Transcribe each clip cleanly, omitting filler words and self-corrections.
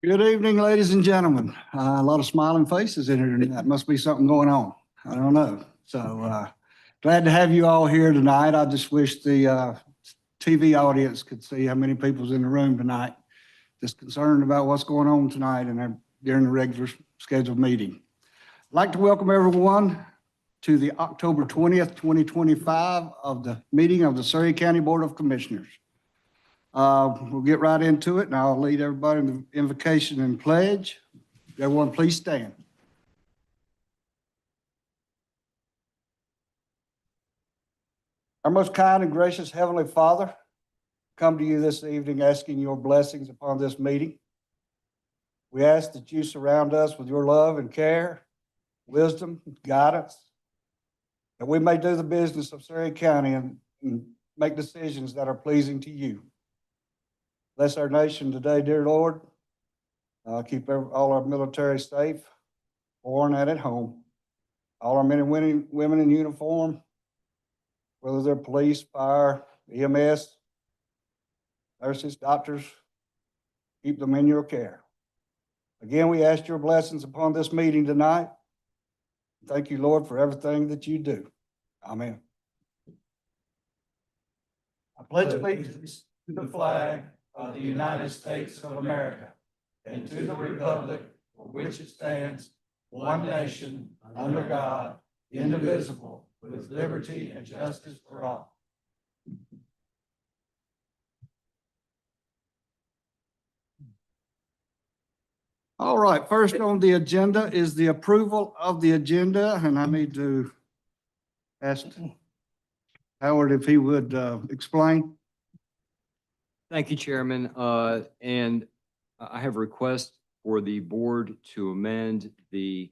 Good evening, ladies and gentlemen. A lot of smiling faces in here tonight. Must be something going on. I don't know. So glad to have you all here tonight. I just wish the TV audience could see how many people's in the room tonight. Just concerned about what's going on tonight and during the regular scheduled meeting. I'd like to welcome everyone to the October 20th, 2025 of the meeting of the Surry County Board of Commissioners. We'll get right into it, and I'll lead everybody in the invocation and pledge. Everyone, please stand. Our most kind and gracious Heavenly Father, come to you this evening asking your blessings upon this meeting. We ask that you surround us with your love and care, wisdom, guidance, that we may do the business of Surry County and make decisions that are pleasing to you. Bless our nation today, dear Lord. Keep all our military safe, foreign and at home. All our men and women in uniform, whether they're police, fire, EMS, nurses, doctors, keep them in your care. Again, we ask your blessings upon this meeting tonight. Thank you, Lord, for everything that you do. Amen. I pledge allegiance to the flag of the United States of America and to the republic for which it stands, one nation, under God, indivisible, with liberty and justice for all. All right, first on the agenda is the approval of the agenda, and I need to ask Howard if he would explain. Thank you, Chairman. And I have a request for the board to amend the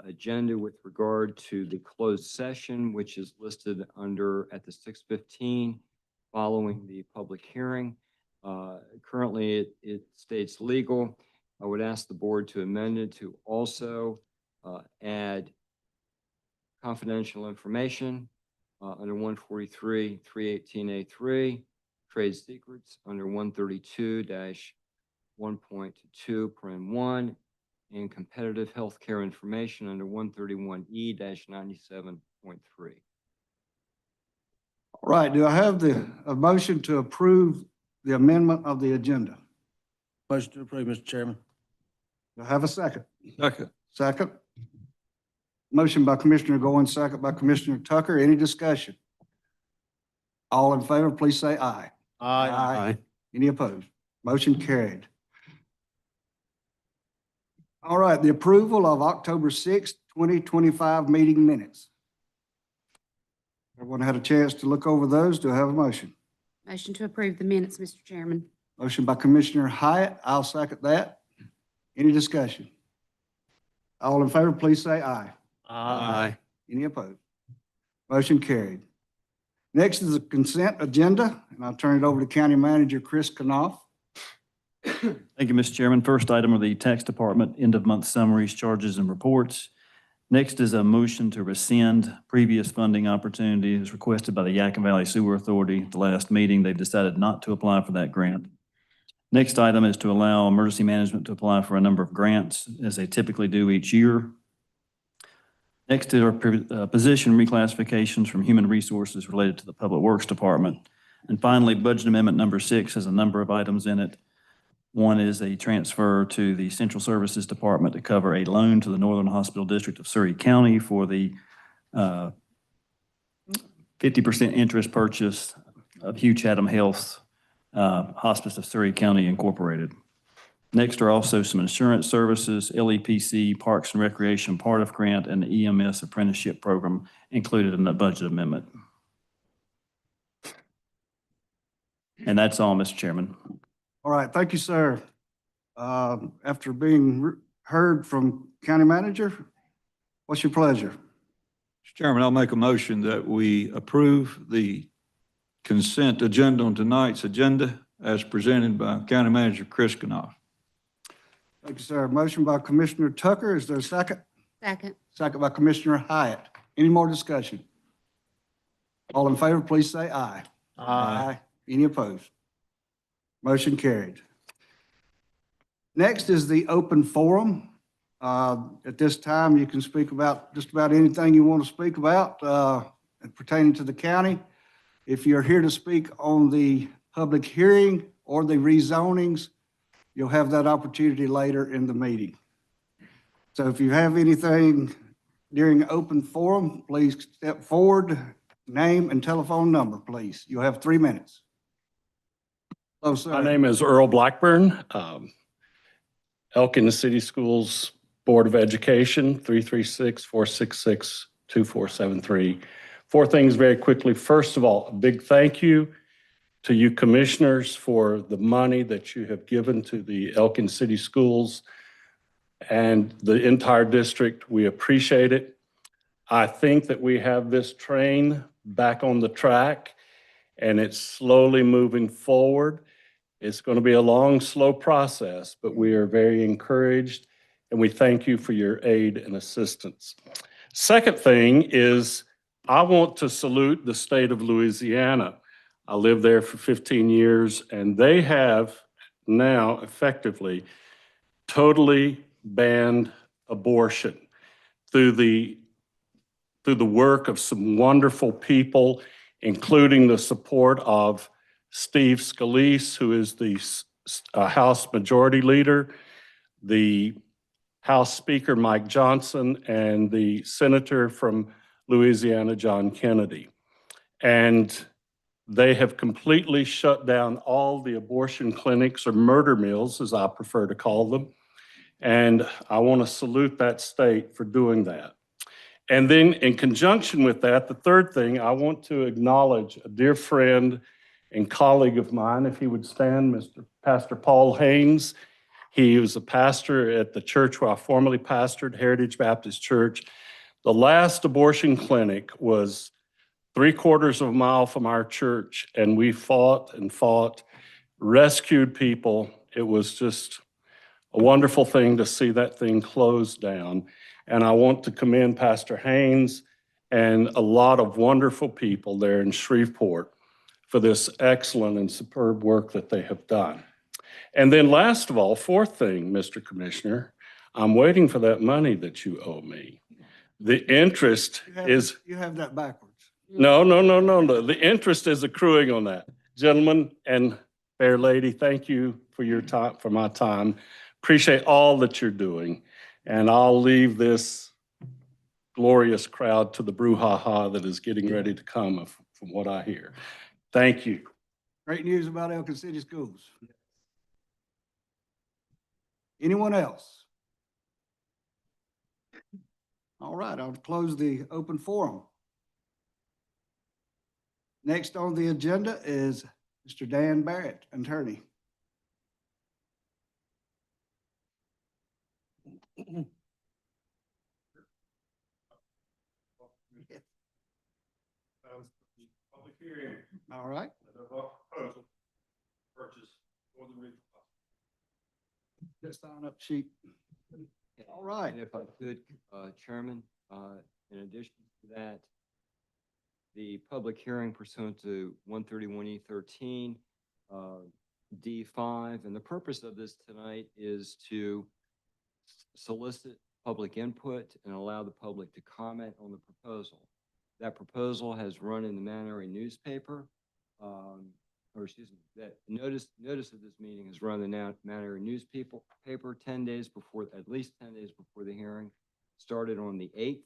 agenda with regard to the closed session, which is listed at the 6:15 following the public hearing. Currently, it states legal. I would ask the board to amend it to also add confidential information under 143-318A3. Trade secrets under 132-1.2, and competitive healthcare information under 131E-97.3. All right, do I have a motion to approve the amendment of the agenda? Motion to approve, Mr. Chairman. Do I have a second? Second. Second. Motion by Commissioner Goins, second by Commissioner Tucker. Any discussion? All in favor, please say aye. Aye. Any opposed? Motion carried. All right, the approval of October 6th, 2025 meeting minutes. Everyone had a chance to look over those. Do I have a motion? Motion to approve the minutes, Mr. Chairman. Motion by Commissioner Hyatt. I'll second that. Any discussion? All in favor, please say aye. Aye. Any opposed? Motion carried. Next is the consent agenda, and I'll turn it over to County Manager Chris Knopf. Thank you, Mr. Chairman. First item are the tax department end-of-month summaries, charges, and reports. Next is a motion to rescind previous funding opportunities requested by the Yadkin Valley Sewer Authority at the last meeting. They've decided not to apply for that grant. Next item is to allow emergency management to apply for a number of grants as they typically do each year. Next are position reclassifications from human resources related to the Public Works Department. And finally, budget amendment number 6 has a number of items in it. One is a transfer to the Central Services Department to cover a loan to the Northern Hospital District of Surry County for the 50% interest purchase of Hugh Chatham Health Hospice of Surry County Incorporated. Next are also some insurance services, LEPC, Parks and Recreation part of grant, and the EMS apprenticeship program included in the budget amendment. And that's all, Mr. Chairman. All right, thank you, sir. After being heard from County Manager, what's your pleasure? Mr. Chairman, I'll make a motion that we approve the consent agenda on tonight's agenda as presented by County Manager Chris Knopf. Thank you, sir. Motion by Commissioner Tucker. Is there a second? Second. Second by Commissioner Hyatt. Any more discussion? All in favor, please say aye. Aye. Any opposed? Motion carried. Next is the open forum. At this time, you can speak about just about anything you want to speak about pertaining to the county. If you're here to speak on the public hearing or the rezonings, you'll have that opportunity later in the meeting. So if you have anything during open forum, please step forward, name and telephone number, please. You'll have 3 minutes. Hello, sir. My name is Earl Blackburn, Elkin City Schools Board of Education, 336-466-2473. Four things very quickly. First of all, a big thank you to you commissioners for the money that you have given to the Elkin City Schools and the entire district. We appreciate it. I think that we have this train back on the track and it's slowly moving forward. It's going to be a long, slow process, but we are very encouraged and we thank you for your aid and assistance. Second thing is I want to salute the state of Louisiana. I lived there for 15 years and they have now effectively totally banned abortion through the work of some wonderful people, including the support of Steve Scalise, who is the House Majority Leader, the House Speaker Mike Johnson, and the Senator from Louisiana, John Kennedy. And they have completely shut down all the abortion clinics, or murder mills, as I prefer to call them. And I want to salute that state for doing that. And then in conjunction with that, the third thing, I want to acknowledge a dear friend and colleague of mine, if he would stand, Pastor Paul Haynes. He was a pastor at the church where I formerly pastored, Heritage Baptist Church. The last abortion clinic was 3/4 of a mile from our church, and we fought and fought, rescued people. It was just a wonderful thing to see that thing closed down. And I want to commend Pastor Haynes and a lot of wonderful people there in Shreveport for this excellent and superb work that they have done. And then last of all, fourth thing, Mr. Commissioner, I'm waiting for that money that you owe me. The interest is, You have that backwards. no. The interest is accruing on that. Gentlemen and fair lady, thank you for your time, for my time. Appreciate all that you're doing. And I'll leave this glorious crowd to the brouhaha that is getting ready to come from what I hear. Thank you. Great news about Elkin City Schools. Anyone else? All right, I'll close the open forum. Next on the agenda is Mr. Dan Barrett, attorney. All right. Just sign up sheet. All right. And if I could, Chairman, in addition to that, the public hearing pursuant to 131E13, D5, and the purpose of this tonight is to solicit public input and allow the public to comment on the proposal. That proposal has run in the Manary newspaper, or excuse me, that notice of this meeting has run in the Manary newspaper 10 days before, at least 10 days before the hearing, started on the 8th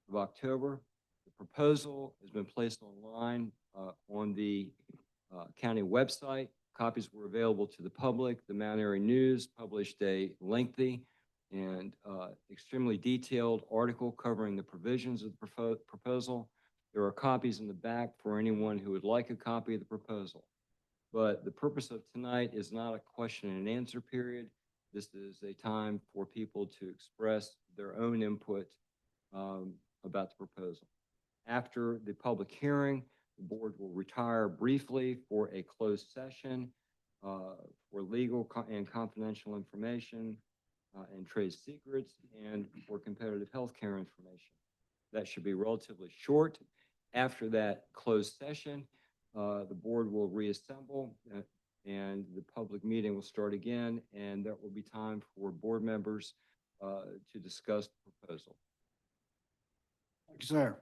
of October. The proposal has been placed online on the county website. Copies were available to the public. The Manary News published a lengthy and extremely detailed article covering the provisions of the proposal. There are copies in the back for anyone who would like a copy of the proposal. But the purpose of tonight is not a question and answer period. This is a time for people to express their own input about the proposal. After the public hearing, the board will retire briefly for a closed session for legal and confidential information and trade secrets and for competitive healthcare information. That should be relatively short. After that closed session, the board will reassemble and the public meeting will start again, and that will be time for board members to discuss the proposal. Thank you, sir.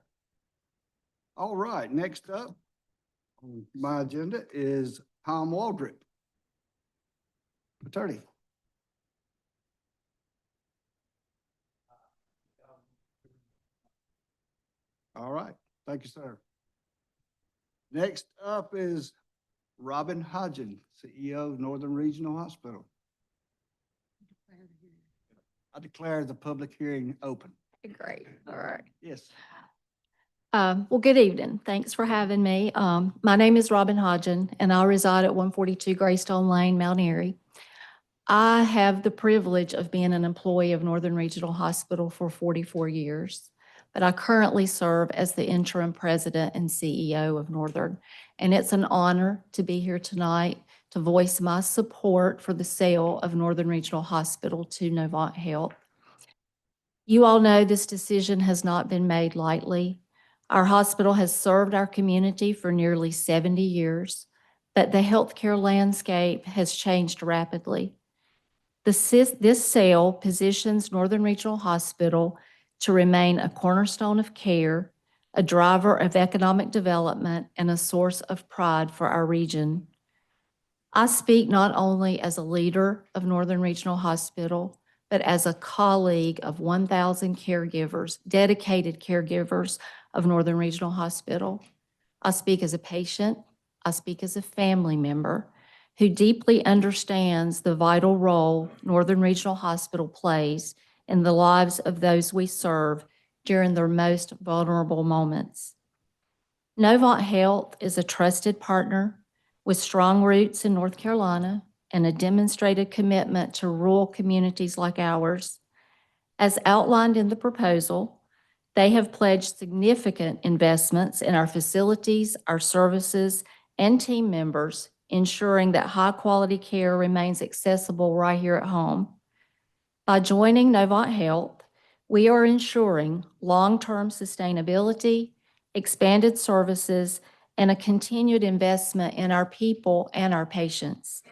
All right, next up on my agenda is Tom Waldrop, attorney. All right, thank you, sir. Next up is Robin Hodgen, CEO of Northern Regional Hospital. I declare the public hearing open. Great, all right. Yes. Well, good evening. Thanks for having me. My name is Robin Hodgen, and I reside at 142 Greystone Lane, Mount Airy. I have the privilege of being an employee of Northern Regional Hospital for 44 years, but I currently serve as the interim president and CEO of Northern. And it's an honor to be here tonight to voice my support for the sale of Northern Regional Hospital to Novant Health. You all know this decision has not been made lightly. Our hospital has served our community for nearly 70 years, but the healthcare landscape has changed rapidly. This sale positions Northern Regional Hospital to remain a cornerstone of care, a driver of economic development, and a source of pride for our region. I speak not only as a leader of Northern Regional Hospital, but as a colleague of 1,000 caregivers, dedicated caregivers of Northern Regional Hospital. I speak as a patient, I speak as a family member who deeply understands the vital role Northern Regional Hospital plays in the lives of those we serve during their most vulnerable moments. Novant Health is a trusted partner with strong roots in North Carolina and a demonstrated commitment to rural communities like ours. As outlined in the proposal, they have pledged significant investments in our facilities, our services, and team members, ensuring that high-quality care remains accessible right here at home. By joining Novant Health, we are ensuring long-term sustainability, expanded services, and a continued investment in our people and our patients.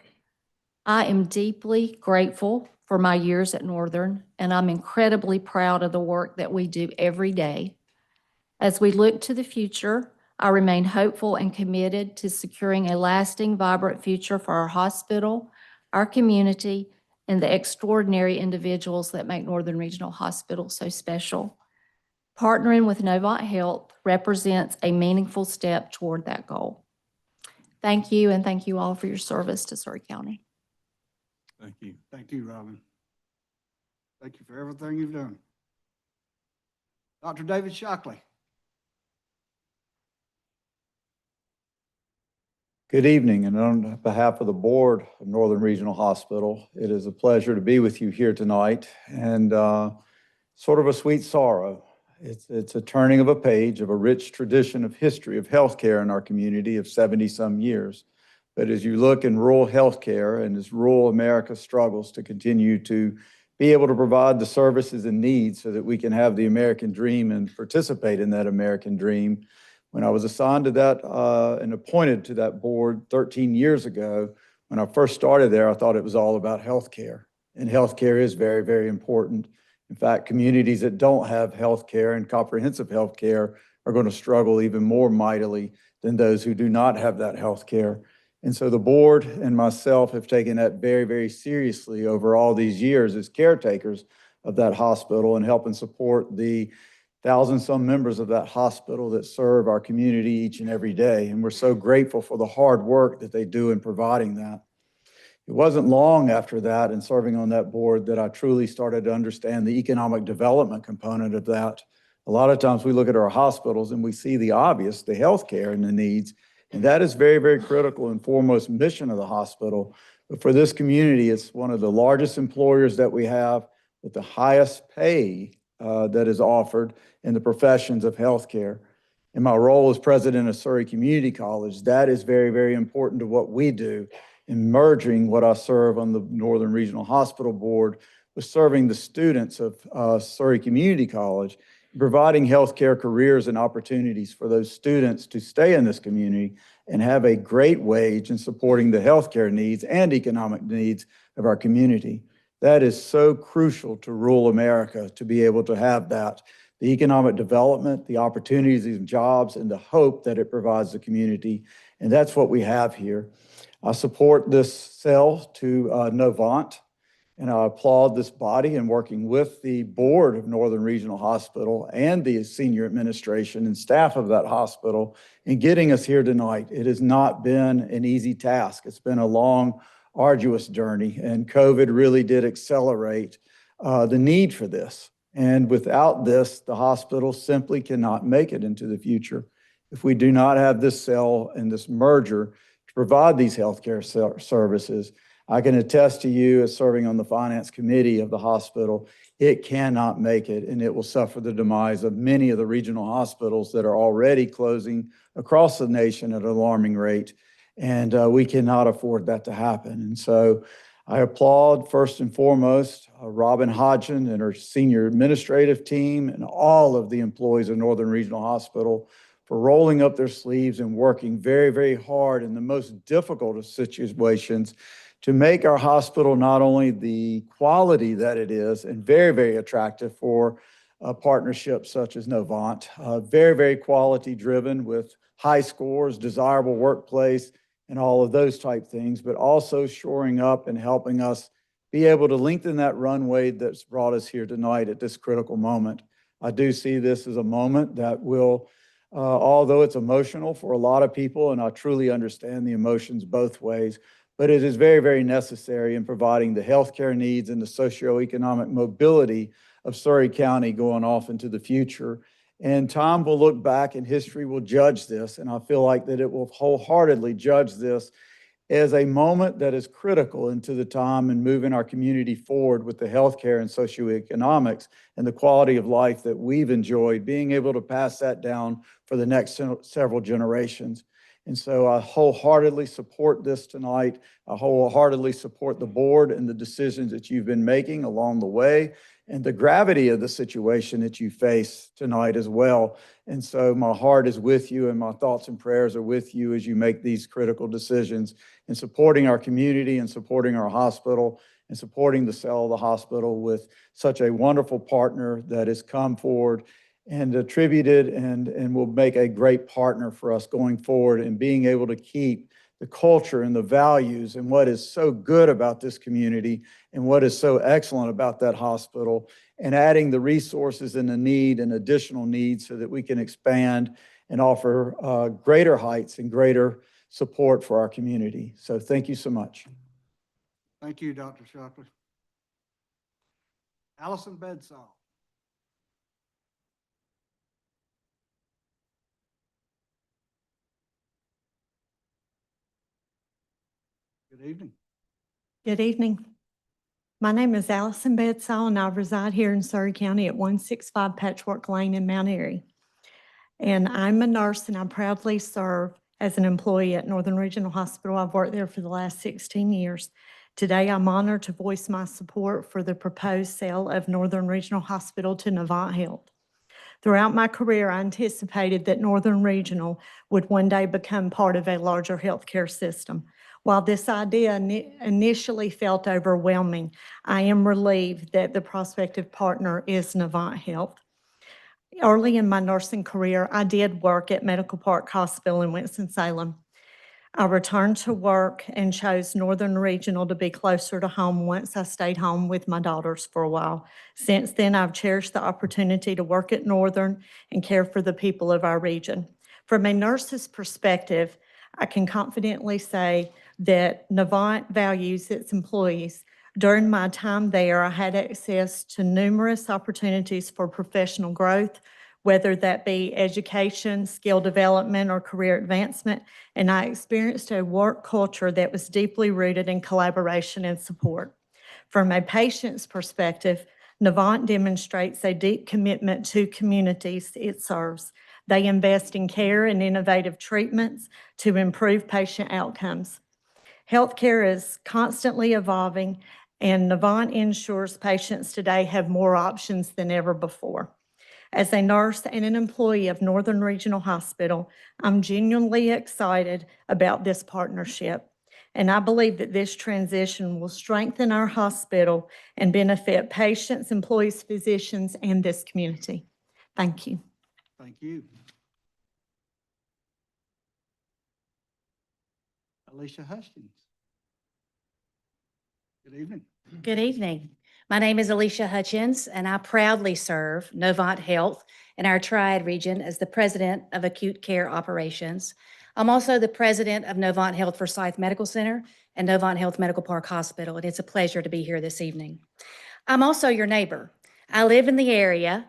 I am deeply grateful for my years at Northern, and I'm incredibly proud of the work that we do every day. As we look to the future, I remain hopeful and committed to securing a lasting, vibrant future for our hospital, our community, and the extraordinary individuals that make Northern Regional Hospital so special. Partnering with Novant Health represents a meaningful step toward that goal. Thank you, and thank you all for your service to Surry County. Thank you. Thank you, Robin. Thank you for everything you've done. Dr. David Shockley. Good evening, and on behalf of the board of Northern Regional Hospital, it is a pleasure to be with you here tonight, and sort of a sweet sorrow. It's a turning of a page of a rich tradition of history of healthcare in our community of 70-some years. But as you look in rural healthcare and as rural America struggles to continue to be able to provide the services and needs so that we can have the American dream and participate in that American dream, when I was assigned to that and appointed to that board 13 years ago, when I first started there, I thought it was all about healthcare. And healthcare is very, very important. In fact, communities that don't have healthcare and comprehensive healthcare are going to struggle even more mightily than those who do not have that healthcare. And so the board and myself have taken that very, very seriously over all these years as caretakers of that hospital and helping support the 1,000-some members of that hospital that serve our community each and every day. And we're so grateful for the hard work that they do in providing that. It wasn't long after that and serving on that board that I truly started to understand the economic development component of that. A lot of times we look at our hospitals and we see the obvious, the healthcare and the needs, and that is very, very critical and foremost mission of the hospital. But for this community, it's one of the largest employers that we have with the highest pay that is offered in the professions of healthcare. In my role as president of Surry Community College, that is very, very important to what we do in merging what I serve on the Northern Regional Hospital Board with serving the students of Surry Community College providing healthcare careers and opportunities for those students to stay in this community and have a great wage in supporting the healthcare needs and economic needs of our community. That is so crucial to rural America, to be able to have that. The economic development, the opportunities and jobs, and the hope that it provides the community. And that's what we have here. I support this sale to Novant, and I applaud this body in working with the board of Northern Regional Hospital and the senior administration and staff of that hospital in getting us here tonight. It has not been an easy task. It's been a long, arduous journey, and COVID really did accelerate the need for this. And without this, the hospital simply cannot make it into the future. If we do not have this sale and this merger to provide these healthcare services, I can attest to you as serving on the finance committee of the hospital, it cannot make it, and it will suffer the demise of many of the regional hospitals that are already closing across the nation at an alarming rate. And we cannot afford that to happen. And so I applaud first and foremost Robin Hodgson and her senior administrative team and all of the employees of Northern Regional Hospital for rolling up their sleeves and working very, very hard in the most difficult of situations to make our hospital not only the quality that it is and very, very attractive for partnerships such as Novant, very, very quality driven with high scores, desirable workplace, and all of those type things, but also shoring up and helping us be able to lengthen that runway that's brought us here tonight at this critical moment. I do see this as a moment that will, although it's emotional for a lot of people, and I truly understand the emotions both ways, but it is very, very necessary in providing the healthcare needs and the socioeconomic mobility of Surry County going off into the future. And time will look back and history will judge this. And I feel like that it will wholeheartedly judge this as a moment that is critical into the time and moving our community forward with the healthcare and socioeconomics and the quality of life that we've enjoyed, being able to pass that down for the next several generations. And so I wholeheartedly support this tonight. I wholeheartedly support the board and the decisions that you've been making along the way and the gravity of the situation that you face tonight as well. And so my heart is with you and my thoughts and prayers are with you as you make these critical decisions in supporting our community and supporting our hospital and supporting the sale of the hospital with such a wonderful partner that has come forward and attributed and will make a great partner for us going forward and being able to keep the culture and the values and what is so good about this community and what is so excellent about that hospital and adding the resources and the need and additional needs so that we can expand and offer greater heights and greater support for our community. So thank you so much. Thank you, Dr. Shockley. Allison Bedsall. Good evening. Good evening. My name is Allison Bedsall, and I reside here in Surry County at 165 Patchwork Lane in Mount Airy. And I'm a nurse, and I proudly serve as an employee at Northern Regional Hospital. I've worked there for the last 16 years. Today, I'm honored to voice my support for the proposed sale of Northern Regional Hospital to Novant Health. Throughout my career, I anticipated that Northern Regional would one day become part of a larger healthcare system. While this idea initially felt overwhelming, I am relieved that the prospective partner is Novant Health. Early in my nursing career, I did work at Medical Park Hospital in Winston-Salem. I returned to work and chose Northern Regional to be closer to home once I stayed home with my daughters for a while. Since then, I've cherished the opportunity to work at Northern and care for the people of our region. From a nurse's perspective, I can confidently say that Novant values its employees. During my time there, I had access to numerous opportunities for professional growth, whether that be education, skill development, or career advancement, and I experienced a work culture that was deeply rooted in collaboration and support. From a patient's perspective, Novant demonstrates a deep commitment to communities it serves. They invest in care and innovative treatments to improve patient outcomes. Healthcare is constantly evolving, and Novant ensures patients today have more options than ever before. As a nurse and an employee of Northern Regional Hospital, I'm genuinely excited about this partnership. And I believe that this transition will strengthen our hospital and benefit patients, employees, physicians, and this community. Thank you. Thank you. Alicia Hutchins. Good evening. Good evening. My name is Alicia Hutchins, and I proudly serve Novant Health in our Triad region as the President of Acute Care Operations. I'm also the President of Novant Health Forsyth Medical Center and Novant Health Medical Park Hospital, and it's a pleasure to be here this evening. I'm also your neighbor. I live in the area,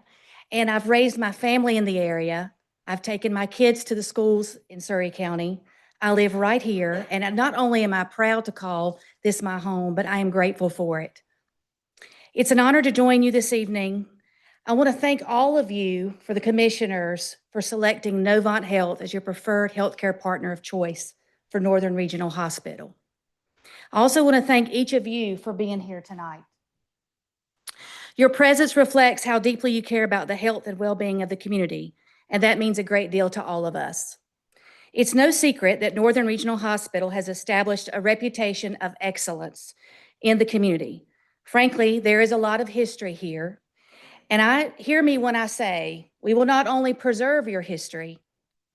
and I've raised my family in the area. I've taken my kids to the schools in Surry County. I live right here, and not only am I proud to call this my home, but I am grateful for it. It's an honor to join you this evening. I want to thank all of you for the commissioners for selecting Novant Health as your preferred healthcare partner of choice for Northern Regional Hospital. I also want to thank each of you for being here tonight. Your presence reflects how deeply you care about the health and well-being of the community, and that means a great deal to all of us. It's no secret that Northern Regional Hospital has established a reputation of excellence in the community. Frankly, there is a lot of history here, and hear me when I say we will not only preserve your history,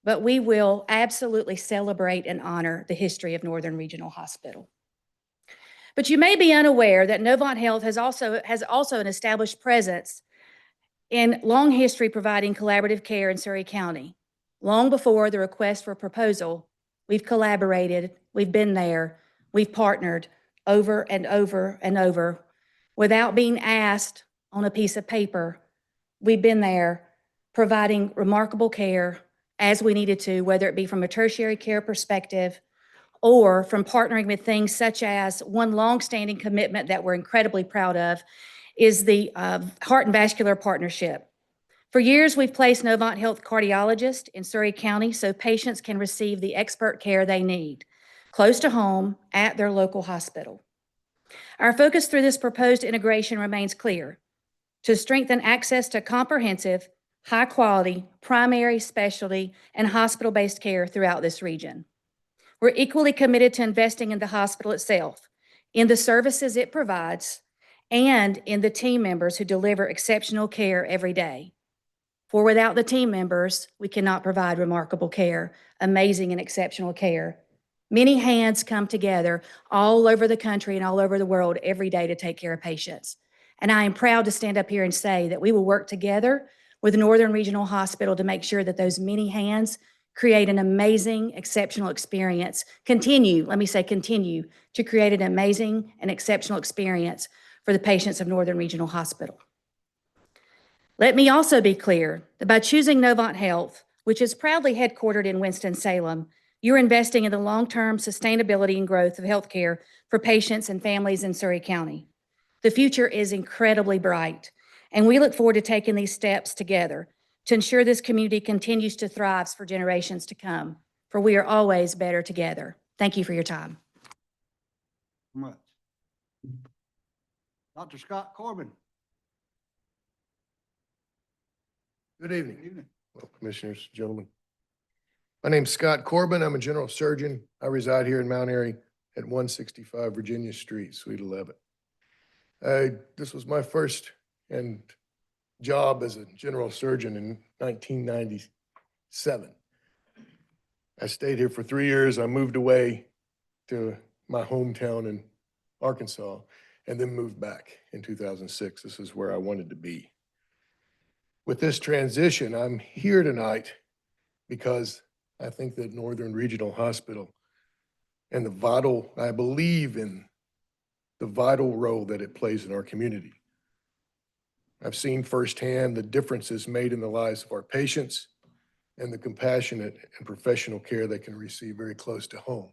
but we will absolutely celebrate and honor the history of Northern Regional Hospital. But you may be unaware that Novant Health has also an established presence in long history providing collaborative care in Surry County. Long before the request for proposal, we've collaborated, we've been there, we've partnered over and over and over. Without being asked on a piece of paper, we've been there providing remarkable care as we needed to, whether it be from a tertiary care perspective or from partnering with things such as one longstanding commitment that we're incredibly proud of is the Heart and Vascular Partnership. For years, we've placed Novant Health cardiologists in Surry County so patients can receive the expert care they need, close to home at their local hospital. Our focus through this proposed integration remains clear: to strengthen access to comprehensive, high-quality, primary, specialty, and hospital-based care throughout this region. We're equally committed to investing in the hospital itself, in the services it provides, and in the team members who deliver exceptional care every day. For without the team members, we cannot provide remarkable care, amazing and exceptional care. Many hands come together all over the country and all over the world every day to take care of patients. And I am proud to stand up here and say that we will work together with Northern Regional Hospital to make sure that those many hands create an amazing, exceptional experience. Continue to create an amazing and exceptional experience for the patients of Northern Regional Hospital. Let me also be clear that by choosing Novant Health, which is proudly headquartered in Winston-Salem, you're investing in the long-term sustainability and growth of healthcare for patients and families in Surry County. The future is incredibly bright, and we look forward to taking these steps together to ensure this community continues to thrive for generations to come, for we are always better together. Thank you for your time. Much. Dr. Scott Corbin. Good evening. Good evening. Well, commissioners, gentlemen. My name's Scott Corbin. I'm a general surgeon. I reside here in Mount Airy at 165 Virginia Street, Suite 11. This was my first job as a general surgeon in 1997. I stayed here for 3 years. I moved away to my hometown in Arkansas and then moved back in 2006. This is where I wanted to be. With this transition, I'm here tonight because I think that Northern Regional Hospital and I believe in the vital role that it plays in our community. I've seen firsthand the differences made in the lives of our patients and the compassionate and professional care they can receive very close to home.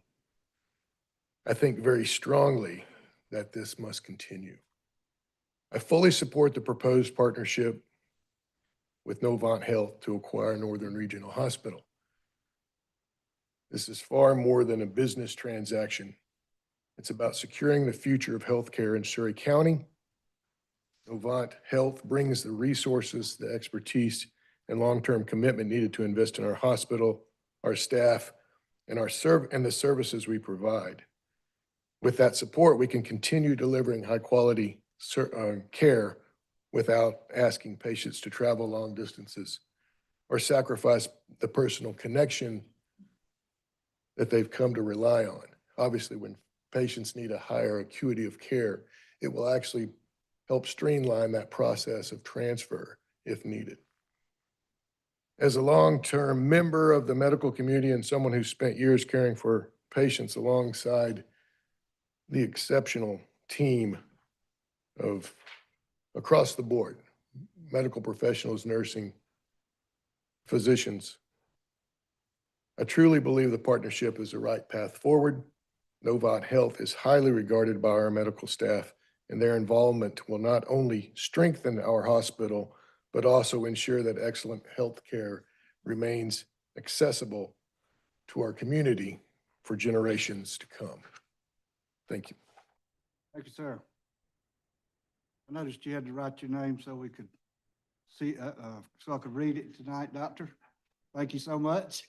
I think very strongly that this must continue. I fully support the proposed partnership with Novant Health to acquire Northern Regional Hospital. This is far more than a business transaction. It's about securing the future of healthcare in Surry County Novant Health brings the resources, the expertise, and long-term commitment needed to invest in our hospital, our staff, and the services we provide. With that support, we can continue delivering high-quality care without asking patients to travel long distances or sacrifice the personal connection that they've come to rely on. Obviously, when patients need a higher acuity of care, it will actually help streamline that process of transfer if needed. As a long-term member of the medical community and someone who spent years caring for patients alongside the exceptional team of across the board, medical professionals, nursing, physicians, I truly believe the partnership is the right path forward. Novant Health is highly regarded by our medical staff, and their involvement will not only strengthen our hospital, but also ensure that excellent health care remains accessible to our community for generations to come. Thank you. Thank you, sir. I noticed you had to write your name so we could see, so I could read it tonight, Doctor. Thank you so much.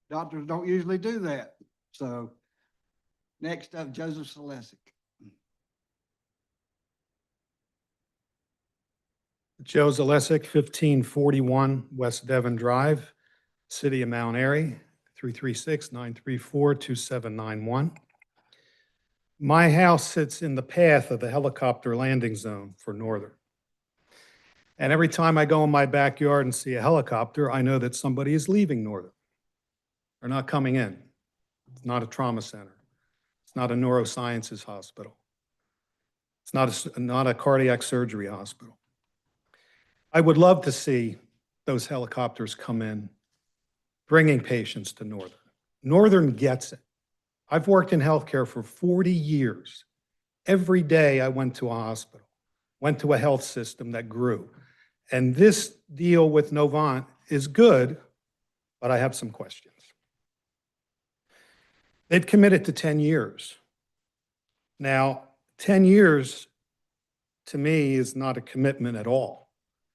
Doctors don't usually do that. So next up, Joseph Selesic. Joe Zalesik, 1541 West Devon Drive, City of Mount Airy, 336-934-2791. My house sits in the path of the helicopter landing zone for Northern. And every time I go in my backyard and see a helicopter, I know that somebody is leaving Northern. They're not coming in. It's not a trauma center. It's not a neurosciences hospital. It's not a cardiac surgery hospital. I would love to see those helicopters come in, bringing patients to Northern. Northern gets it. I've worked in healthcare for 40 years. Every day I went to a hospital, went to a health system that grew. And this deal with Novant is good, but I have some questions. They've committed to 10 years. Now, 10 years to me is not a commitment at all.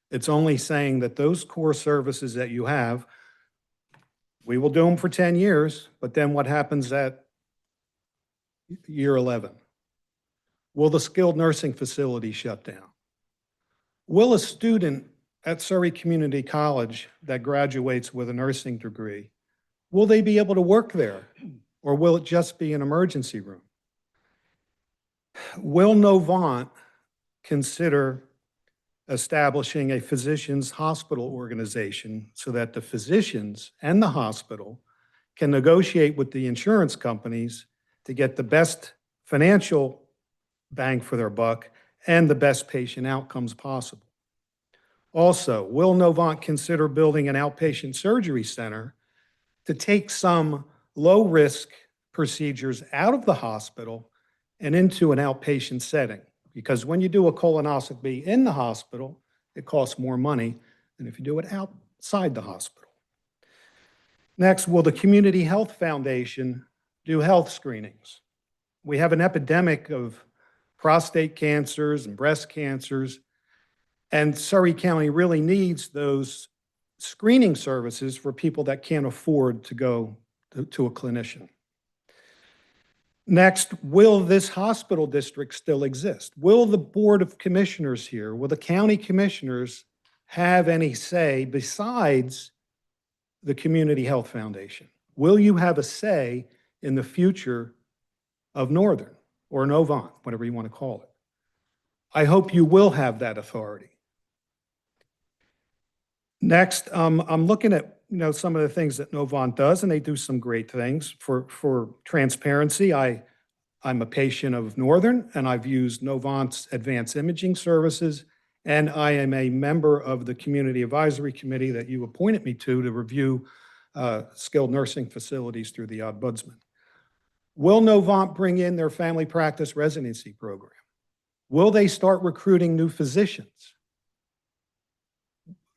It's only saying that those core services that you have, we will do them for 10 years, but then what happens at year 11? Will the skilled nursing facility shut down? Will a student at Surry Community College that graduates with a nursing degree, will they be able to work there? Or will it just be an emergency room? Will Novant consider establishing a physicians hospital organization so that the physicians and the hospital can negotiate with the insurance companies to get the best financial bang for their buck and the best patient outcomes possible? Also, will Novant consider building an outpatient surgery center to take some low-risk procedures out of the hospital and into an outpatient setting? Because when you do a colonoscopy in the hospital, it costs more money than if you do it outside the hospital. Next, will the Community Health Foundation do health screenings? We have an epidemic of prostate cancers and breast cancers, and Surry County really needs those screening services for people that can't afford to go to a clinician. Next, will this hospital district still exist? Will the Board of Commissioners here, will the county commissioners have any say besides the Community Health Foundation? Will you have a say in the future of Northern or Novant, whatever you want to call it? I hope you will have that authority. Next, I'm looking at some of the things that Novant does, and they do some great things. For transparency, I'm a patient of Northern, and I've used Novant's advanced imaging services, and I am a member of the Community Advisory Committee that you appointed me to review skilled nursing facilities through the Ombudsman. Will Novant bring in their family practice residency program? Will they start recruiting new physicians?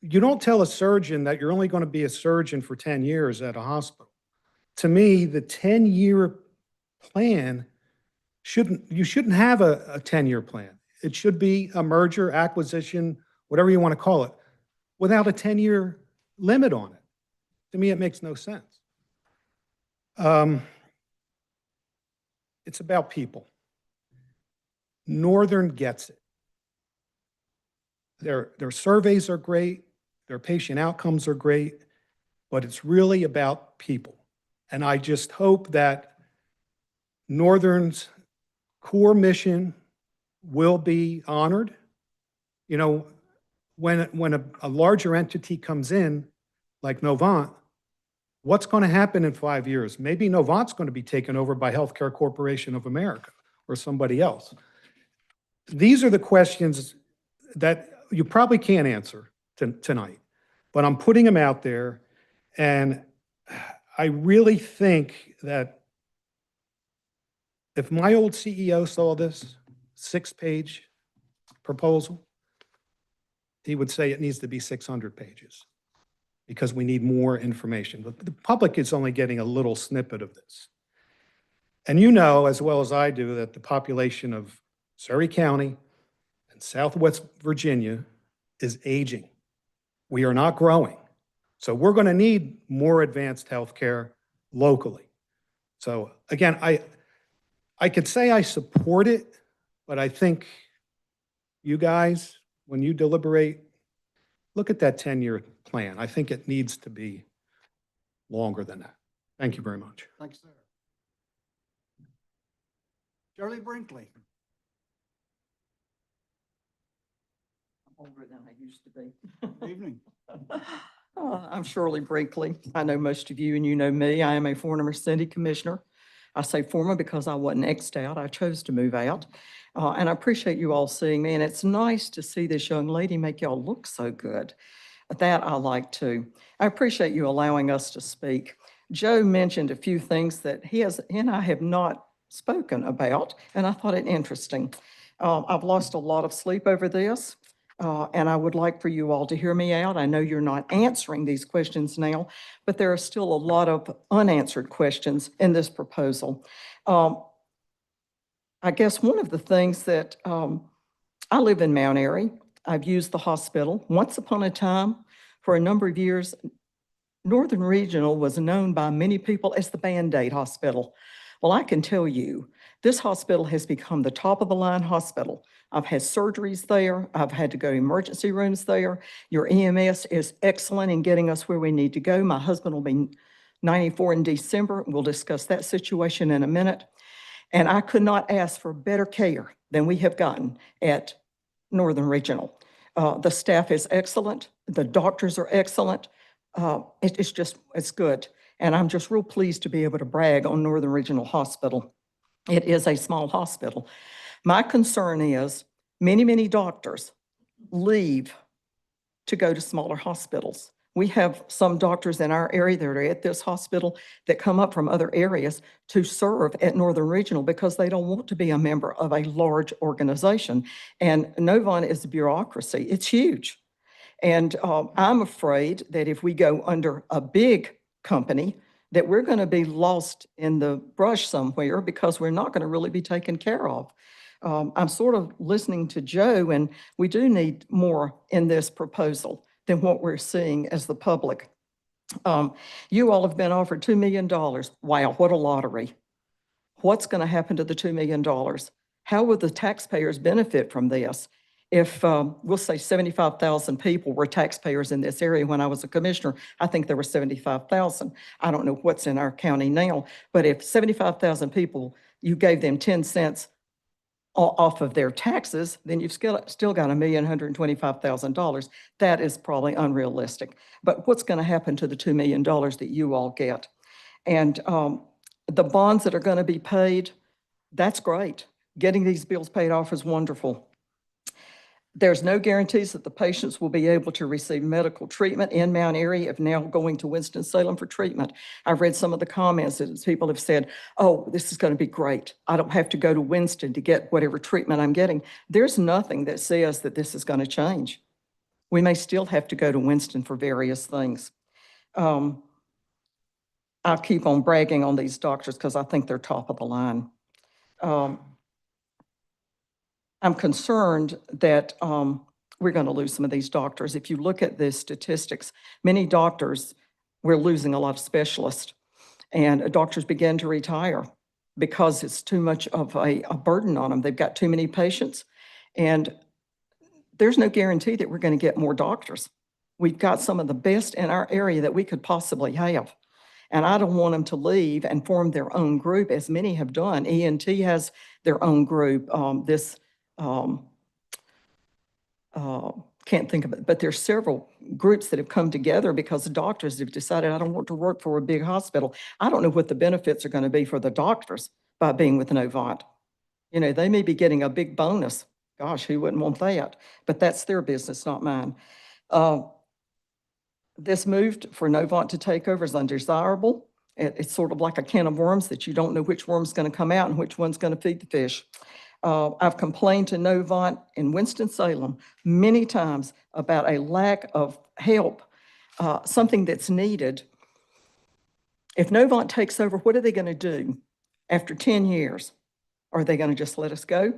You don't tell a surgeon that you're only going to be a surgeon for 10 years at a hospital. To me, the 10-year plan you shouldn't have a 10-year plan. it should be a merger, acquisition, whatever you want to call it, without a 10-year limit on it. To me, it makes no sense. It's about people. Northern gets it. Their surveys are great, their patient outcomes are great, but it's really about people. And I just hope that Northern's core mission will be honored. You know, when a larger entity comes in, like Novant, what's going to happen in 5 years? Maybe Novant's going to be taken over by Healthcare Corporation of America or somebody else. These are the questions that you probably can't answer tonight, but I'm putting them out there. And I really think that if my old CEO saw this 6-page proposal, he would say it needs to be 600 pages because we need more information. But the public is only getting a little snippet of this. And you know, as well as I do, that the population of Surry County and Southwest Virginia is aging. We are not growing. So we're going to need more advanced healthcare locally. So again, I could say I support it, but I think you guys, when you deliberate, look at that 10-year plan. I think it needs to be longer than that. Thank you very much. Thanks, sir. Shirley Brinkley. I'm older than I used to be. Good evening. I'm Shirley Brinkley. I know most of you and you know me. I am a former city commissioner. I say former because I wasn't X'd out. I chose to move out. And I appreciate you all seeing me. And it's nice to see this young lady make y'all look so good. That I like too. I appreciate you allowing us to speak. Joe mentioned a few things that he and I have not spoken about, and I thought it interesting. I've lost a lot of sleep over this. And I would like for you all to hear me out. I know you're not answering these questions now, but there are still a lot of unanswered questions in this proposal. I guess one of the things that I live in Mount Airy. I've used the hospital. Once upon a time, for a number of years, Northern Regional was known by many people as the Band-Aid hospital. Well, I can tell you, this hospital has become the top of the line hospital. I've had surgeries there. I've had to go to emergency rooms there. Your EMS is excellent in getting us where we need to go. My husband will be 94 in December. We'll discuss that situation in a minute. And I could not ask for better care than we have gotten at Northern Regional. The staff is excellent. The doctors are excellent. It's good. And I'm just real pleased to be able to brag on Northern Regional Hospital. It is a small hospital. My concern is many, many doctors leave to go to smaller hospitals. We have some doctors in our area that are at this hospital that come up from other areas to serve at Northern Regional because they don't want to be a member of a large organization. And Novant is a bureaucracy. It's huge. And I'm afraid that if we go under a big company, that we're going to be lost in the brush somewhere because we're not going to really be taken care of. I'm sort of listening to Joe, and we do need more in this proposal than what we're seeing as the public. You all have been offered $2 million. Wow, what a lottery. What's going to happen to the $2 million? How will the taxpayers benefit from this? If we'll say 75,000 people were taxpayers in this area when I was a commissioner, I think there were 75,000. I don't know what's in our county now, but if 75,000 people, you gave them 10 cents off of their taxes, then you've still got $1,125,000. That is probably unrealistic. But what's going to happen to the $2 million that you all get? And the bonds that are going to be paid, that's great. Getting these bills paid off is wonderful. There's no guarantees that the patients will be able to receive medical treatment in Mount Airy if now going to Winston-Salem for treatment. I've read some of the comments that people have said, oh, this is going to be great. I don't have to go to Winston to get whatever treatment I'm getting. There's nothing that says that this is going to change. We may still have to go to Winston for various things. I'll keep on bragging on these doctors because I think they're top of the line. I'm concerned that we're going to lose some of these doctors. If you look at the statistics, many doctors, we're losing a lot of specialists. And doctors begin to retire because it's too much of a burden on them. They've got too many patients. And there's no guarantee that we're going to get more doctors. We've got some of the best in our area that we could possibly have. And I don't want them to leave and form their own group, as many have done. ENT has their own group. Can't think of it, but there's several groups that have come together because the doctors have decided, I don't want to work for a big hospital. I don't know what the benefits are going to be for the doctors by being with Novant. You know, they may be getting a big bonus. Gosh, who wouldn't want that? But that's their business, not mine. This move for Novant to take over is undesirable. It's sort of like a can of worms that you don't know which worm's going to come out and which one's going to feed the fish. I've complained to Novant in Winston-Salem many times about a lack of help, something that's needed. If Novant takes over, what are they going to do after 10 years? Are they going to just let us go?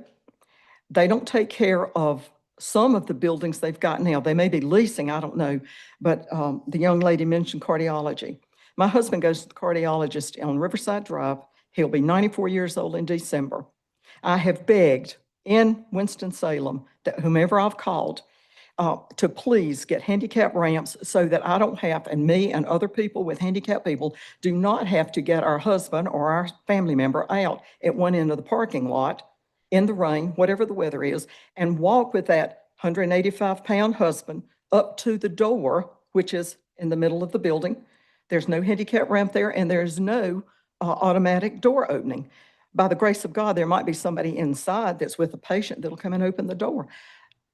They don't take care of some of the buildings they've got now. They may be leasing, I don't know, but the young lady mentioned cardiology. My husband goes to the cardiologist on Riverside Drive. He'll be 94 years old in December. I have begged in Winston-Salem that whomever I've called to please get handicap ramps so that I don't have, and me and other people with handicapped people do not have to get our husband or our family member out at one end of the parking lot in the rain, whatever the weather is, and walk with that 185-pound husband up to the door, which is in the middle of the building. There's no handicap ramp there, and there's no automatic door opening. By the grace of God, there might be somebody inside that's with a patient that'll come and open the door.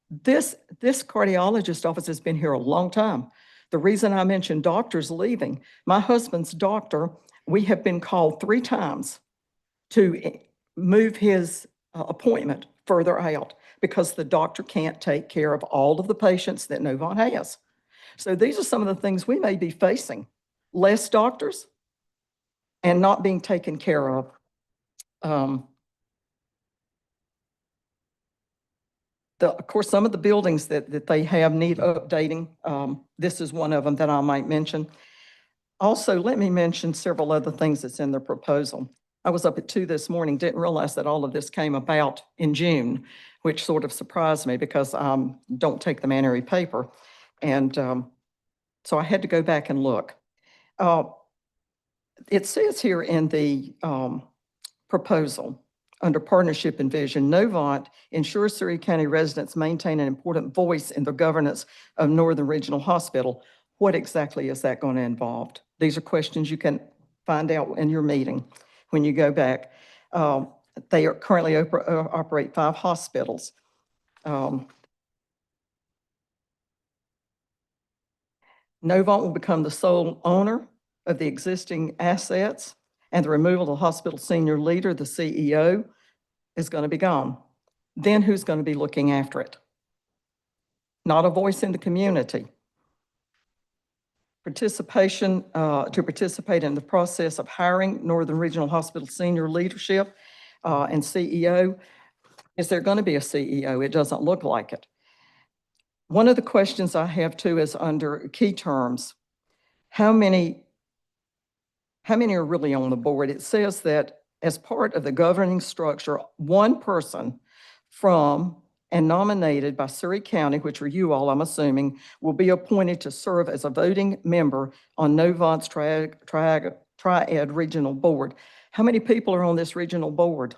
This cardiologist office has been here a long time. The reason I mentioned doctors leaving, my husband's doctor, we have been called 3 times to move his appointment further out because the doctor can't take care of all of the patients that Novant has. So these are some of the things we may be facing. Less doctors and not being taken care of. Of course, some of the buildings that they have need updating. This is one of them that I might mention. Also, let me mention several other things that's in the proposal. I was up at 2 this morning, didn't realize that all of this came about in June, which sort of surprised me because I don't take the Mannery paper. And so I had to go back and look. It says here in the proposal, under partnership and vision, Novant ensures Surry County residents maintain an important voice in the governance of Northern Regional Hospital. What exactly is that going to involve? These are questions you can find out in your meeting when you go back. They are currently operate 5 hospitals. Novant will become the sole owner of the existing assets, and the removal of the hospital senior leader, the CEO, is going to be gone. Then who's going to be looking after it? Not a voice in the community. Participation, to participate in the process of hiring Northern Regional Hospital senior leadership and CEO. Is there going to be a CEO? It doesn't look like it. One of the questions I have too is under key terms. How many are really on the board? It says that as part of the governing structure, one person from and nominated by Surry County, which are you all, I'm assuming, will be appointed to serve as a voting member on Novant's Triad Regional Board. How many people are on this regional board?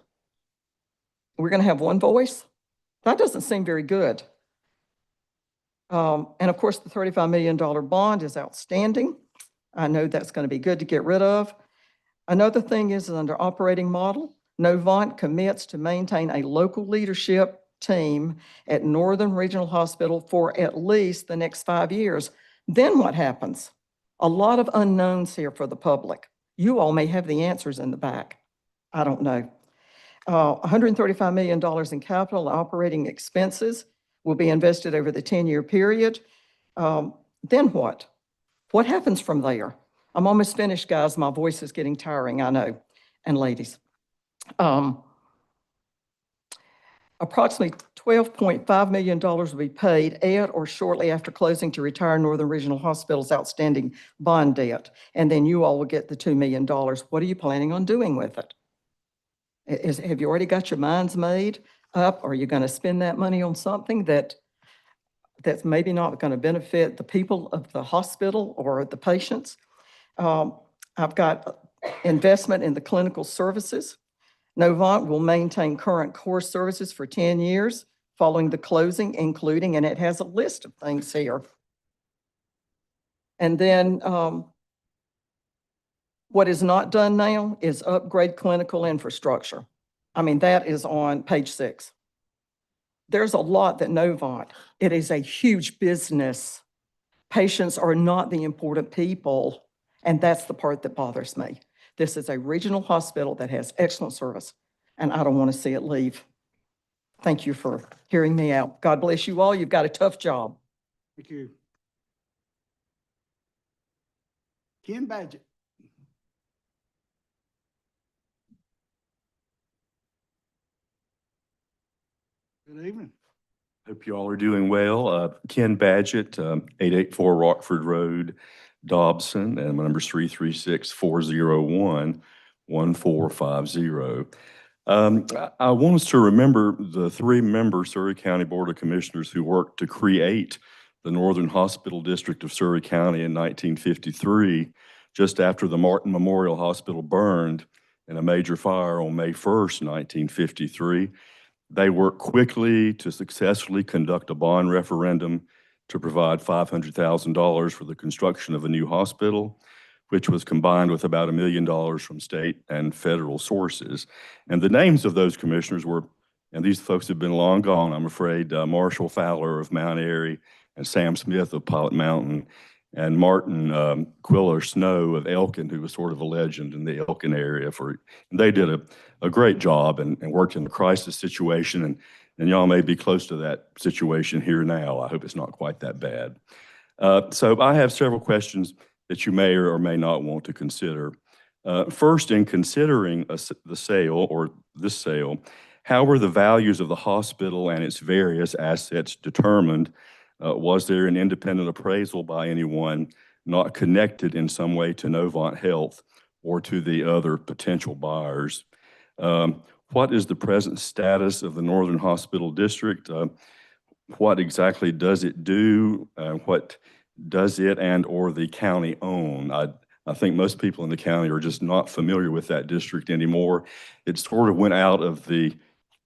We're going to have one voice? That doesn't seem very good. And of course, the $35 million bond is outstanding. I know that's going to be good to get rid of. Another thing is under operating model, Novant commits to maintain a local leadership team at Northern Regional Hospital for at least the next 5 years. Then what happens? A lot of unknowns here for the public. You all may have the answers in the back. I don't know. $135 million in capital and operating expenses will be invested over the 10-year period. Then what? What happens from there? I'm almost finished, guys. My voice is getting tiring, I know, and ladies. Approximately $12.5 million will be paid at or shortly after closing to retire Northern Regional Hospital's outstanding bond debt. And then you all will get the $2 million. What are you planning on doing with it? Have you already got your minds made up? Are you going to spend that money on something that's maybe not going to benefit the people of the hospital or the patients? I've got investment in the clinical services. Novant will maintain current core services for 10 years following the closing, including, and it has a list of things here. And then what is not done now is upgrade clinical infrastructure. I mean, that is on page 6. There's a lot that Novant, it is a huge business. Patients are not the important people, and that's the part that bothers me. This is a regional hospital that has excellent service, and I don't want to see it leave. Thank you for hearing me out. God bless you all. You've got a tough job. Thank you. Ken Badgett. Good evening. Hope you all are doing well. Ken Badgett, 884 Rockford Road, Dobson, and my number is 336-401-1450. I want us to remember the 3-member Surry County Board of Commissioners who worked to create the Northern Hospital District of Surry County in 1953, just after the Martin Memorial Hospital burned in a major fire on May 1st, 1953. They worked quickly to successfully conduct a bond referendum to provide $500,000 for the construction of a new hospital, which was combined with about $1 million from state and federal sources. And the names of those commissioners were, and these folks have been long gone, I'm afraid, Marshall Fowler of Mount Airy and Sam Smith of Pilot Mountain, and Martin Quiller Snow of Elkin, who was sort of a legend in the Elkin area. And they did a great job and worked in a crisis situation, and y'all may be close to that situation here now. I hope it's not quite that bad. So I have several questions that you may or may not want to consider. First, in considering the sale or this sale, how were the values of the hospital and its various assets determined? Was there an independent appraisal by anyone not connected in some way to Novant Health or to the other potential buyers? What is the present status of the Northern Hospital District? What exactly does it do? What does it and or the county own? I think most people in the county are just not familiar with that district anymore. It sort of went out of the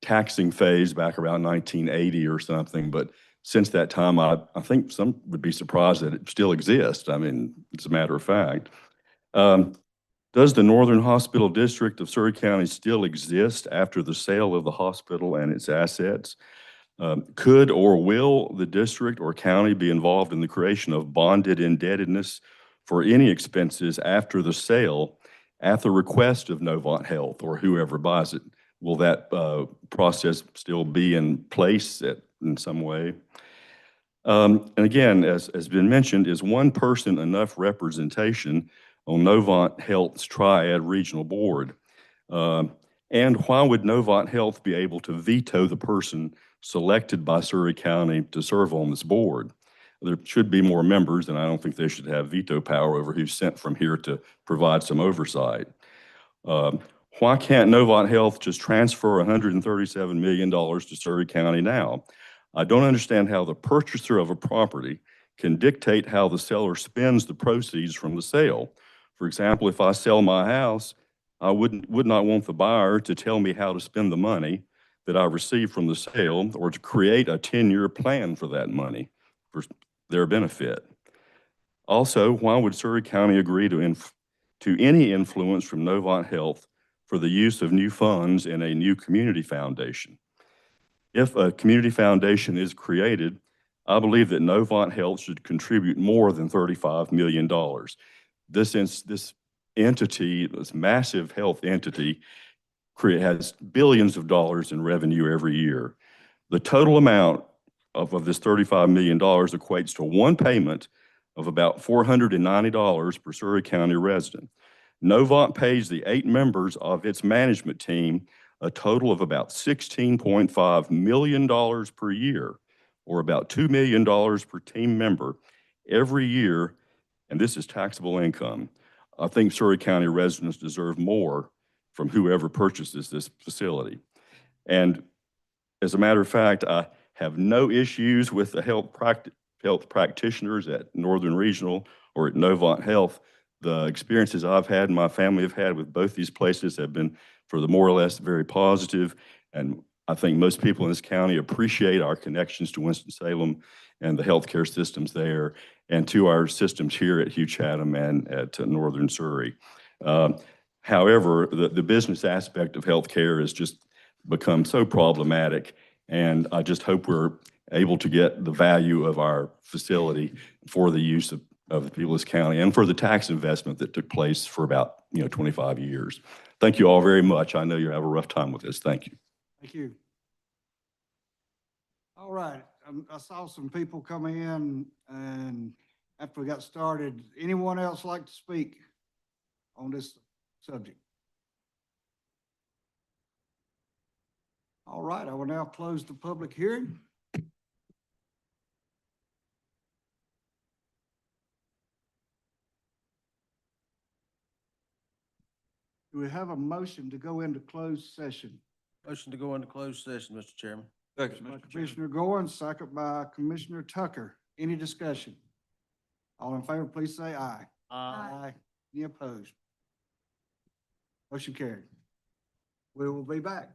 taxing phase back around 1980 or something, but since that time, I think some would be surprised that it still exists. I mean, it's a matter of fact. Does the Northern Hospital District of Surry County still exist after the sale of the hospital and its assets? Could or will the district or county be involved in the creation of bonded indebtedness for any expenses after the sale at the request of Novant Health or whoever buys it? Will that process still be in place in some way? And again, as has been mentioned, is one person enough representation on Novant Health's Triad Regional Board? And why would Novant Health be able to veto the person selected by Surry County to serve on this board? There should be more members, and I don't think they should have veto power over who's sent from here to provide some oversight. Why can't Novant Health just transfer $137 million to Surry County now? I don't understand how the purchaser of a property can dictate how the seller spends the proceeds from the sale. For example, if I sell my house, I would not want the buyer to tell me how to spend the money that I received from the sale or to create a 10-year plan for that money for their benefit. Also, why would Surry County agree to any influence from Novant Health for the use of new funds in a new community foundation? If a community foundation is created, I believe that Novant Health should contribute more than $35 million. This entity, this massive health entity, has billions of dollars in revenue every year. The total amount of this $35 million equates to one payment of about $490 per Surry County resident. Novant pays the 8 members of its management team a total of about $16.5 million per year, or about $2 million per team member every year, and this is taxable income. I think Surry County residents deserve more from whoever purchases this facility. And as a matter of fact, I have no issues with the health practitioners at Northern Regional or at Novant Health. The experiences I've had and my family have had with both these places have been, for the more or less, very positive. And I think most people in this county appreciate our connections to Winston-Salem and the healthcare systems there, and to our systems here at Hugh Chatham and at Northern Surry. However, the business aspect of healthcare has just become so problematic, and I just hope we're able to get the value of our facility for the use of the people of this county and for the tax investment that took place for about 25 years. Thank you all very much. I know you have a rough time with this. Thank you. Thank you. All right, I saw some people come in, and after we got started, anyone else like to speak on this subject? All right, I will now close the public hearing. Do we have a motion to go into closed session? Motion to go into closed session, Mr. Chairman. Second, By Commissioner Goins, second by Commissioner Tucker. Any discussion? All in favor, please say aye. Aye. Any opposed? Motion carried. We will be back.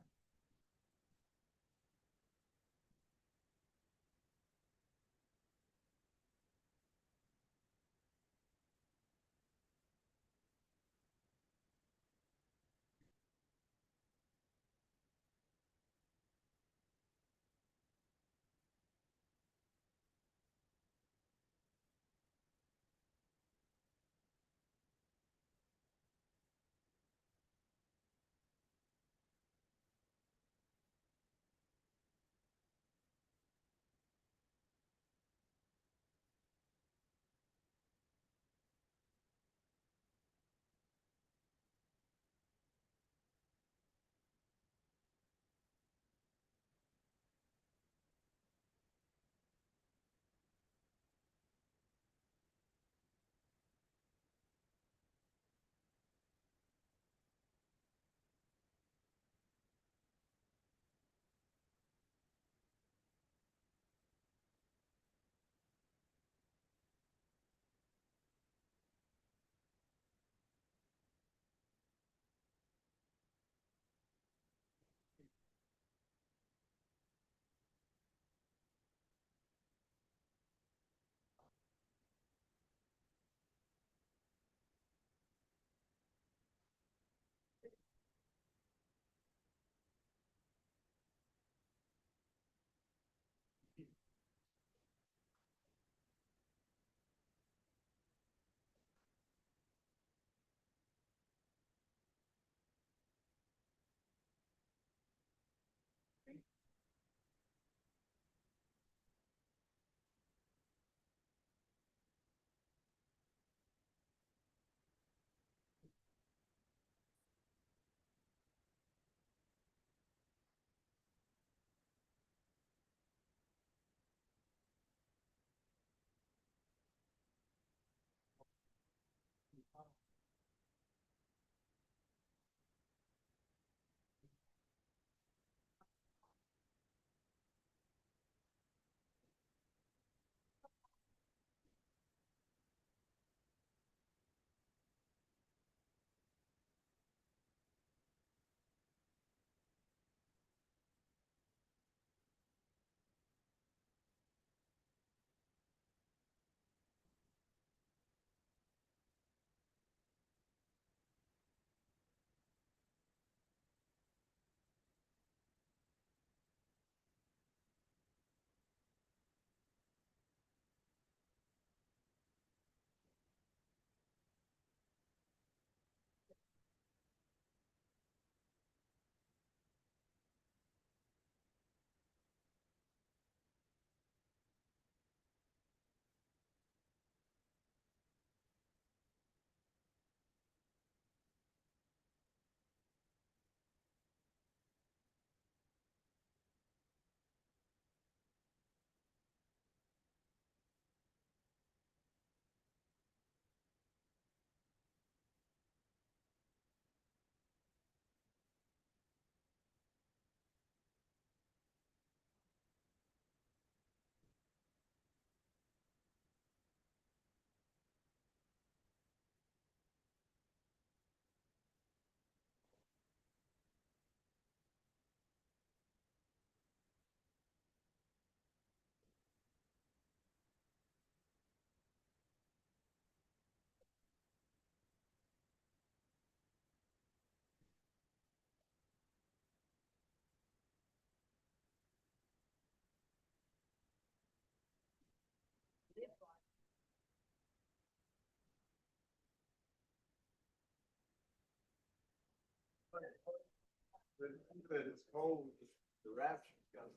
It's cold, the rapture's got.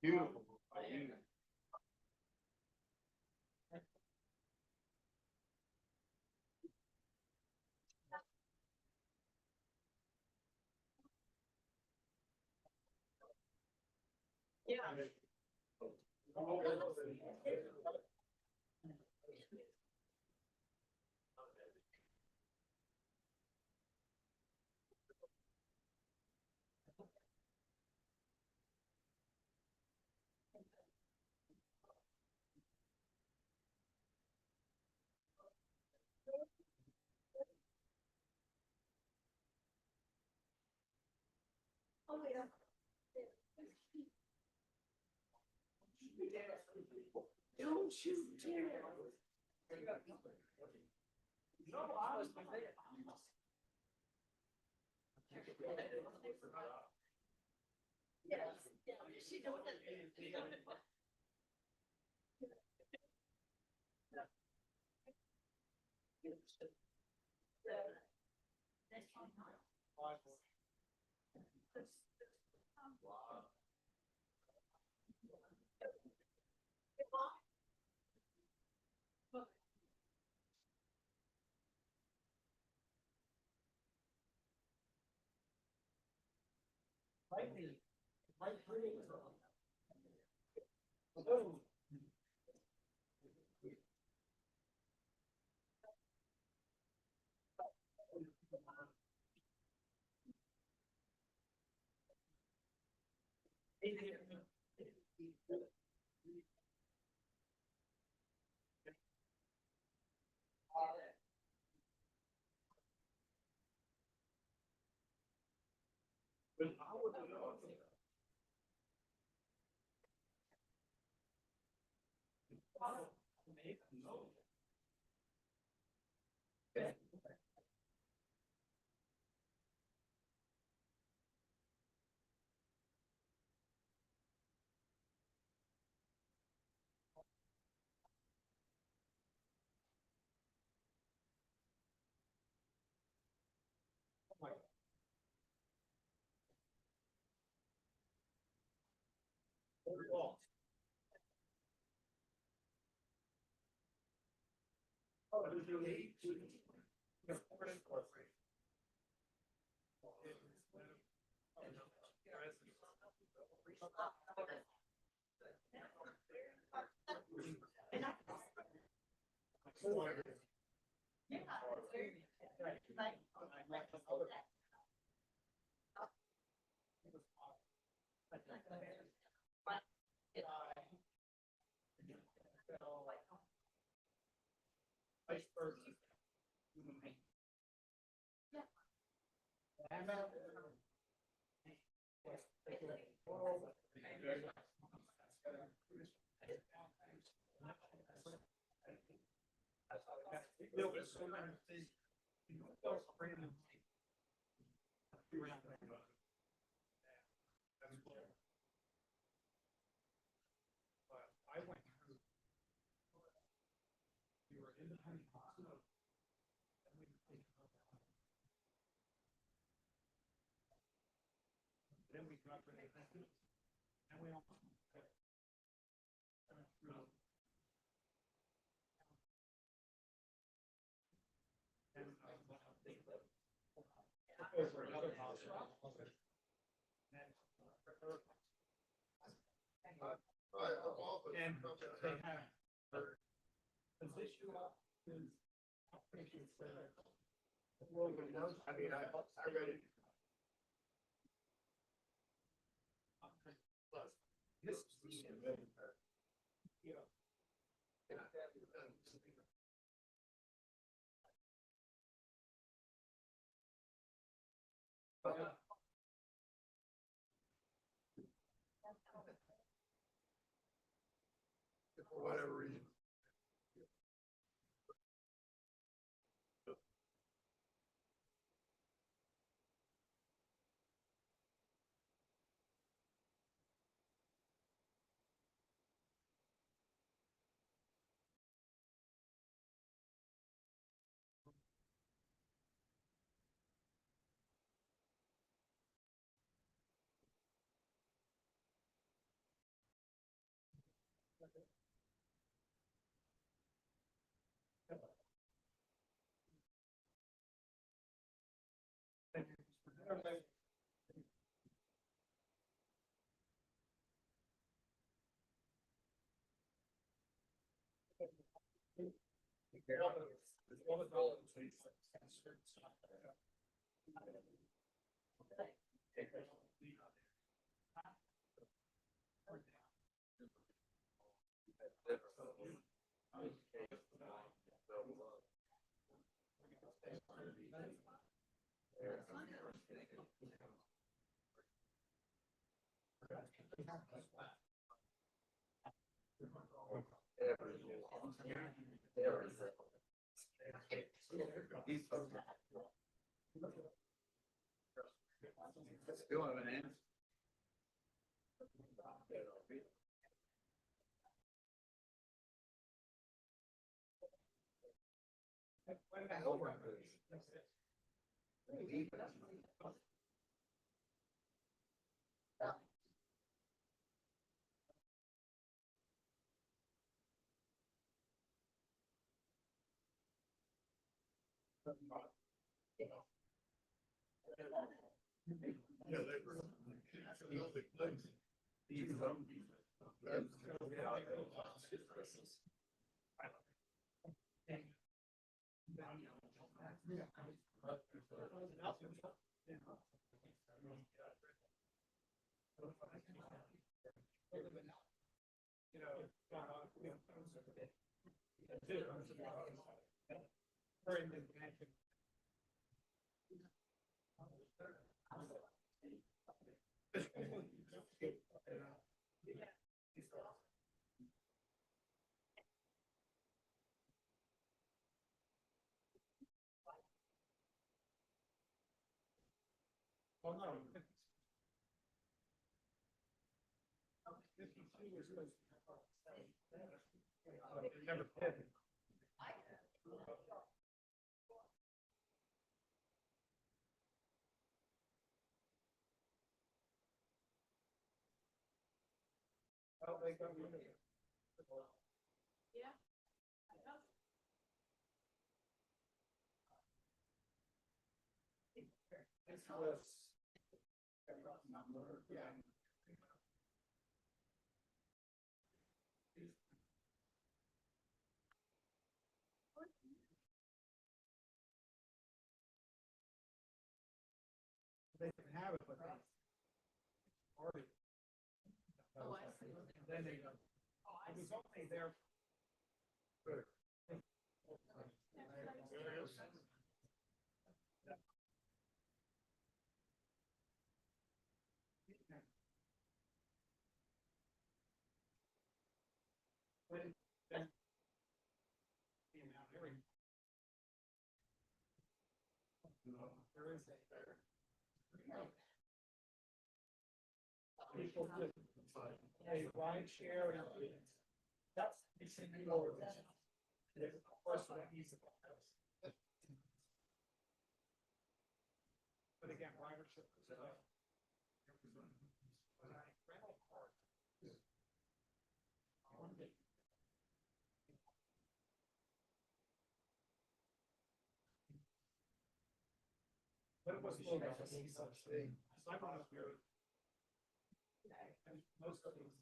Beautiful. Don't you dare. for whatever reason. They can have it, but already. Oh, I see. And then they go, oh, it was only there. Good. There is a there. People just, a ride share, that's basically lower than. There's a person that needs it. But again, ridership is up. Rental car. But it was low, that's a such thing. So I'm on a very. And most of these.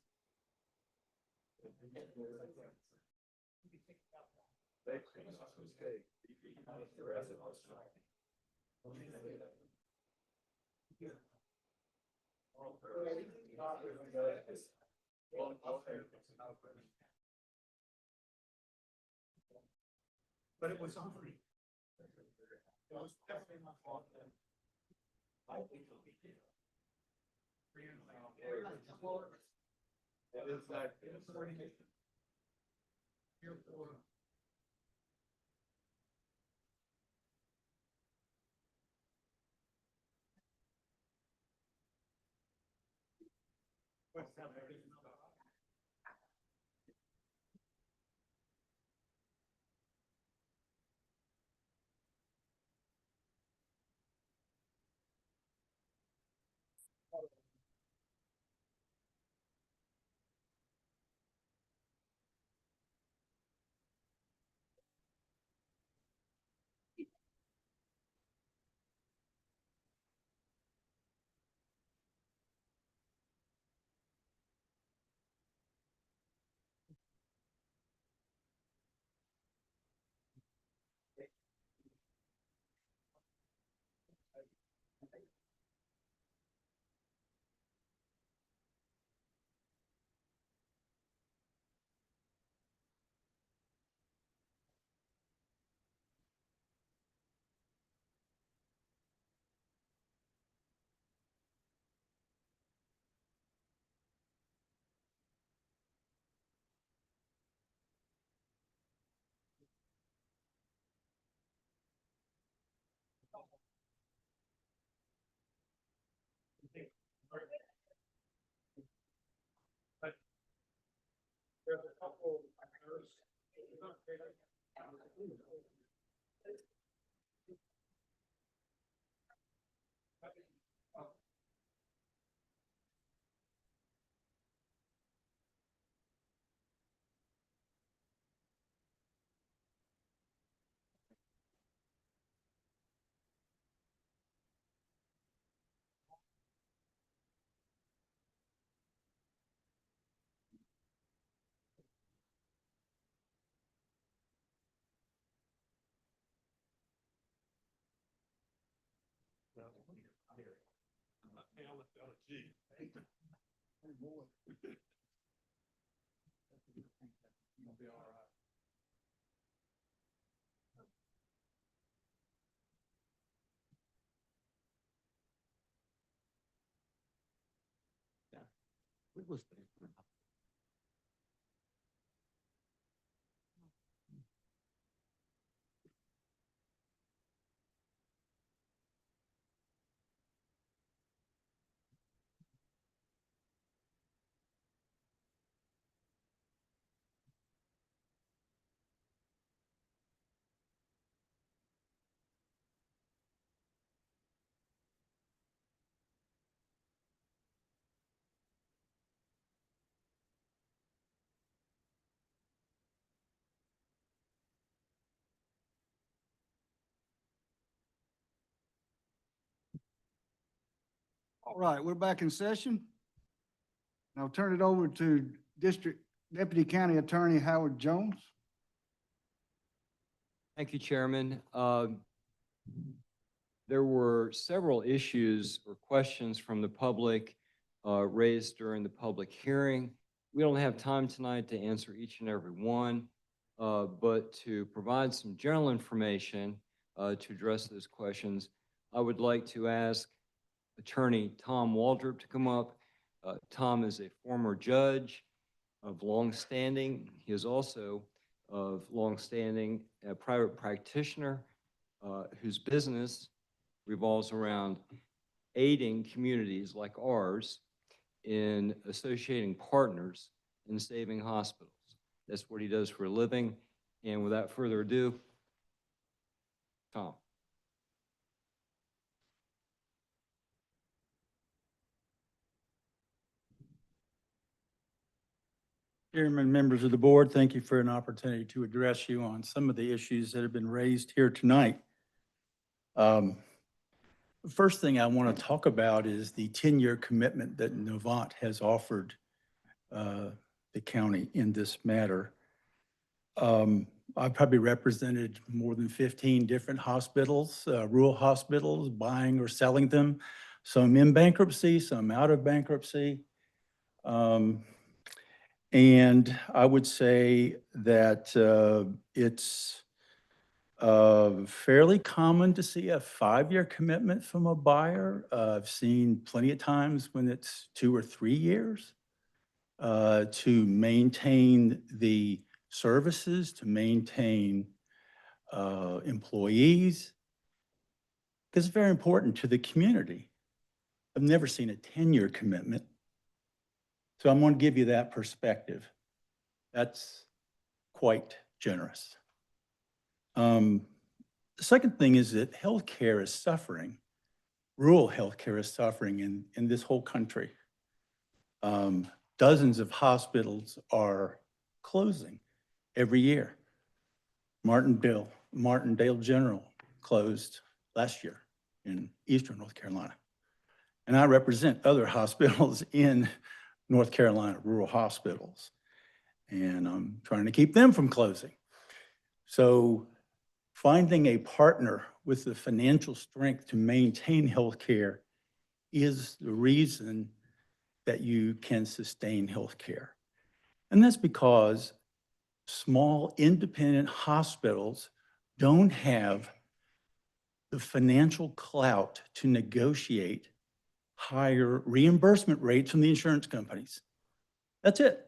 But it was on me. It was definitely my fault. I think it'll be here. It is like, it's already. All right, we're back in session. I'll turn it over to District Deputy County Attorney Howard Jones. Thank you, Chairman. There were several issues or questions from the public raised during the public hearing. We don't have time tonight to answer each and every one, but to provide some general information to address those questions, I would like to ask Attorney Tom Waldrop to come up. Tom is a former judge of longstanding. He is also of longstanding a private practitioner whose business revolves around aiding communities like ours in associating partners in saving hospitals. That's what he does for a living. And without further ado, Tom. Chairman, members of the board, thank you for an opportunity to address you on some of the issues that have been raised here tonight. The first thing I want to talk about is the 10-year commitment that Novant has offered the county in this matter. I've probably represented more than 15 different hospitals, rural hospitals, buying or selling them, some in bankruptcy, some out of bankruptcy. And I would say that it's fairly common to see a 5-year commitment from a buyer. I've seen plenty of times when it's 2 or 3 years to maintain the services, to maintain employees, because it's very important to the community. I've never seen a 10-year commitment. So I'm going to give you that perspective. That's quite generous. The second thing is that healthcare is suffering. Rural healthcare is suffering in this whole country. Dozens of hospitals are closing every year. Martindale General closed last year in Eastern North Carolina. And I represent other hospitals in North Carolina, rural hospitals. And I'm trying to keep them from closing. So finding a partner with the financial strength to maintain healthcare is the reason that you can sustain healthcare. And that's because small independent hospitals don't have the financial clout to negotiate higher reimbursement rates from the insurance companies. That's it.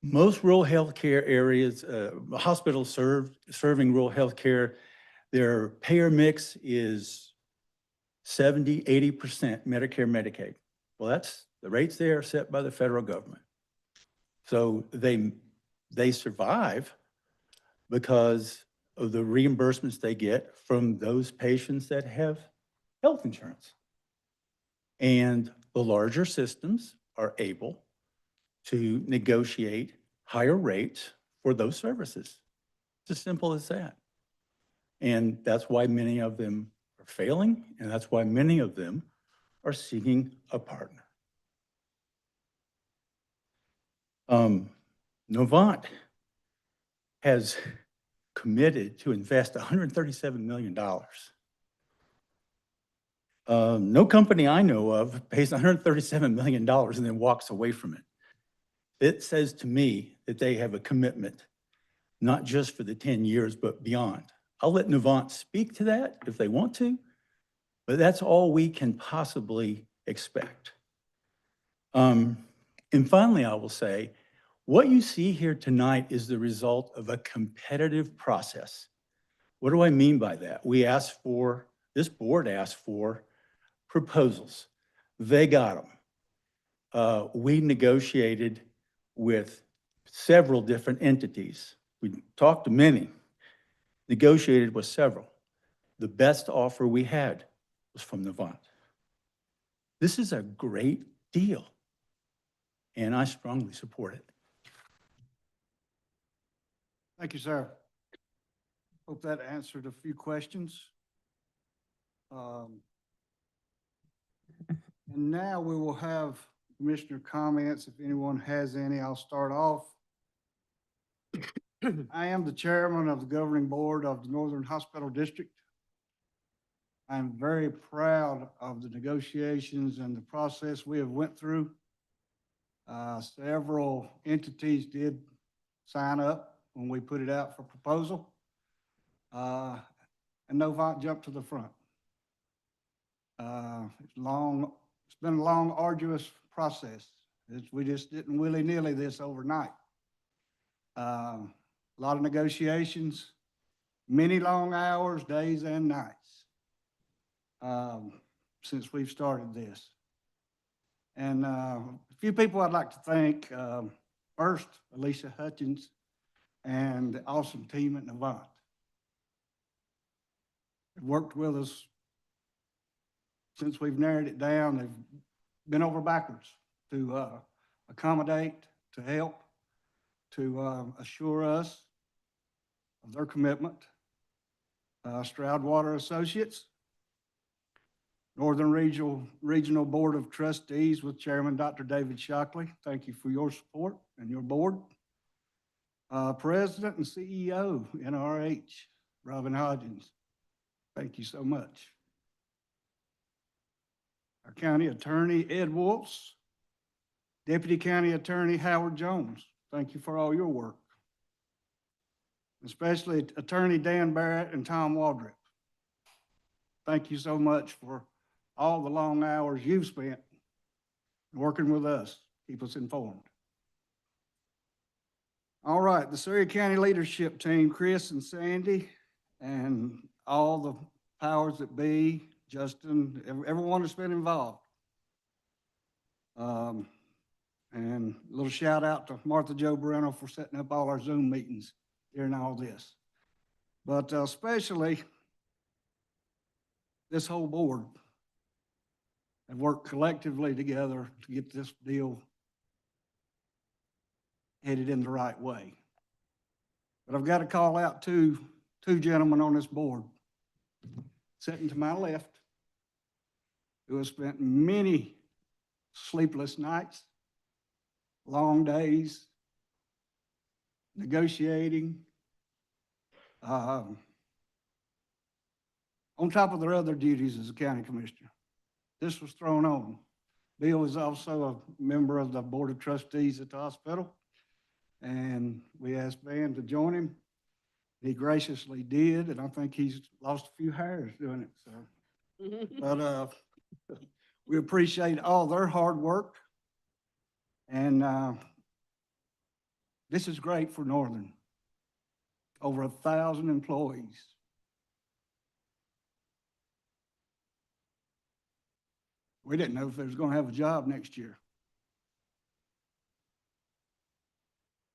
Most rural healthcare areas, hospitals serving rural healthcare, their payer mix is 70, 80% Medicare, Medicaid. Well, that's the rates there are set by the federal government. So they survive because of the reimbursements they get from those patients that have health insurance. And the larger systems are able to negotiate higher rates for those services. It's as simple as that. And that's why many of them are failing, and that's why many of them are seeking a partner. Novant has committed to invest $137 million. No company I know of pays $137 million and then walks away from it. It says to me that they have a commitment, not just for the 10 years, but beyond. I'll let Novant speak to that if they want to, but that's all we can possibly expect. And finally, I will say, what you see here tonight is the result of a competitive process. What do I mean by that? This board asked for proposals. They got them. We negotiated with several different entities. We talked to many, negotiated with several. The best offer we had was from Novant. This is a great deal, and I strongly support it. Thank you, sir. Hope that answered a few questions. And now we will have commissioner comments. If anyone has any, I'll start off. I am the chairman of the governing board of the Northern Hospital District. I'm very proud of the negotiations and the process we have went through. Several entities did sign up when we put it out for proposal. And Novant jumped to the front. It's been a long, arduous process. We just didn't willy-nilly this overnight. A lot of negotiations, many long hours, days and nights, since we've started this. And a few people I'd like to thank. First, Alicia Hutchins and the awesome team at Novant. They've worked with us since we've narrowed it down. They've been over backwards to accommodate, to help, to assure us of their commitment. Stroudwater Associates, Northern Regional Board of Trustees with Chairman Dr. David Shockley. Thank you for your support and your board. President and CEO, NRH, Robin Hodgins. Thank you so much. Our county attorney, Ed Wolfs. Deputy County Attorney, Howard Jones. Thank you for all your work. Especially Attorney Dan Barrett and Tom Waldrop. Thank you so much for all the long hours you've spent working with us, keep us informed. All right, the Surry County leadership team, Chris and Sandy, and all the powers that be, Justin, everyone that's been involved. And a little shout out to Martha Jo Breno for setting up all our Zoom meetings during all this. But especially this whole board have worked collectively together to get this deal headed in the right way. But I've got to call out two gentlemen on this board, sitting to my left, who have spent many sleepless nights, long days, negotiating, on top of their other duties as a county commissioner. This was thrown on. Bill is also a member of the Board of Trustees at the hospital, and we asked Van to join him. He graciously did, and I think he's lost a few hairs doing it, so. But we appreciate all their hard work, and this is great for Northern. Over 1,000 employees. We didn't know if they was going to have a job next year.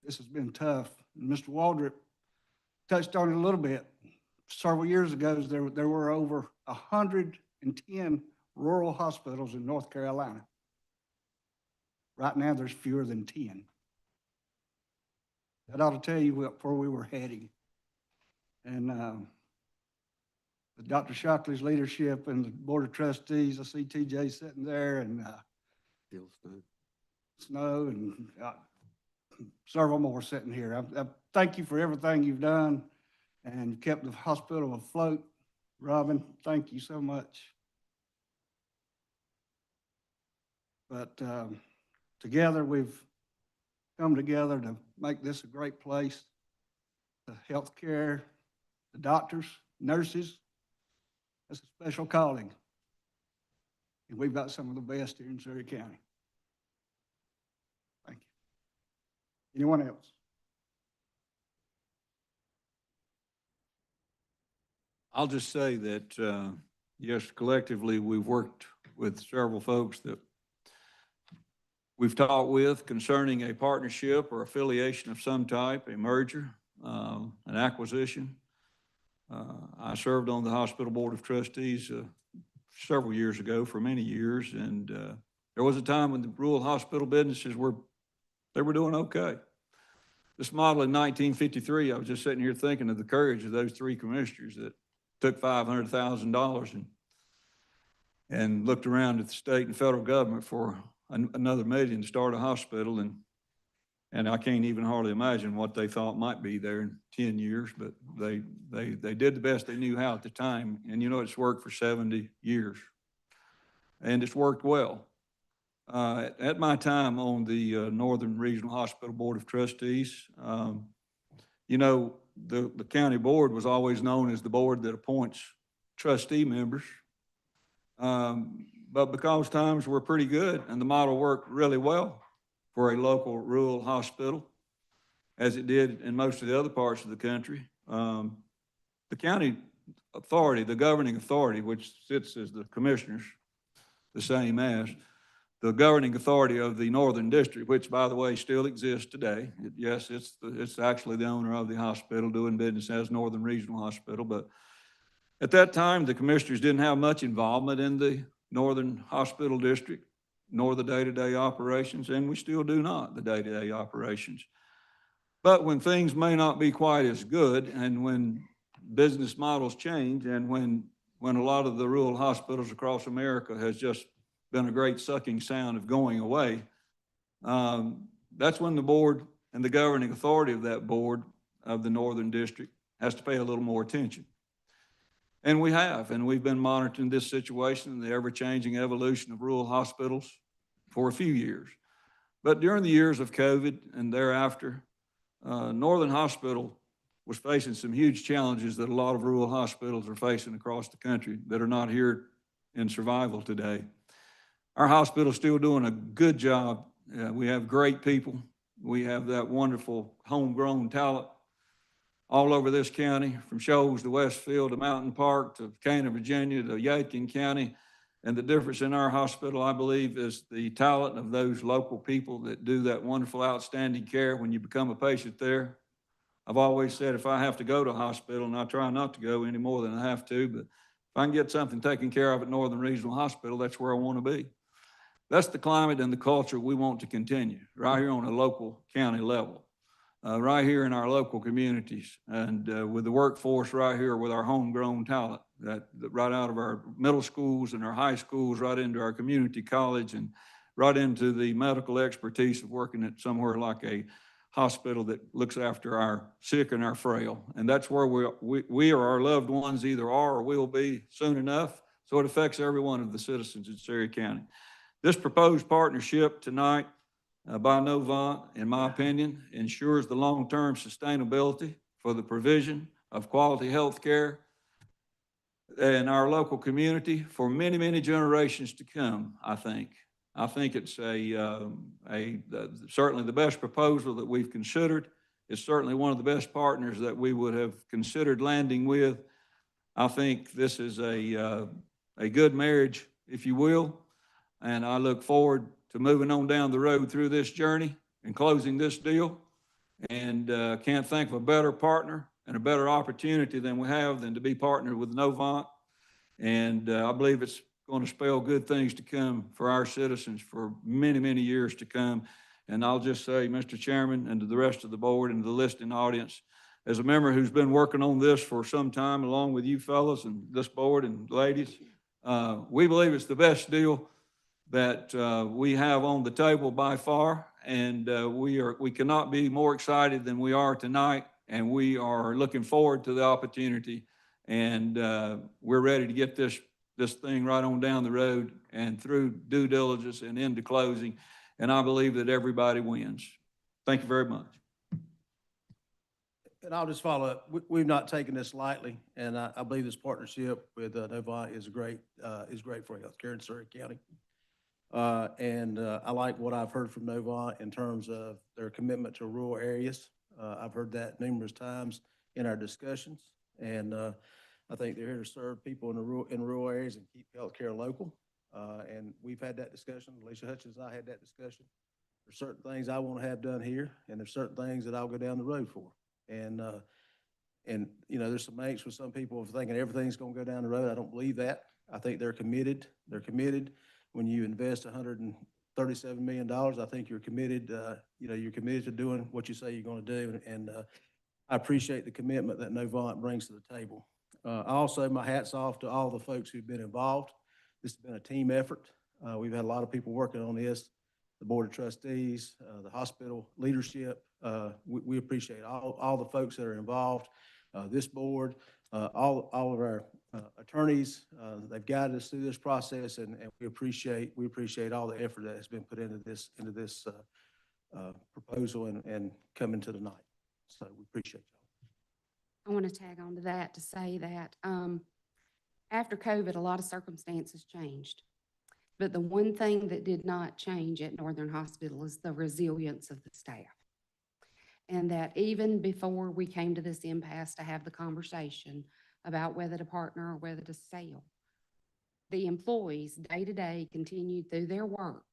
This has been tough. Mr. Waldrop touched on it a little bit. Several years ago, there were over 110 rural hospitals in North Carolina. Right now, there's fewer than 10. That ought to tell you where we were heading. And with Dr. Shockley's leadership and the Board of Trustees, I see TJ sitting there, and Snow and several more sitting here. I thank you for everything you've done and kept the hospital afloat. Robin, thank you so much. But together, we've come together to make this a great place. The healthcare, the doctors, nurses, that's a special calling. And we've got some of the best here in Surry County. Thank you. Anyone else? I'll just say that, yes, collectively, we've worked with several folks that we've talked with concerning a partnership or affiliation of some type, a merger, an acquisition. I served on the hospital board of trustees several years ago for many years, and there was a time when the rural hospital businesses were doing okay. This model in 1953, I was just sitting here thinking of the courage of those three commissioners that took $500,000 and looked around at the state and federal government for another $1 million to start a hospital, and I can't even hardly imagine what they thought might be there in 10 years, but they did the best they knew how at the time. And you know, it's worked for 70 years and it's worked well. At my time on the Northern Regional Hospital Board of Trustees, you know, the county board was always known as the board that appoints trustee members. But because times were pretty good and the model worked really well for a local rural hospital, as it did in most of the other parts of the country, the county authority, the governing authority, which sits as the commissioners, the same as the governing authority of the Northern District, which, by the way, still exists today. Yes, it's actually the owner of the hospital doing business as Northern Regional Hospital, but at that time, the commissioners didn't have much involvement in the Northern Hospital District, nor the day-to-day operations, and we still do not, the day-to-day operations. But when things may not be quite as good, and when business models change, and when a lot of the rural hospitals across America has just been a great sucking sound of going away, that's when the board and the governing authority of that board of the Northern District has to pay a little more attention. And we have, and we've been monitoring this situation and the ever-changing evolution of rural hospitals for a few years. But during the years of COVID and thereafter, Northern Hospital was facing some huge challenges that a lot of rural hospitals are facing across the country that are not here in survival today. Our hospital is still doing a good job. We have great people We have that wonderful homegrown talent all over this county, from Shoals to Westfield to Mountain Park to Cana, Virginia to Yadkin County. And the difference in our hospital, I believe, is the talent of those local people that do that wonderful, outstanding care when you become a patient there. I've always said if I have to go to a hospital, and I try not to go any more than I have to, but if I can get something taken care of at Northern Regional Hospital, that's where I want to be. That's the climate and the culture we want to continue right here on a local county level, right here in our local communities, and with the workforce right here with our homegrown talent that right out of our middle schools and our high schools, right into our community college and right into the medical expertise of working at somewhere like a hospital that looks after our sick and our frail. And that's where we or our loved ones either are or will be soon enough. So it affects every one of the citizens in Surry County. This proposed partnership tonight by Novant, in my opinion, ensures the long-term sustainability for the provision of quality health care in our local community for many, many generations to come, I think. I think it's certainly the best proposal that we've considered. It's certainly one of the best partners that we would have considered landing with. I think this is a good marriage, if you will, and I look forward to moving on down the road through this journey and closing this deal. And can't think of a better partner and a better opportunity than we have than to be partnered with Novant. And I believe it's going to spell good things to come for our citizens for many, many years to come. And I'll just say, Mr. Chairman, and to the rest of the board and the listening audience, as a member who's been working on this for some time, along with you fellows and this board and ladies, we believe it's the best deal that we have on the table by far. And we cannot be more excited than we are tonight. And we are looking forward to the opportunity. And we're ready to get this thing right on down the road and through due diligence and into closing. And I believe that everybody wins. Thank you very much. And I'll just follow up. We've not taken this lightly, and I believe this partnership with Novant is great for healthcare in Surry County. I like what I've heard from Novant in terms of their commitment to rural areas. I've heard that numerous times in our discussions, and I think they're here to serve people in rural areas and keep healthcare local. And we've had that discussion. Alicia Hutchins and I had that discussion. There's certain things I want to have done here, and there's certain things that I'll go down the road for. And you know, there's some angst with some people thinking everything's going to go down the road. I don't believe that. I think they're committed. They're committed. When you invest $137 million, I think you're committed. You know, you're committed to doing what you say you're going to do. And I appreciate the commitment that Novant brings to the table. Also, my hat's off to all the folks who've been involved. This has been a team effort. We've had a lot of people working on this, the Board of Trustees, the hospital leadership. We appreciate all the folks that are involved, this board, all of our attorneys. They've guided us through this process, and we appreciate all the effort that has been put into this proposal and coming to the night. So we appreciate y'all. I want to tag on to that to say that after COVID, a lot of circumstances changed. But the one thing that did not change at Northern Hospital is the resilience of the staff. And that even before we came to this impasse to have the conversation about whether to partner or whether to sell, the employees day to day continued through their work,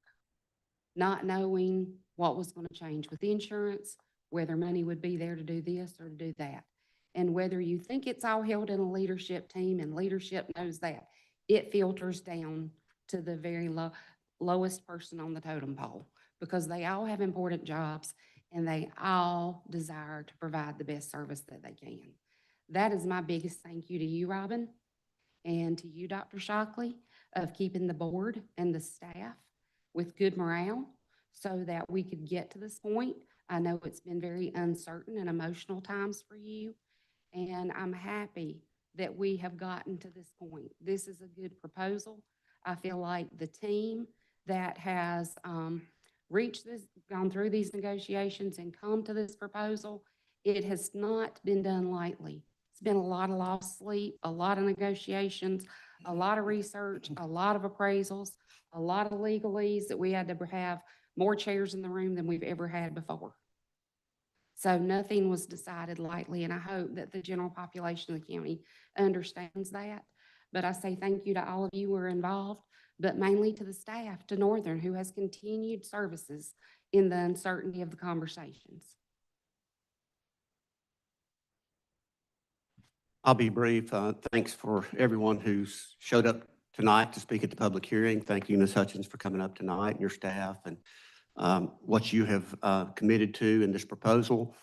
not knowing what was going to change with insurance, whether money would be there to do this or to do that. And whether you think it's all held in a leadership team, and leadership knows that, it filters down to the very lowest person on the totem pole, because they all have important jobs and they all desire to provide the best service that they can. That is my biggest thank you to you, Robin, and to you, Dr. Shockley, of keeping the board and the staff with good morale so that we could get to this point. I know it's been very uncertain and emotional times for you, and I'm happy that we have gotten to this point. This is a good proposal. I feel like the team that has reached this, gone through these negotiations and come to this proposal, it has not been done lightly. It's been a lot of lost sleep, a lot of negotiations, a lot of research, a lot of appraisals, a lot of legalese that we had to have more chairs in the room than we've ever had before. So nothing was decided lightly, and I hope that the general population of the county understands that. But I say thank you to all of you who are involved, but mainly to the staff, to Northern, who has continued services in the uncertainty of the conversations. I'll be brief. Thanks for everyone who's showed up tonight to speak at the public hearing. Thank you, Ms. Hutchins, for coming up tonight, and your staff, and what you have committed to in this proposal.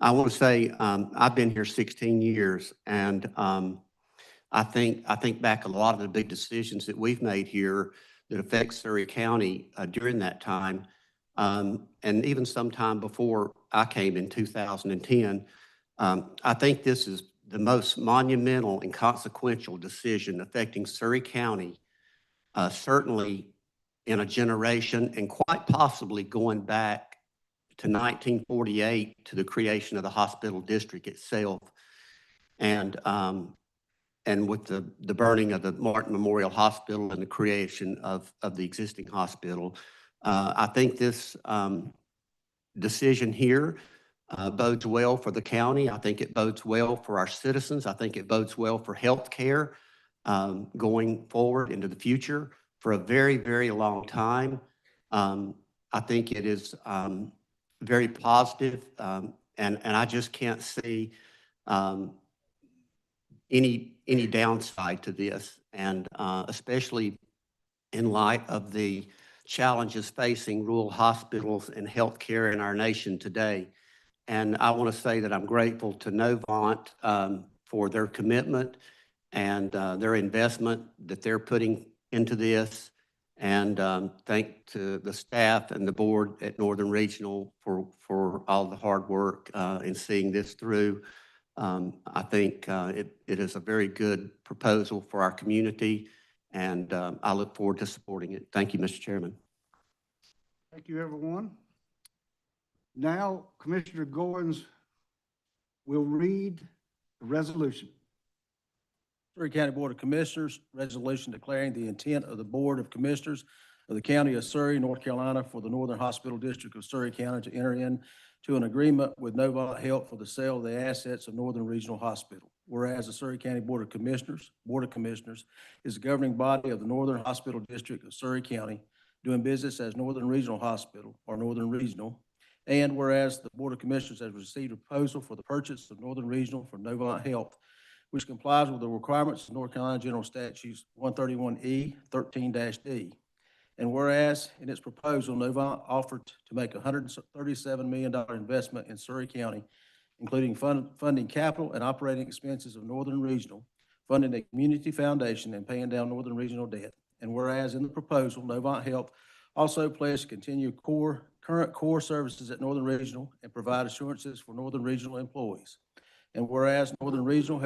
I want to say I've been here 16 years, and I think back a lot of the big decisions that we've made here that affect Surry County during that time, and even sometime before I came in 2010. I think this is the most monumental and consequential decision affecting Surry County, certainly in a generation, and quite possibly going back to 1948 to the creation of the hospital district itself. And with the burning of the Martin Memorial Hospital and the creation of the existing hospital, I think this decision here bodes well for the county. I think it bodes well for our citizens. I think it bodes well for healthcare going forward into the future for a very, very long time. I think it is very positive, and I just can't see any downside to this, and especially in light of the challenges facing rural hospitals and healthcare in our nation today. And I want to say that I'm grateful to Novant for their commitment and their investment that they're putting into this. And thank to the staff and the board at Northern Regional for all the hard work in seeing this through. I think it is a very good proposal for our community, and I look forward to supporting it. Thank you, Mr. Chairman. Thank you, everyone. Now, Commissioner Goins will read the resolution. Surry County Board of Commissioners, resolution declaring the intent of the Board of Commissioners of the County of Surry, North Carolina, for the Northern Hospital District of Surry County to enter into an agreement with Novant Health for the sale of the assets of Northern Regional Hospital. Whereas the Surry County Board of Commissioners is the governing body of the Northern Hospital District of Surry County, doing business as Northern Regional Hospital or Northern Regional. And whereas the Board of Commissioners has received a proposal for the purchase of Northern Regional from Novant Health, which complies with the requirements of North Carolina General Statutes 131E 13-D. And whereas in its proposal, Novant offered to make a $137 million investment in Surry County, including funding capital and operating expenses of Northern Regional, funding a community foundation, and paying down Northern Regional debt. And whereas in the proposal, Novant Health also pledged to continue current core services at Northern Regional and provide assurances for Northern Regional employees. And whereas Northern Regional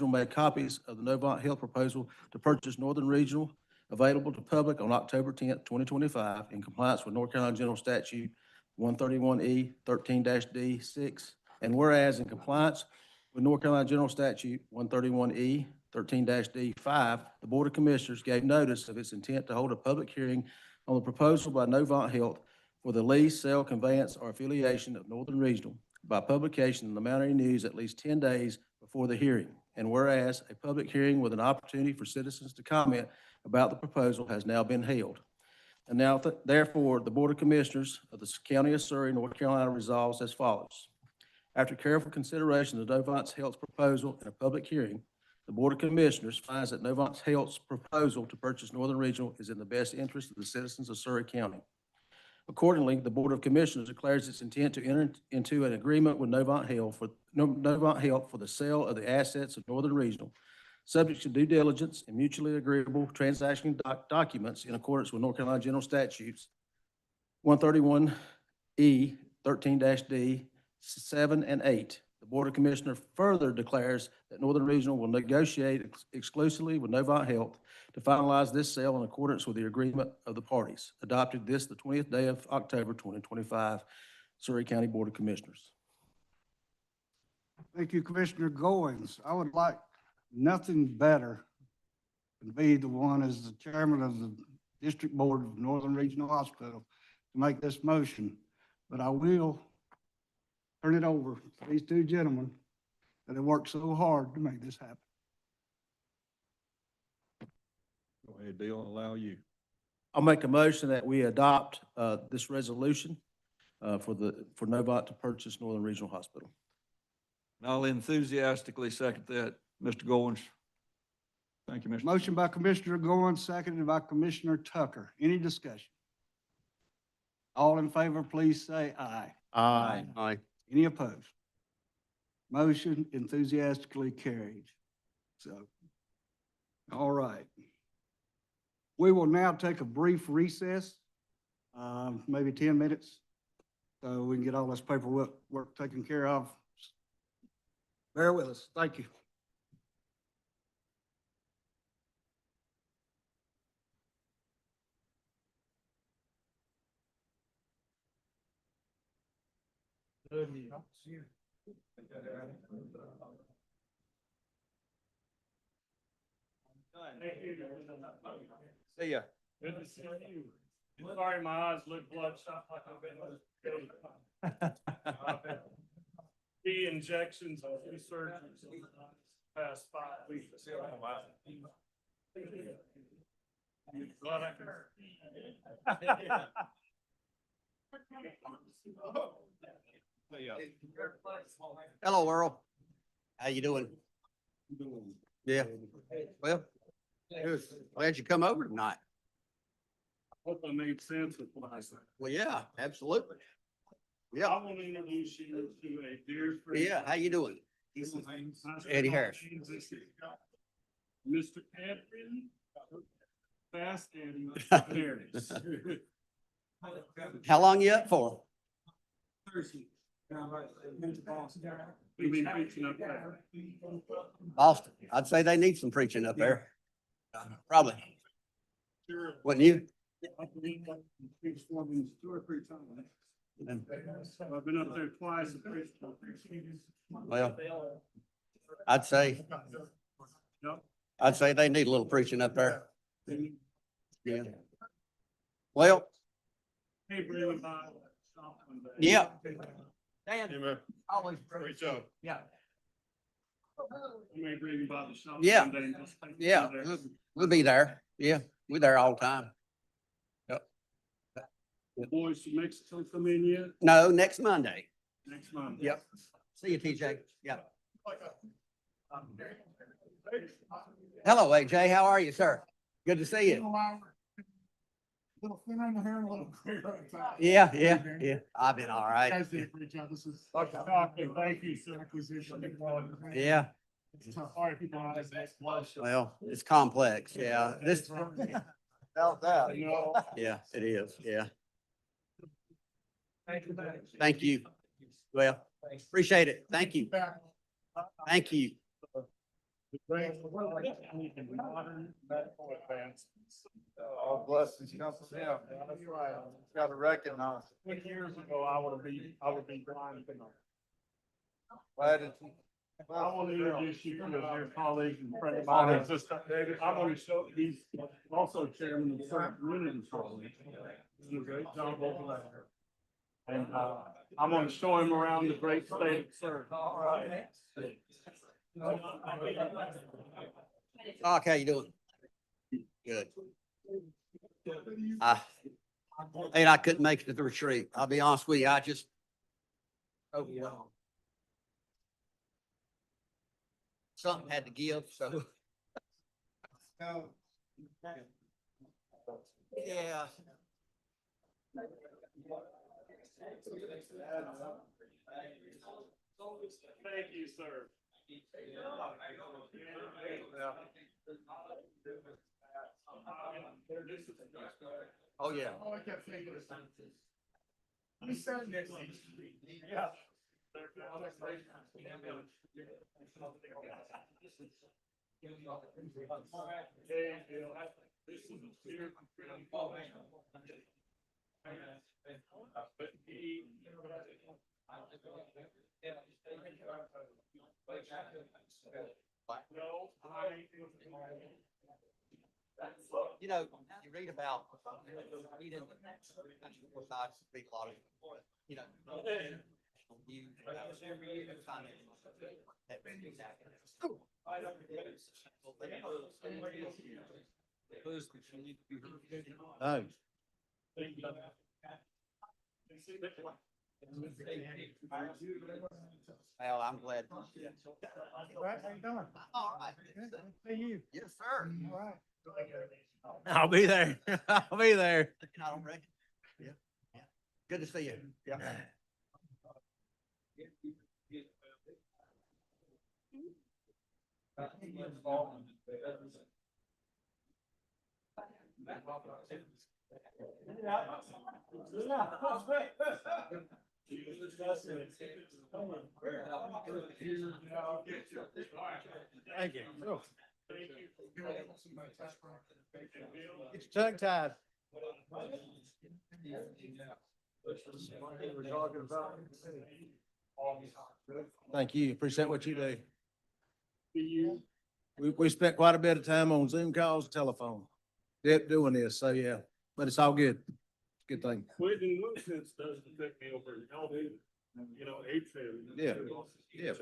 made copies of the Novant Health proposal to purchase Northern Regional available to public on October 10th, 2025, in compliance with North Carolina General Statute 131E 13-D 6. And whereas in compliance with North Carolina General Statute 131E 13-D 5, the Board of Commissioners gave notice of its intent to hold a public hearing on the proposal by Novant Health for the lease, sale, conveyance, or affiliation of Northern Regional by publication in the Mount Airy News at least 10 days before the hearing. And whereas a public hearing with an opportunity for citizens to comment about the proposal has now been held. And now, therefore, the Board of Commissioners of the County of Surry, North Carolina resolves as follows. After careful consideration of Novant Health's proposal in a public hearing, the Board of Commissioners finds that Novant Health's proposal to purchase Northern Regional is in the best interest of the citizens of Surry County. Accordingly, the Board of Commissioners declares its intent to enter into an agreement with Novant Health for the sale of the assets of Northern Regional, subject to due diligence and mutually agreeable transaction documents in accordance with North Carolina General Statutes 131E 13-D 7 and 8. The Board of Commissioners further declares that Northern Regional will negotiate exclusively with Novant Health to finalize this sale in accordance with the agreement of the parties, adopted this the 20th day of October 2025, Surry County Board of Commissioners. Thank you, Commissioner Goins. I would like nothing better than be the one as the chairman of the District Board of Northern Regional Hospital to make this motion, but I will turn it over to these two gentlemen that have worked so hard to make this happen. Go ahead, Bill, I'll allow you. I'll make a motion that we adopt this resolution for Novant to purchase Northern Regional Hospital. And I'll enthusiastically second that, Mr. Goins. Thank you, Mr. Motion by Commissioner Goins, seconded by Commissioner Tucker. Any discussion? All in favor, please say aye. Aye. Aye. Any opposed? Motion enthusiastically carried. So, all right. We will now take a brief recess, maybe 10 minutes, so we can get all this paperwork taken care of. Bear with us. Thank you. See ya. Good to see you. Sorry, my eyes look bloodshot like I've been. Key injections and 2 surgeries in the past 5 weeks. Glad I can. Hello, Earl. How you doing? Yeah. Well, good. Glad you come over tonight. Hope I made sense with what I said. Well, yeah, absolutely. I Yeah. want to introduce you to a dear friend. Yeah, how you doing? Eddie Harris. Mr. Adrian, Fast Eddie Harris. How long you up for? We'll be preaching up there. Boston. I'd say they need some preaching up there. Probably. Sure. Wouldn't you? I believe I preached for them 2 or 3 times. I've been up there twice and preached. Well, I'd say Yep. they need a little preaching up there. Yeah. Well, Hey, bring by. yeah. Dan, Always. great job. Yeah. You may bring him by the shop. Yeah. someday and just take him Yeah, there. we'll be there. Yeah, we're there all the time. The boys from Mexico come in yet? No, next Monday. Next month. Yep. See you, TJ. Yeah. Hello, AJ. How are you, sir? Good to see you. Little thinner in the hair, a little clearer. Yeah, yeah, yeah. I've been all right. Guys did a great job. This is. Thank you, sir. Acquisition. Yeah. Sorry, people. Well, it's complex. Yeah. This. No. Yeah, it is. Yeah. Thank you. Well, appreciate it. Thank you. Thank you. Modern medical advancements. All blessings come from him. That's right. Got to recognize. 20 years ago, I would be blind. Glad that you. I want to introduce you to a dear colleague and friend of mine. I'm going to show, he's also chairman of the Surry Community College. He's doing a great job over there. And, I'm going to show him around the great state of Surry. All right. Doc, how you doing? Good. And I couldn't make it to the retreat. I'll be honest with you, I just. Oh, yeah. Something had to give, so. Yeah. Thank you, sir. Oh, yeah. Yeah. You know, you read about, read in, of course, I read a lot of, you know, news about Oh. Well, I'm glad. All right, how you doing? All right. Hey, you. Yes, sir. All right. I'll be there. I'll be there. I don't reckon. Yeah. Yeah. Good to see you. Yeah. Thank you. Get your tongue tied. Thank you. Appreciate what you do. We spent quite a bit of time on Zoom calls, telephone, doing this. So yeah, but it's all good. Good thing. Quitting nuisance doesn't affect me over, you know, Yeah. Yeah.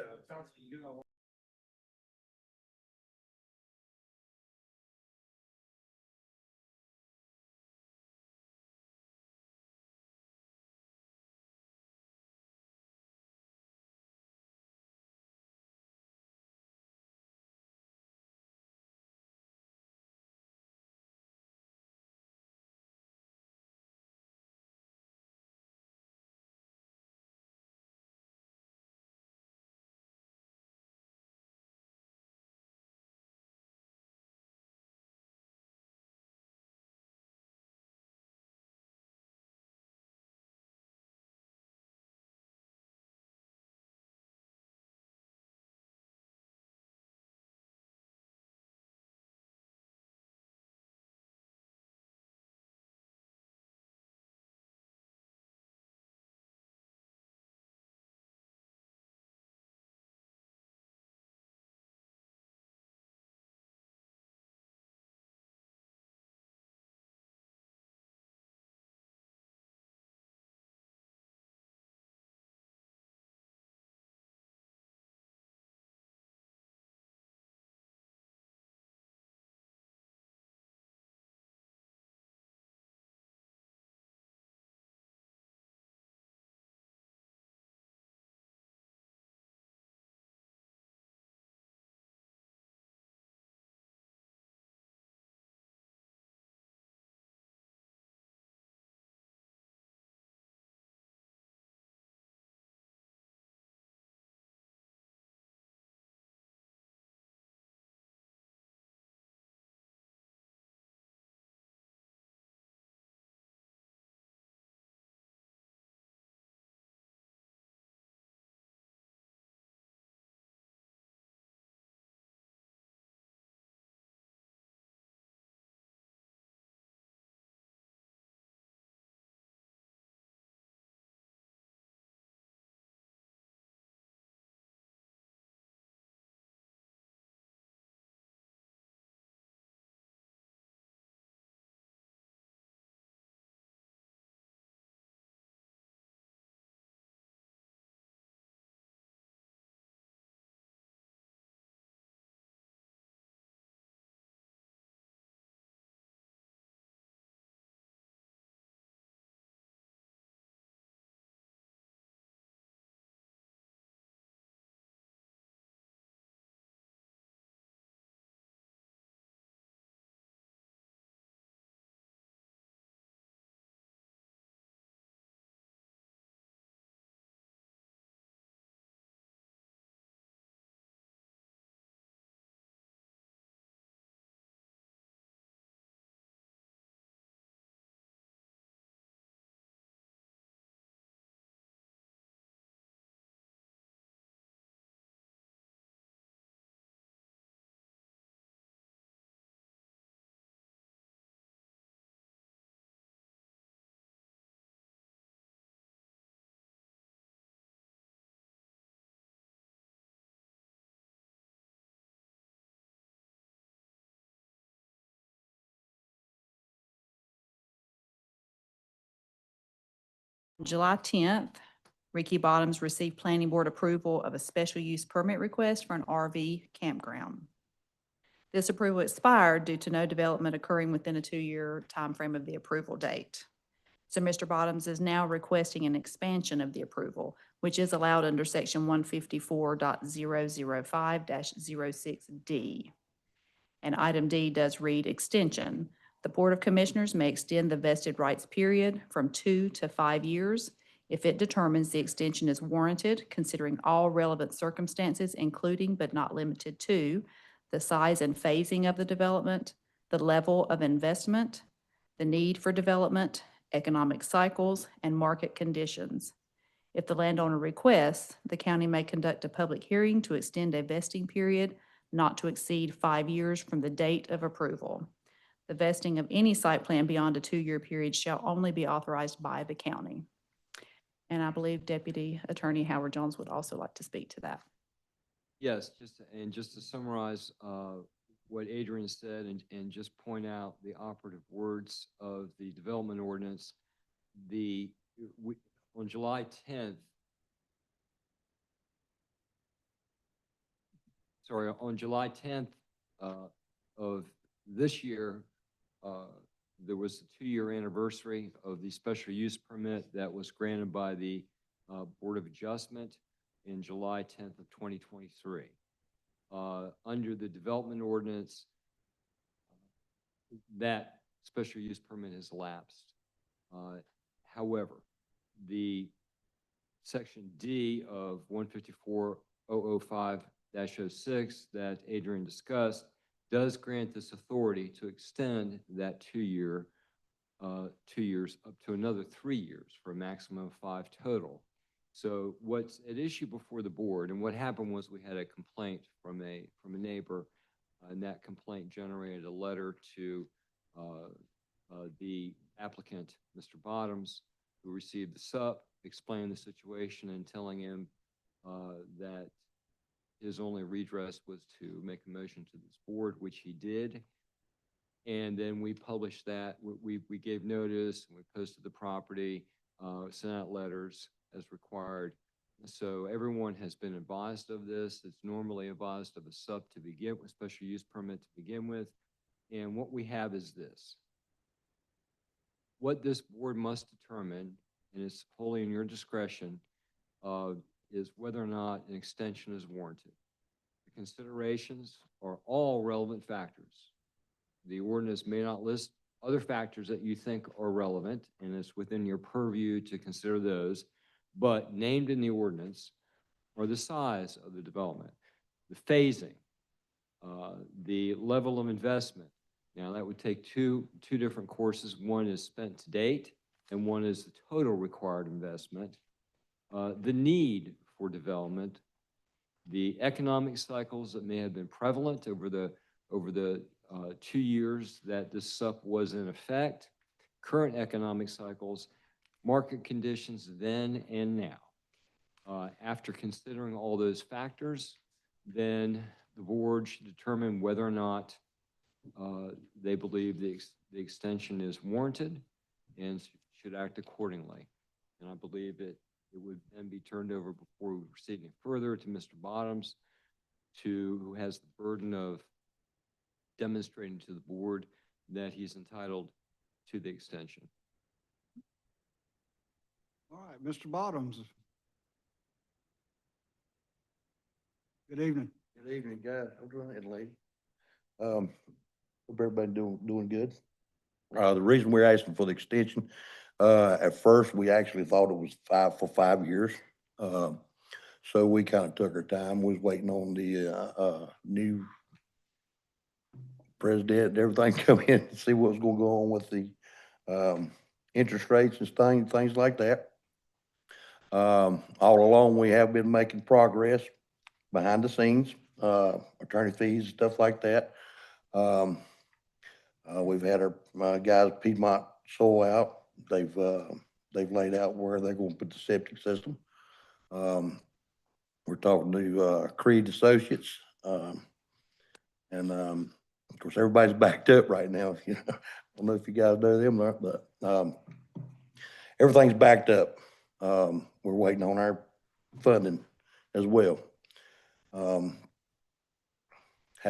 July 10th, Ricky Bottoms received planning board approval of a special use permit request for an RV campground. This approval expired due to no development occurring within a 2-year timeframe of the approval date. So Mr. Bottoms is now requesting an expansion of the approval, which is allowed under section 154.005-06D. And item D does read extension. The Board of Commissioners may extend the vested rights period from 2 to 5 years if it determines the extension is warranted, considering all relevant circumstances, including but not limited to the size and phasing of the development, the level of investment, the need for development, economic cycles, and market conditions. If the landowner requests, the county may conduct a public hearing to extend a vesting period not to exceed 5 years from the date of approval. The vesting of any site plan beyond a 2-year period shall only be authorized by the county. And I believe Deputy Attorney Howard Jones would also like to speak to that. Yes, just to summarize what Adrian said and just point out the operative words of the development ordinance, on July 10th, on July 10th of this year, there was a 2-year anniversary of the special use permit that was granted by the Board of Adjustment in July 10th of 2023. Under the development ordinance, that special use permit has lapsed. However, the section D of 154.005-06 that Adrian discussed does grant this authority to extend that 2 years up to another 3 years for a maximum of 5 total. So what's at issue before the board, and what happened was we had a complaint from a neighbor, and that complaint generated a letter to the applicant, Mr. Bottoms, who received the SUP, explained the situation and telling him that his only redress was to make a motion to this board, which he did. And then we published that. We gave notice, and we posted the property, sent out letters as required. So everyone has been advised of this. It's normally advised of a SUP to begin with, special use permit to begin with. And what we have is this. What this board must determine, and it's wholly in your discretion, is whether or not an extension is warranted. The considerations are all relevant factors. The ordinance may not list other factors that you think are relevant, and it's within your purview to consider those, but named in the ordinance are the size of the development, the phasing, the level of investment. Now, that would take two different courses. One is spent to date, and one is the total required investment. The need for development, the economic cycles that may have been prevalent over the 2 years that this SUP was in effect, current economic cycles, market conditions then and now. After considering all those factors, then the board should determine whether or not they believe the extension is warranted and should act accordingly. And I believe it would then be turned over before we proceed any further to Mr. Bottoms, who has the burden of demonstrating to the board that he's entitled to the extension. All right, Mr. Bottoms. Good evening. Good evening, guys. I'm doing it, lady. Hope everybody doing good. The reason we're asking for the extension, at first, we actually thought it was 5 years. So we kind of took our time. We was waiting on the new president and everything come in and see what was going to go on with the interest rates and things like that. All along, we have been making progress behind the scenes, attorney fees, stuff like that. We've had our guys Piedmont Soil out. They've laid out where they're going to put the septic system. We're talking to Creed Associates, and of course everybody's backed up right now. I don't know if you guys know them or not, but everything's backed up. We're waiting on our funding as well. Had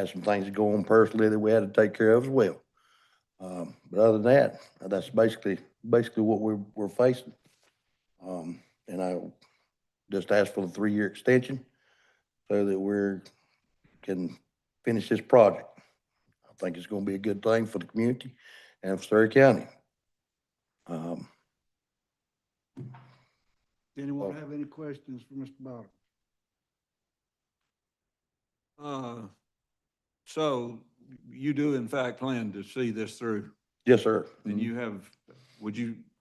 some things go on personally that we had to take care of as well. But other than that, that's basically what we're facing. And I just asked for the 3-year extension so that we can finish this project. I think it's gonna be a good thing for the community and for Surry County. Anyone have any questions for Mr. Bottom? So you do in fact plan to see this through? Yes, sir. And you have,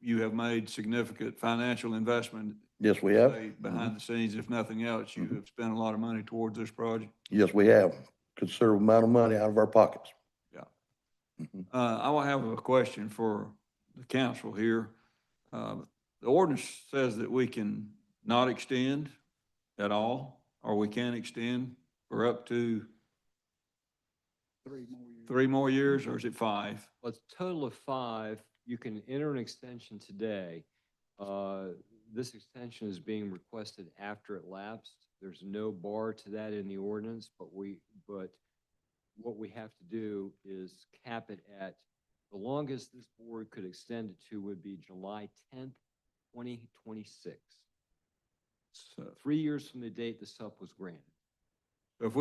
you have made significant financial investment? Yes, we have. say, Behind the scenes, if nothing else, you have spent a lot of money towards this project? Yes, we have. Considerable amount of money out of our pockets. Yeah. I will have a question for the council here. The ordinance says that we can not extend at all, or we can extend for up to 3 more years, or is it 5? Well, it's a total of 5. You can enter an extension today. This extension is being requested after it lapsed. There's no bar to that in the ordinance, but what we have to do is cap it at, the longest this board could extend it to would be July 10th, 2026. So 3 years from the date the SUP was granted. if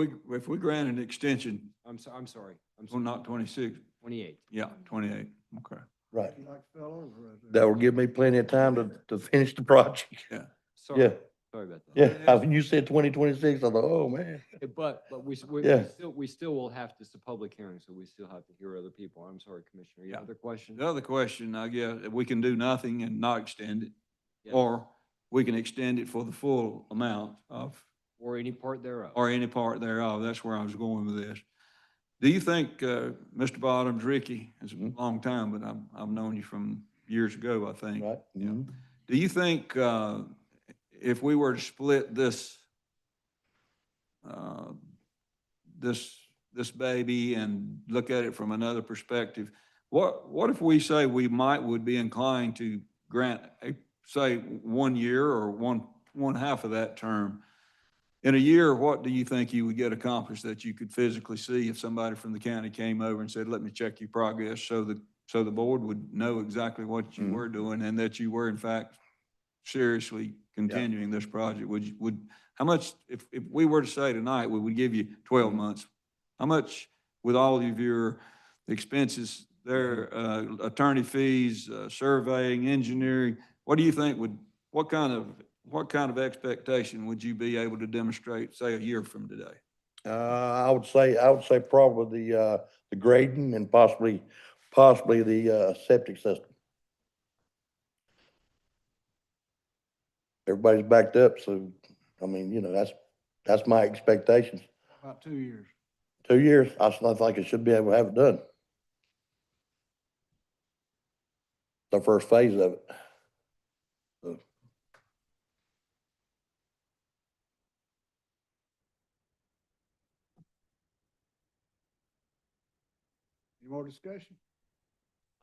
we grant an extension, I'm sorry. well, not 26, 28. yeah, 28, okay. Right. You like fell over right there. That will give me plenty of time to finish the project. Yeah. Sorry. Yeah. Sorry about that. Yeah, when you said 2026, I thought, oh, man. But Yeah. we still will have to, it's a public hearing, so we still have to hear other people. I'm sorry, Commissioner. You have other questions? The other question, I guess, we can do nothing and not extend it, Yes. or we can extend it for the full amount of, Or any part thereof. or any part thereof. That's where I was going with this. Do you think, Mr. Bottoms, Ricky, it's a long time, but I've known you from years ago, I think. Right. Yeah. Do you think, if we were to split this, this baby and look at it from another perspective, what if we say we would be inclined to grant, say, 1 year or one half of that term? In a year, what do you think you would get accomplished that you could physically see if somebody from the county came over and said, let me check your progress, so the board would know exactly what you were doing and that you were in fact seriously continuing this project? How much, if we were to say tonight, we would give you 12 months, how much, with all of your expenses there, attorney fees, surveying, engineering, what do you think what kind of expectation would you be able to demonstrate, say, a year from today? I would say probably the grading and possibly the septic system. Everybody's backed up, so, I mean, that's my expectations. About 2 years. 2 years, I still think I should be able to have it done. The first phase of it. So, Any more discussion?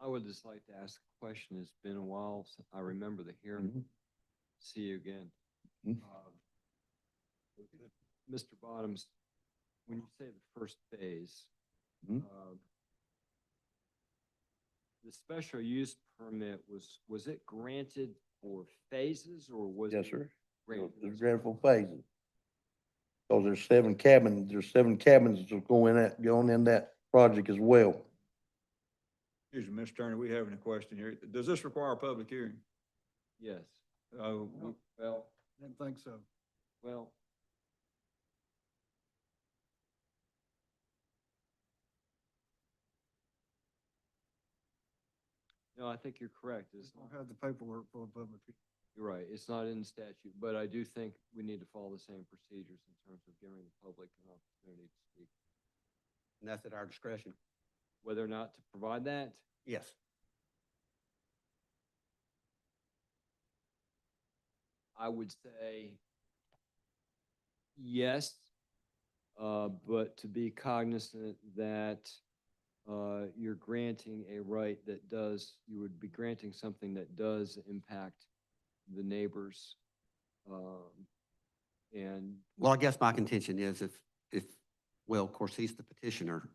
I would just like to ask a question. It's been a while since I remember the hearing. See you again. Mr. Bottoms, when you say the first phase, the special use permit was it granted for phases, or was it? yes, sir. granted It's as granted for phases. Because there's 7 cabins that's going in that project as well. Excuse me, Mr. Turner, we having a question here. Does this require a public hearing? Yes. Well, Didn't think so. Well, no, I think you're correct. Don't have the paperwork for a public. You're right. It's not in the statute, but I do think we need to follow the same procedures in terms of giving the public an opportunity to speak. And that's at our discretion. Whether or not to provide that, Yes. I would say yes, but to be cognizant that you're granting a right that does, you would be granting something that does impact the neighbors. And Well, I guess my contention is well, of course, he's the petitioner.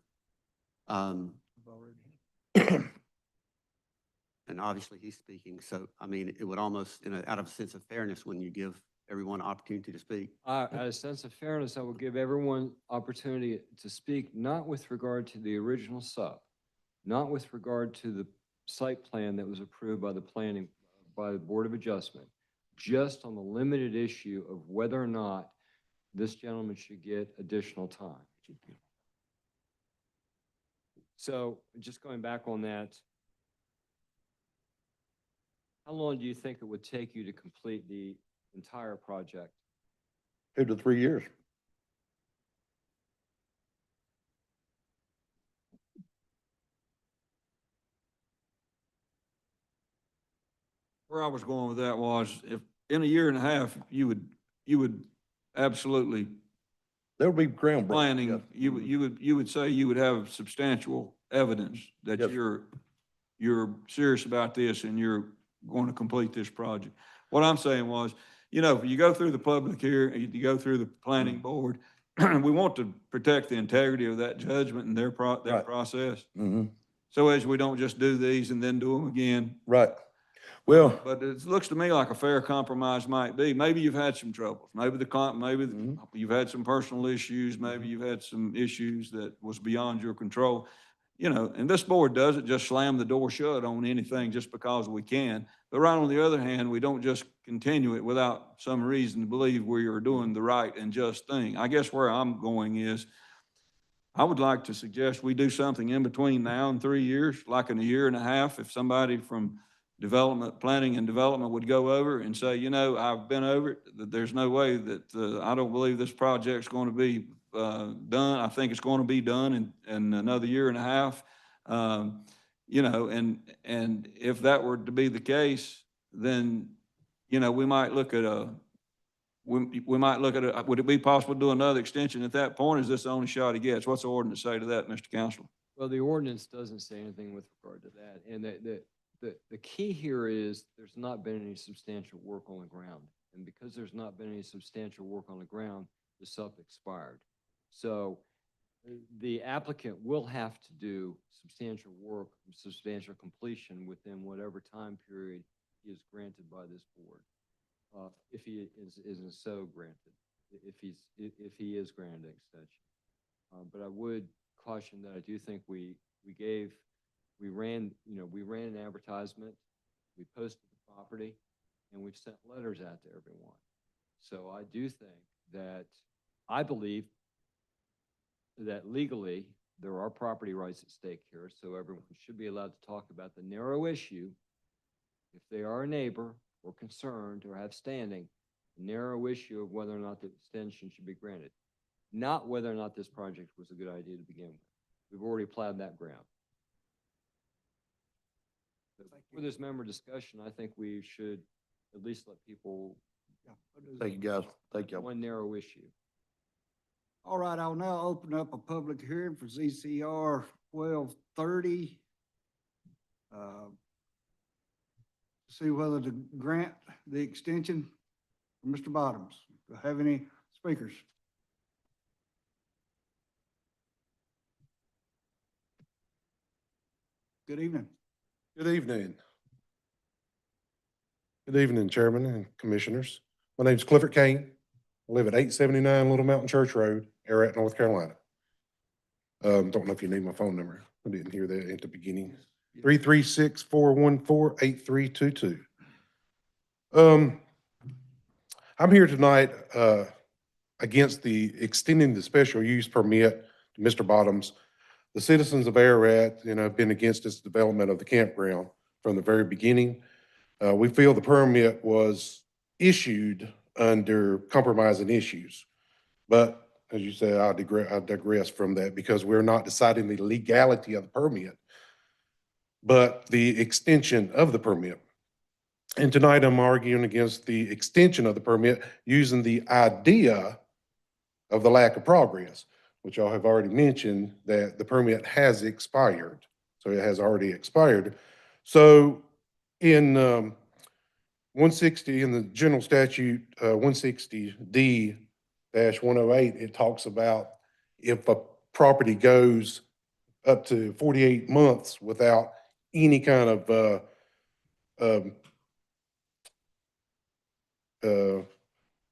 And obviously he's speaking, so, I mean, it would almost, out of a sense of fairness, when you give everyone an opportunity to speak. out of a sense of fairness, I will give everyone opportunity to speak, not with regard to the original sub, not with regard to the site plan that was approved by the Board of Adjustment, just on the limited issue of whether or not this gentleman should get additional time. So just going back on that, how long do you think it would take you to complete the entire project? 2 to 3 years. Where I was going with that was, if in a year and a half, you would absolutely There will be groundbreaking. planning, you would say you would have substantial evidence that Yes. you're serious about this and you're going to complete this project. What I'm saying was, you go through the public hearing, you go through the planning board, we want to protect the integrity of that judgment and their Right. process. Mm-hmm. So as we don't just do these and then do them again. Right. Well, But it looks to me like a fair compromise might be, maybe you've had some troubles, maybe you've had some personal issues, maybe you've had some issues that was beyond your control. And this board doesn't just slam the door shut on anything just because we can. But right on the other hand, we don't just continue it without some reason to believe we are doing the right and just thing. I guess where I'm going is, I would like to suggest we do something in between now and 3 years, like in a year and a half, if somebody from planning and development would go over and say, I've been over it, that there's no way that, I don't believe this project's going to be done. I think it's going to be done in another year and a half. And if that were to be the case, then, we might look at would it be possible to do another extension at that point? Is this the only shot he gets? What's the ordinance say to that, Mr. Counselor? Well, the ordinance doesn't say anything with regard to that. And the key here is there's not been any substantial work on the ground. And because there's not been any substantial work on the ground, the sub expired. So the applicant will have to do substantial work, substantial completion within whatever time period he is granted by this board. If he isn't so granted, if he is granted an extension. But I would caution that I do think we ran an advertisement, we posted the property, and we've sent letters out to everyone. So I do think that, I believe that legally, there are property rights at stake here, so everyone should be allowed to talk about the narrow issue. If they are a neighbor or concerned or have standing, the narrow issue of whether or not the extension should be granted, not whether or not this project was a good idea to begin with. We've already plowed that ground. For this member discussion, I think we should at least let people. thank you, guys. Thank you. One narrow issue. All right, I'll now open up a public hearing for ZCR 1230. See whether to grant the extension for Mr. Bottoms. Do I have any speakers? Good evening. Good evening. Good evening, Chairman and Commissioners. My name's Clifford Kane. I live at 879 Little Mountain Church Road, Ararat, North Carolina. Don't know if you need my phone number. I didn't hear that at the beginning. 336-414-8322. I'm here tonight against the extending the special use permit to Mr. Bottoms. The citizens of Ararat, have been against this development of the campground from the very beginning. We feel the permit was issued under compromising issues. But as you said, I digress from that because we're not deciding the legality of the permit, but the extension of the permit. And tonight I'm arguing against the extension of the permit using the idea of the lack of progress. which y'all have already mentioned, that the permit has expired. So it has already expired. So in 160, in the general statute, 160D-108, it talks about if a property goes up to 48 months without any kind of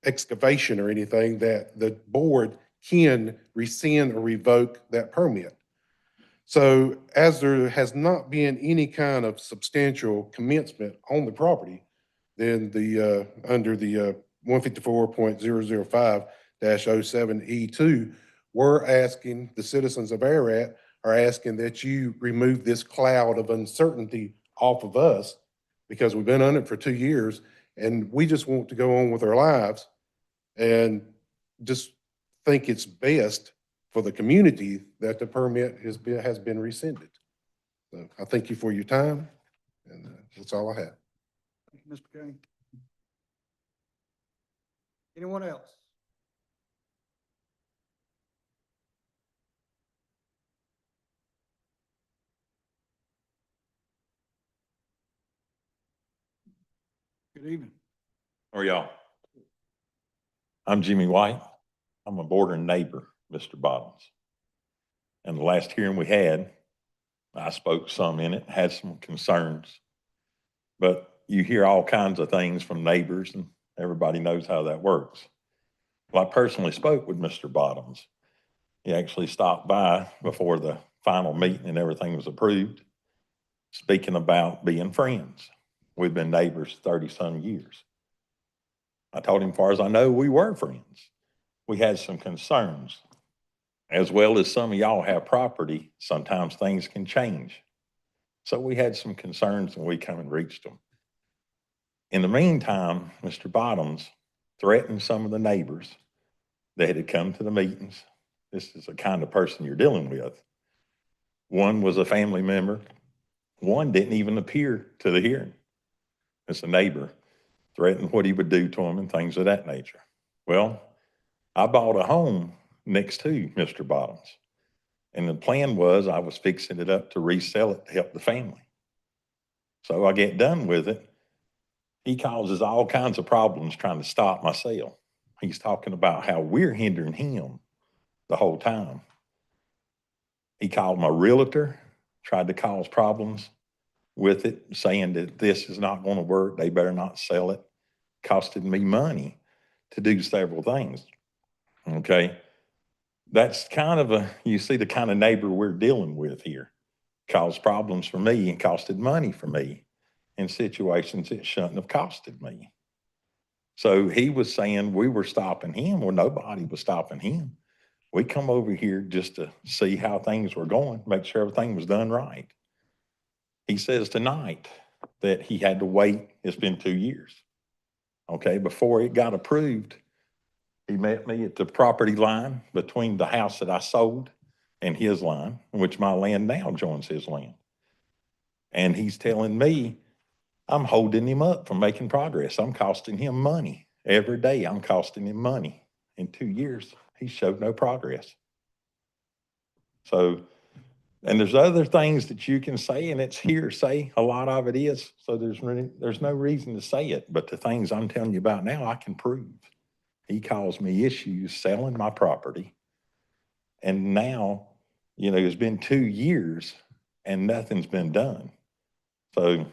excavation or anything, that the board can rescind or revoke that permit. So as there has not been any kind of substantial commencement on the property, then the, under the 154.005-07E2, we're asking, the citizens of Ararat are asking that you remove this cloud of uncertainty off of us, because we've been on it for 2 years, and we just want to go on with our lives and just think it's best for the community that the permit has been rescinded. So I thank you for your time, and that's all I have. Thank you, Mr. King. Anyone else? Good evening. How are y'all? I'm Jimmy White. I'm a bordering neighbor, Mr. Bottoms. And the last hearing we had, I spoke some in it, had some concerns. But you hear all kinds of things from neighbors, and everybody knows how that works. Well, I personally spoke with Mr. Bottoms. He actually stopped by before the final meeting and everything was approved, speaking about being friends. We've been neighbors 30-some years. I told him, as far as I know, we were friends. We had some concerns. As well as some of y'all have property, sometimes things can change. So we had some concerns and we come and reached them. In the meantime, Mr. Bottoms threatened some of the neighbors that had come to the meetings. This is the kind of person you're dealing with. One was a family member. One didn't even appear to the hearing. It's a neighbor. Threatened what he would do to him and things of that nature. Well, I bought a home next to Mr. Bottoms. And the plan was I was fixing it up to resell it to help the family. So I get done with it. He causes all kinds of problems trying to stop my sale. He's talking about how we're hindering him the whole time. He called my realtor, tried to cause problems with it, saying that this is not going to work. They better not sell it. Costed me money to do several things. Okay. That's kind of you see the kind of neighbor we're dealing with here. Caused problems for me and costed money for me in situations it shouldn't have costed me. So he was saying we were stopping him. Well, nobody was stopping him. We come over here just to see how things were going, make sure everything was done right. He says tonight that he had to wait. It's been 2 years. Okay, before it got approved, he met me at the property line between the house that I sold and his line, which my land now joins his land. And he's telling me I'm holding him up from making progress. I'm costing him money. Every day I'm costing him money. In 2 years, he showed no progress. So, and there's other things that you can say, and it's hearsay. A lot of it is. So there's no reason to say it. But the things I'm telling you about now, I can prove. He caused me issues selling my property. And now, it's been 2 years and nothing's been done. So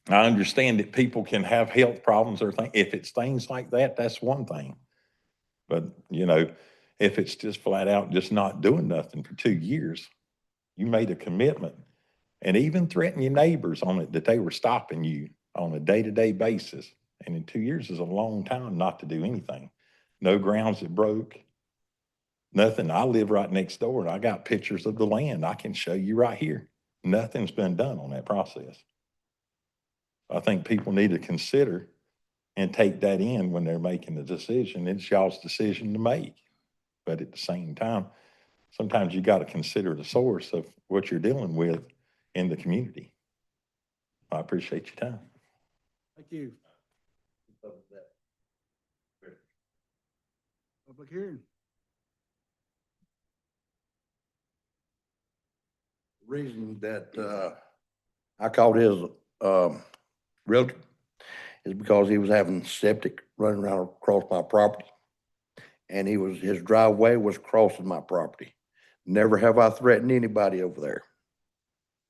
I understand that people can have health problems or things. If it's things like that, that's one thing. But, if it's just flat out just not doing nothing for 2 years, you made a commitment and even threatened your neighbors on it that they were stopping you on a day-to-day basis. And in 2 years is a long time not to do anything. No grounds that broke, nothing. I live right next door and I got pictures of the land I can show you right here. Nothing's been done on that process. I think people need to consider and take that in when they're making the decision. It's y'all's decision to make. But at the same time, sometimes you got to consider the source of what you're dealing with in the community. I appreciate your time. Thank you. Public hearing. reason that, I called his, realtor is because he was having septic running around across my property. And his driveway was crossing my property. Never have I threatened anybody over there.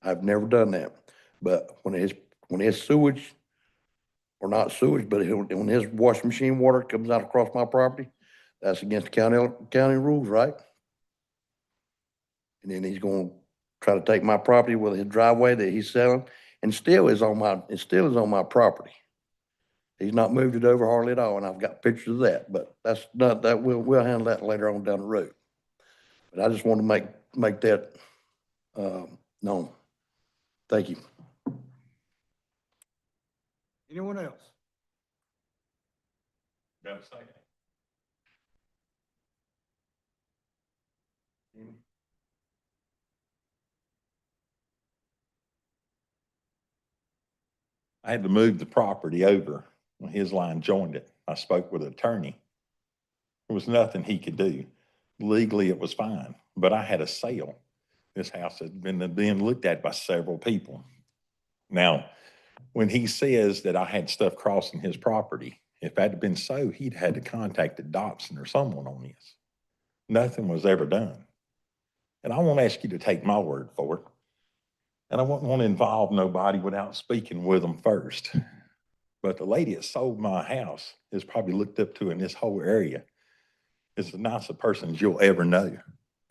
I've never done that. But when his sewage, or not sewage, but when his washing machine water comes out across my property, that's against the county rules, right? And then he's gonna try to take my property with his driveway that he's selling, and it still is on my property. He's not moved it over hardly at all, and I've got pictures of that, but that's not, we'll handle that later on down the road. But I just want to make that, known. Thank you. Anyone else? Got a second? I had to move the property over when his line joined it. I spoke with an attorney. There was nothing he could do. Legally, it was fine, but I had a sale. This house had been being looked at by several people. Now, when he says that I had stuff crossing his property, if that had been so, he'd had to contact the Dobson or someone on this. Nothing was ever done. And I won't ask you to take my word for it. And I wouldn't want to involve nobody without speaking with them first. But the lady that sold my house is probably looked up to in this whole area is the nicest person you'll ever know.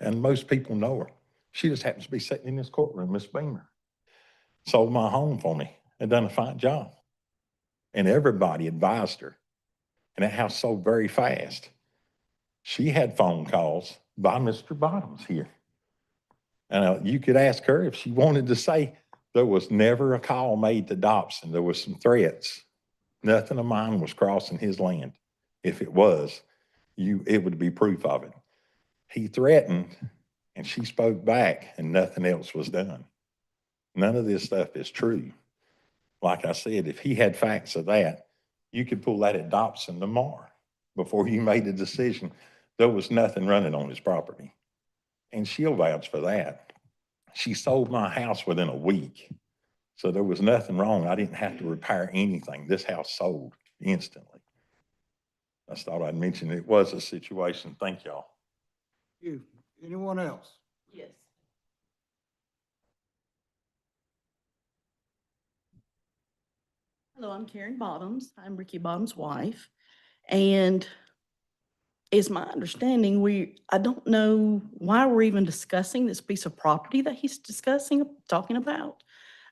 And most people know her. She just happens to be sitting in this courtroom, Miss Beamer. Sold my home for me and done a fine job. And everybody advised her. And that house sold very fast. She had phone calls by Mr. Bottoms here. And you could ask her if she wanted to say there was never a call made to Dobson. There was some threats. Nothing of mine was crossing his land. If it was, it would be proof of it. He threatened, and she spoke back, and nothing else was done. None of this stuff is true. Like I said, if he had facts of that, you could pull that at Dobson tomorrow before you made the decision. There was nothing running on his property. And she'll vouch for that. She sold my house within a week. So there was nothing wrong. I didn't have to repair anything. This house sold instantly. I just thought I'd mention it was a situation. Thank y'all. You, anyone else? Yes. Hello, I'm Karen Bottoms. I'm Ricky Bottoms' wife. And it's my understanding I don't know why we're even discussing this piece of property that he's talking about.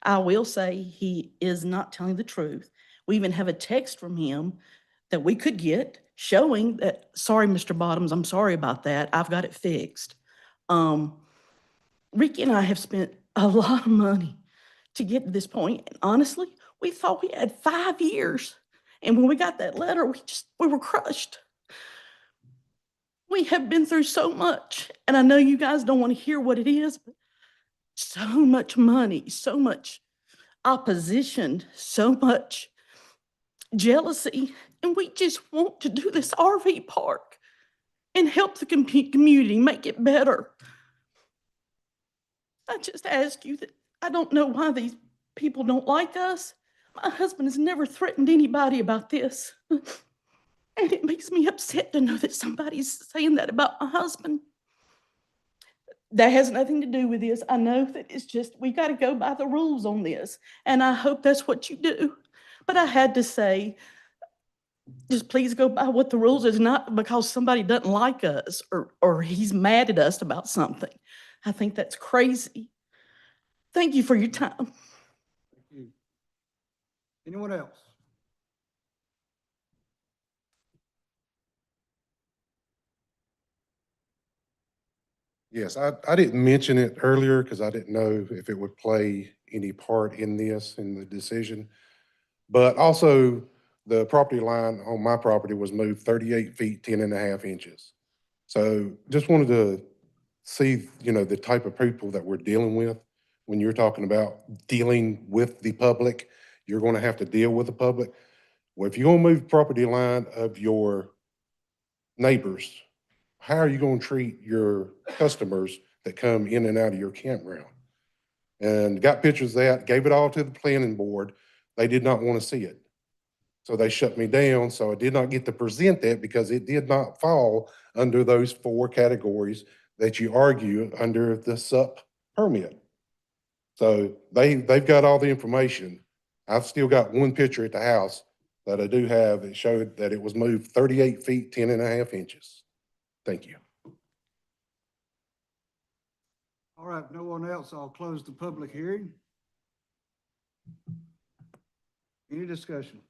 I will say he is not telling the truth. We even have a text from him that we could get showing that, sorry, Mr. Bottoms, I'm sorry about that. I've got it fixed. Ricky and I have spent a lot of money to get to this point. And honestly, we thought we had 5 years. And when we got that letter, we were crushed. We have been through so much, and I know you guys don't want to hear what it is, but so much money, so much opposition, so much jealousy, and we just want to do this RV park and help the community make it better. I just ask you that I don't know why these people don't like us. My husband has never threatened anybody about this. And it makes me upset to know that somebody's saying that about my husband. That has nothing to do with this. I know that it's just, we got to go by the rules on this. And I hope that's what you do. But I had to say, just please go by what the rules is, not because somebody doesn't like us or he's mad at us about something. I think that's crazy. Thank you for your time. Thank you. Anyone else? Yes, I didn't mention it earlier because I didn't know if it would play any part in the decision. But also, the property line on my property was moved 38 feet, 10.5 inches. So just wanted to see, the type of people that we're dealing with. When you're talking about dealing with the public, you're going to have to deal with the public. Well, if you're going to move property line of your neighbors, how are you going to treat your customers that come in and out of your campground? and got pictures of that, gave it all to the planning board. They did not want to see it. So they shut me down, so I did not get to present that because it did not fall under those 4 categories that you argue under the SUP permit. So they've got all the information. I've still got one picture at the house that I do have. It showed that it was moved 38 feet, 10.5 inches. Thank you. All right, if no one else, I'll close the public hearing. Any discussion?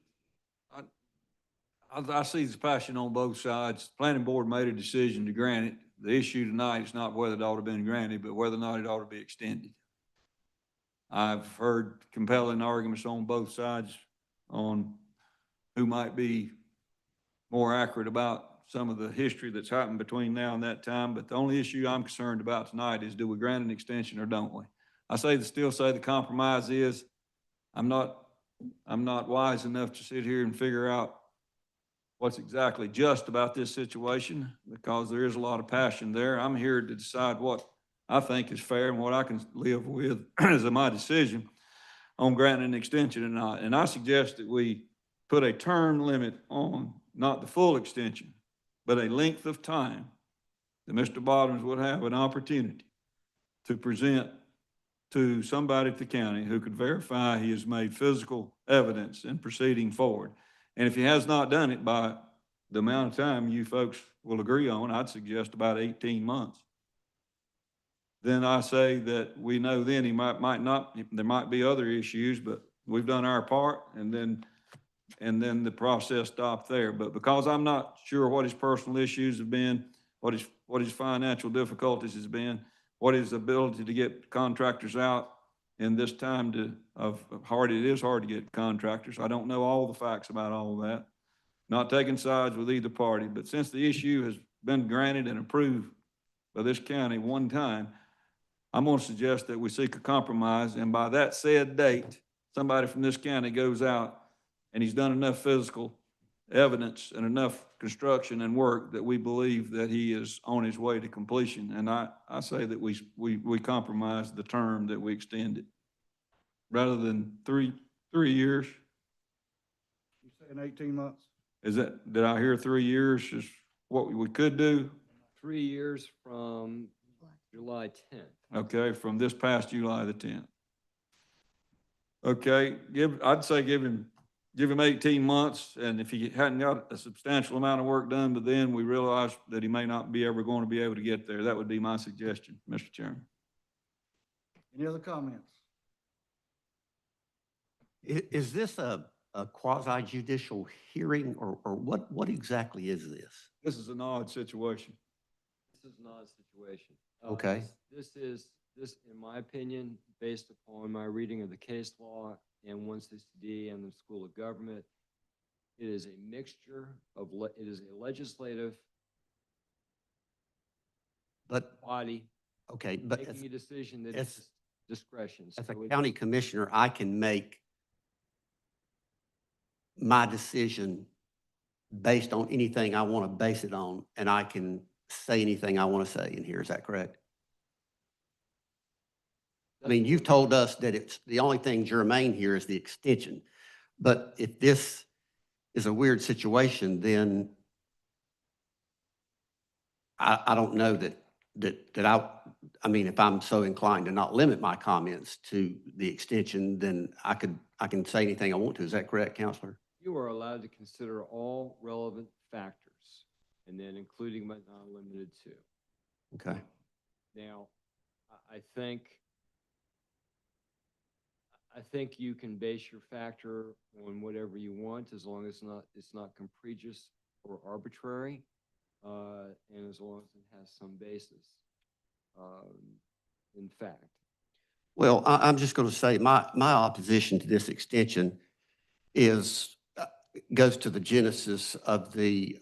I see the passion on both sides. Planning board made a decision to grant it. The issue tonight is not whether it ought to have been granted, but whether or not it ought to be extended. I've heard compelling arguments on both sides on who might be more accurate about some of the history that's happened between now and that time, but the only issue I'm concerned about tonight is, do we grant an extension or don't we? Still say the compromise is, I'm not wise enough to sit here and figure out what's exactly just about this situation, because there is a lot of passion there. I'm here to decide what I think is fair and what I can live with as my decision on granting an extension or not. And I suggest that we put a term limit on, not the full extension, but a length of time that Mr. Bottoms would have an opportunity to present to somebody at the county who could verify he has made physical evidence in proceeding forward. And if he has not done it by the amount of time you folks will agree on, I'd suggest about 18 months. Then I say that we know then he might not, there might be other issues, but we've done our part, and then the process stopped there. But because I'm not sure what his personal issues have been, what his financial difficulties has been, what his ability to get contractors out in this time it is hard to get contractors. I don't know all the facts about all of that. Not taking sides with either party, but since the issue has been granted and approved by this county one time, I'm going to suggest that we seek a compromise, and by that said date, somebody from this county goes out and he's done enough physical evidence and enough construction and work that we believe that he is on his way to completion. And I say that we compromise the term, that we extend it rather than three years. You saying 18 months? Did I hear 3 years is what we could do? 3 years from July 10th. Okay, from this past July the 10th. Okay, I'd say give him 18 months, and if he hadn't got a substantial amount of work done, but then we realize that he may not be ever going to be able to get there, that would be my suggestion, Mr. Chairman. Any other comments? Is this a quasi judicial hearing, or what exactly is this? This is an odd situation. This is not a situation. Okay. This, in my opinion, based upon my reading of the case law and 160D and the School of Government, it is a mixture of, it is a legislative body. Okay, but making a decision that is discretion. as So a it's- county commissioner, I can make my decision based on anything I want to base it on, and I can say anything I want to say in here. Is that correct? I mean, you've told us that it's the only thing germane here is the extension. But if this is a weird situation, then I don't know I mean, if I'm so inclined to not limit my comments to the extension, then I can say anything I want to. Is that correct, Counselor? You are allowed to consider all relevant factors, and then including but not limited to. Okay. Now, I think you can base your factor on whatever you want, as long as it's not capricious or arbitrary, and as long as it has some basis in fact. Well, I'm just going to say my opposition to this extension goes to the genesis of the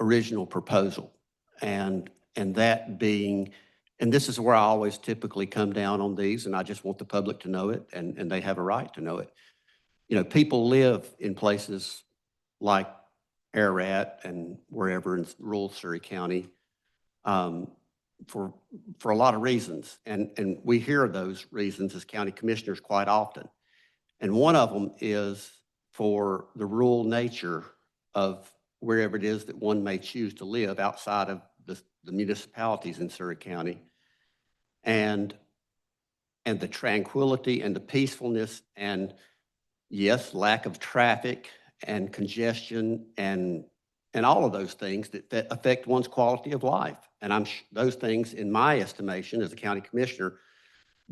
original proposal, and that being, and this is where I always typically come down on these, and I just want the public to know it, and they have a right to know it. You know, people live in places like Ararat and wherever in rural Surry County for a lot of reasons. And we hear those reasons as county commissioners quite often. And one of them is for the rural nature of wherever it is that one may choose to live outside of the municipalities in Surry County. And the tranquility and the peacefulness and, yes, lack of traffic and congestion and all of those things that affect one's quality of life. And those things, in my estimation as a county commissioner,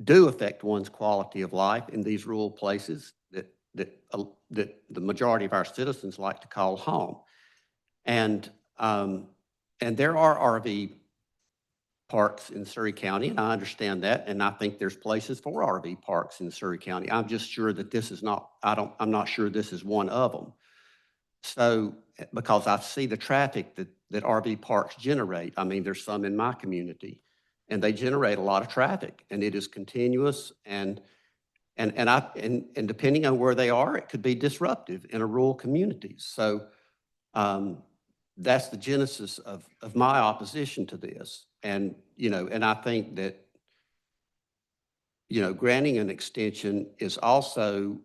do affect one's quality of life in these rural places that the majority of our citizens like to call home. And there are RV parks in Surry County, and I understand that, and I think there's places for RV parks in Surry County. I'm just sure that this is not, I'm not sure this is one of them. So, because I see the traffic that RV parks generate. I mean, there's some in my community, and they generate a lot of traffic, and it is continuous, and depending on where they are, it could be disruptive in a rural community. So, that's the genesis of my opposition to this. And, and I think that, granting an extension is also,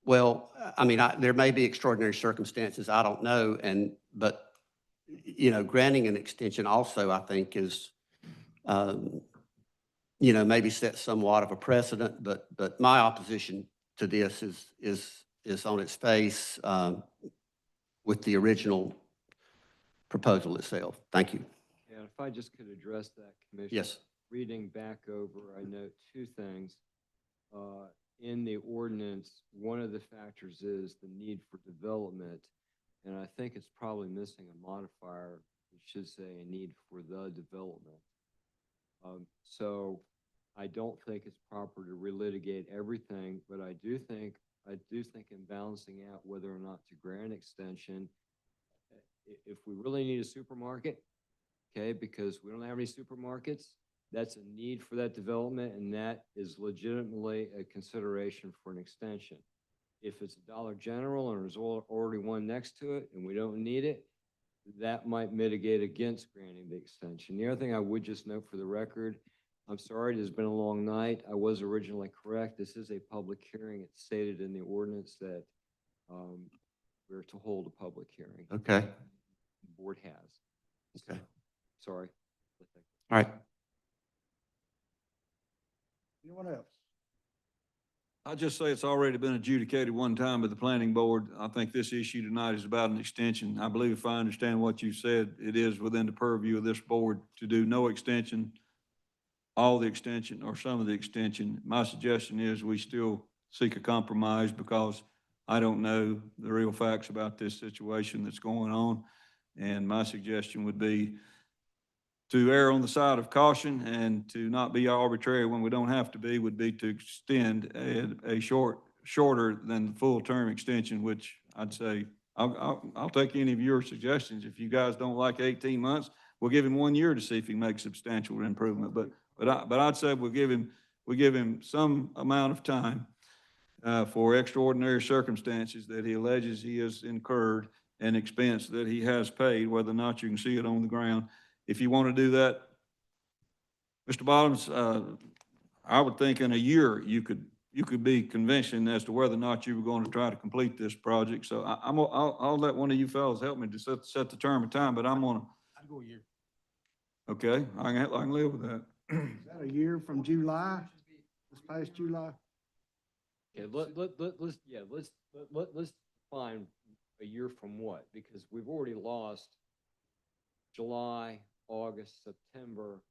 well, I mean, there may be extraordinary circumstances, I don't know. But granting an extension also, I think is, maybe set somewhat of a precedent, but my opposition to this is on its face, with the original proposal itself. Thank you. And if I just could address that, Commissioner. Yes. Reading back over, I note two things. In the ordinance, one of the factors is the need for development, and I think it's probably missing a modifier. It should say a need for the development. So I don't think it's proper to relitigate everything, but I do think in balancing out whether or not to grant an extension, if we really need a supermarket, okay, because we don't have any supermarkets, that's a need for that development, and that is legitimately a consideration for an extension. If it's a Dollar General and there's already one next to it and we don't need it, that might mitigate against granting the extension. The other thing I would just note for the record, I'm sorry, it has been a long night. I was originally correct. This is a public hearing. It's stated in the ordinance that we're to hold a public hearing. Okay. The board has. Okay. Sorry. All right. Anyone else? I'll just say it's already been adjudicated one time by the planning board. I think this issue tonight is about an extension. I believe if I understand what you said, it is within the purview of this board to do no extension, all the extension, or some of the extension. My suggestion is we still seek a compromise because I don't know the real facts about this situation that's going on. And my suggestion would be to err on the side of caution and to not be arbitrary when we don't have to be, would be to extend a shorter than the full term extension, which I'd say, I'll take any of your suggestions. If you guys don't like 18 months, we'll give him 1 year to see if he makes substantial improvement. But I'd say we'll give him some amount of time for extraordinary circumstances that he alleges he has incurred and expense that he has paid, whether or not you can see it on the ground. If you want to do that, Mr. Bottoms, I would think in a year you could be convincing as to whether or not you were going to try to complete this project. So I'll let one of you fellows help me to set the term of time, but I'm gonna. I'd go a year. Okay, I can live with that. Is that a year from July, this past July? Yeah, let's find a year from what, because we've already lost July, August, September,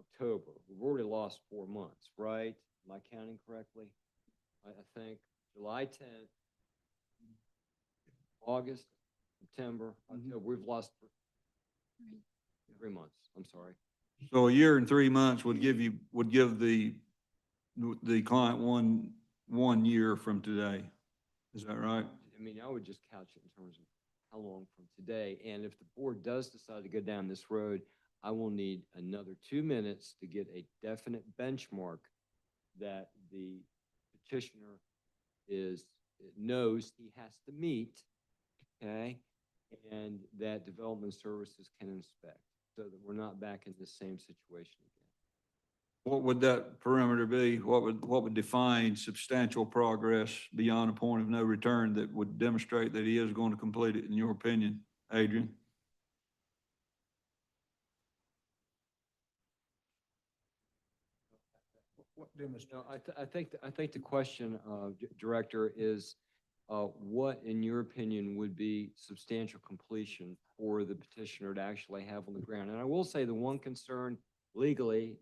October. We've already lost 4 months, right? Am I counting correctly? I think July 10th, August, September, October, we've lost 3 months. I'm sorry. So a year and 3 months would give the client one year from today. Is that right? I mean, I would just couch it in terms of how long from today. And if the board does decide to go down this road, I will need another 2 minutes to get a definite benchmark that the petitioner knows he has to meet, okay? and that development services can inspect, so that we're not back in the same situation again. What would that perimeter be? What would define substantial progress beyond a point of no return that would demonstrate that he is going to complete it, in your opinion, Adrian? No, I think the question, Director, is what, in your opinion, would be substantial completion for the petitioner to actually have on the ground? And I will say the one concern legally,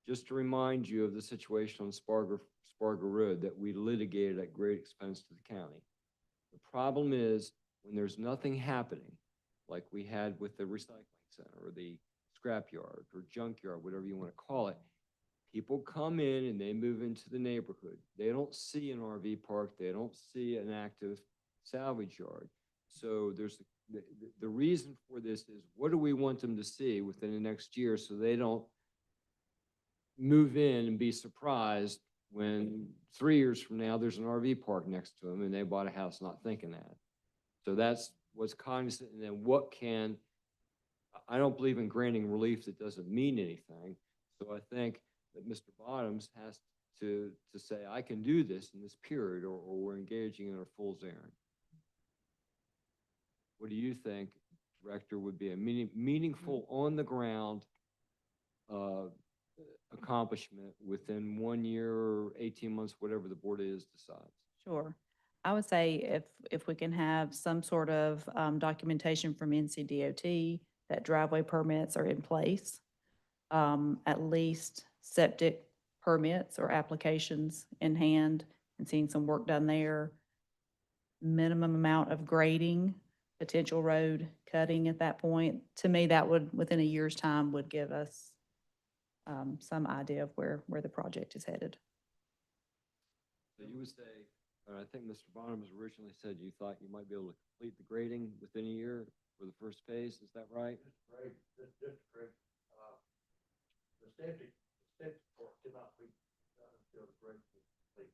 just to remind you of the situation on Spargo Road that we litigated at great expense to the county. The problem is when there's nothing happening, like we had with the recycling center or the scrapyard or junkyard, whatever you want to call it, people come in and they move into the neighborhood. They don't see an RV park. They don't see an active salvage yard. So there's the reason for this is, what do we want them to see within the next year so they don't move in and be surprised when 3 years from now there's an RV park next to them and they bought a house not thinking that. So that's what's cognizant. And then I don't believe in granting relief that doesn't mean anything. So I think that Mr. Bottoms has to say, I can do this in this period, or we're engaging in a fool's errand. What do you think, Director, would be a meaningful on the ground accomplishment within 1 year or 18 months, whatever the board decides? Sure. I would say if we can have some sort of documentation from NCDOT that driveway permits are in place, at least septic permits or applications in hand, and seeing some work done there, minimum amount of grading, potential road cutting at that point. To me, that would, within a year's time, would give us some idea of where the project is headed. So you would say, I think Mr. Bonham originally said you thought you might be able to complete the grading within a year for the first phase. Is that right? Right, just correct. The septic part cannot be done until the grading is complete.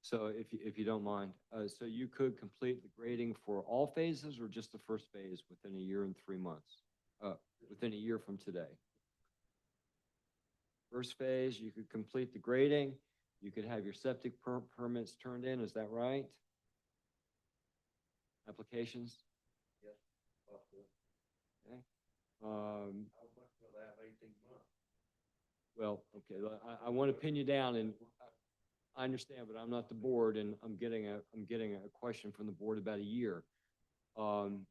So if you don't mind, so you could complete the grading for all phases or just the first phase within a year and 3 months? Within a year from today? First phase, you could complete the grading. You could have your septic permits turned in. Is that right? Applications? Yes, possibly. Okay. How much will that have 18 months? Well, okay, I want to pin you down, and I understand, but I'm not the board, and I'm getting a question from the board about a year. And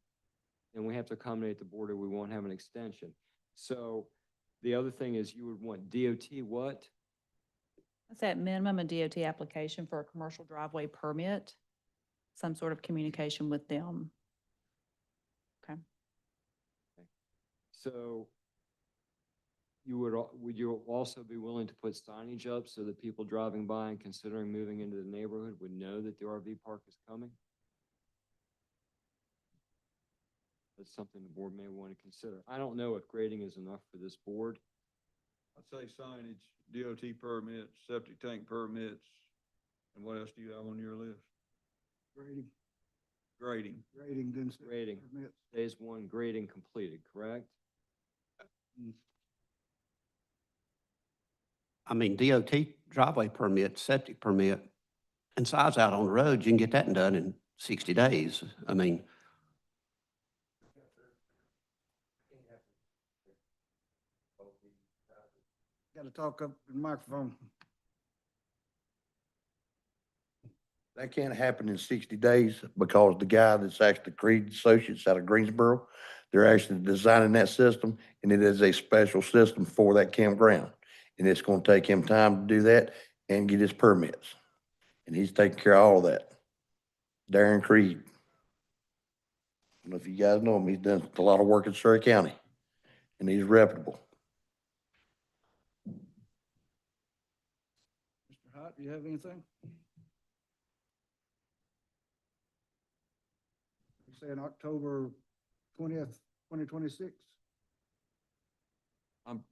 we have to accommodate the board or we won't have an extension. So the other thing is you would want DOT what? That's at minimum a DOT application for a commercial driveway permit, some sort of communication with them. Okay. So would you also be willing to put signage up so that people driving by and considering moving into the neighborhood would know that the RV park is coming? That's something the board may want to consider. I don't know if grading is enough for this board. I'd say signage, DOT permits, septic tank permits, and what else do you have on your list? Grading, Grading. Grading. Permits. Phase 1 grading completed, correct? I mean, DOT driveway permit, septic permit, and size out on the road, you can get that done in 60 days. I mean, Got to talk up in the microphone. That can't happen in 60 days because the guy that's actually Creed Associates out of Greensboro, they're actually designing that system, and it is a special system for that campground. And it's going to take him time to do that and get his permits. And he's taking care of all that. Darren Creed. I don't know if you guys know him. He's done a lot of work in Surry County, and he's reputable. Mr. Hott, do you have anything? You're saying October 20th, 2026?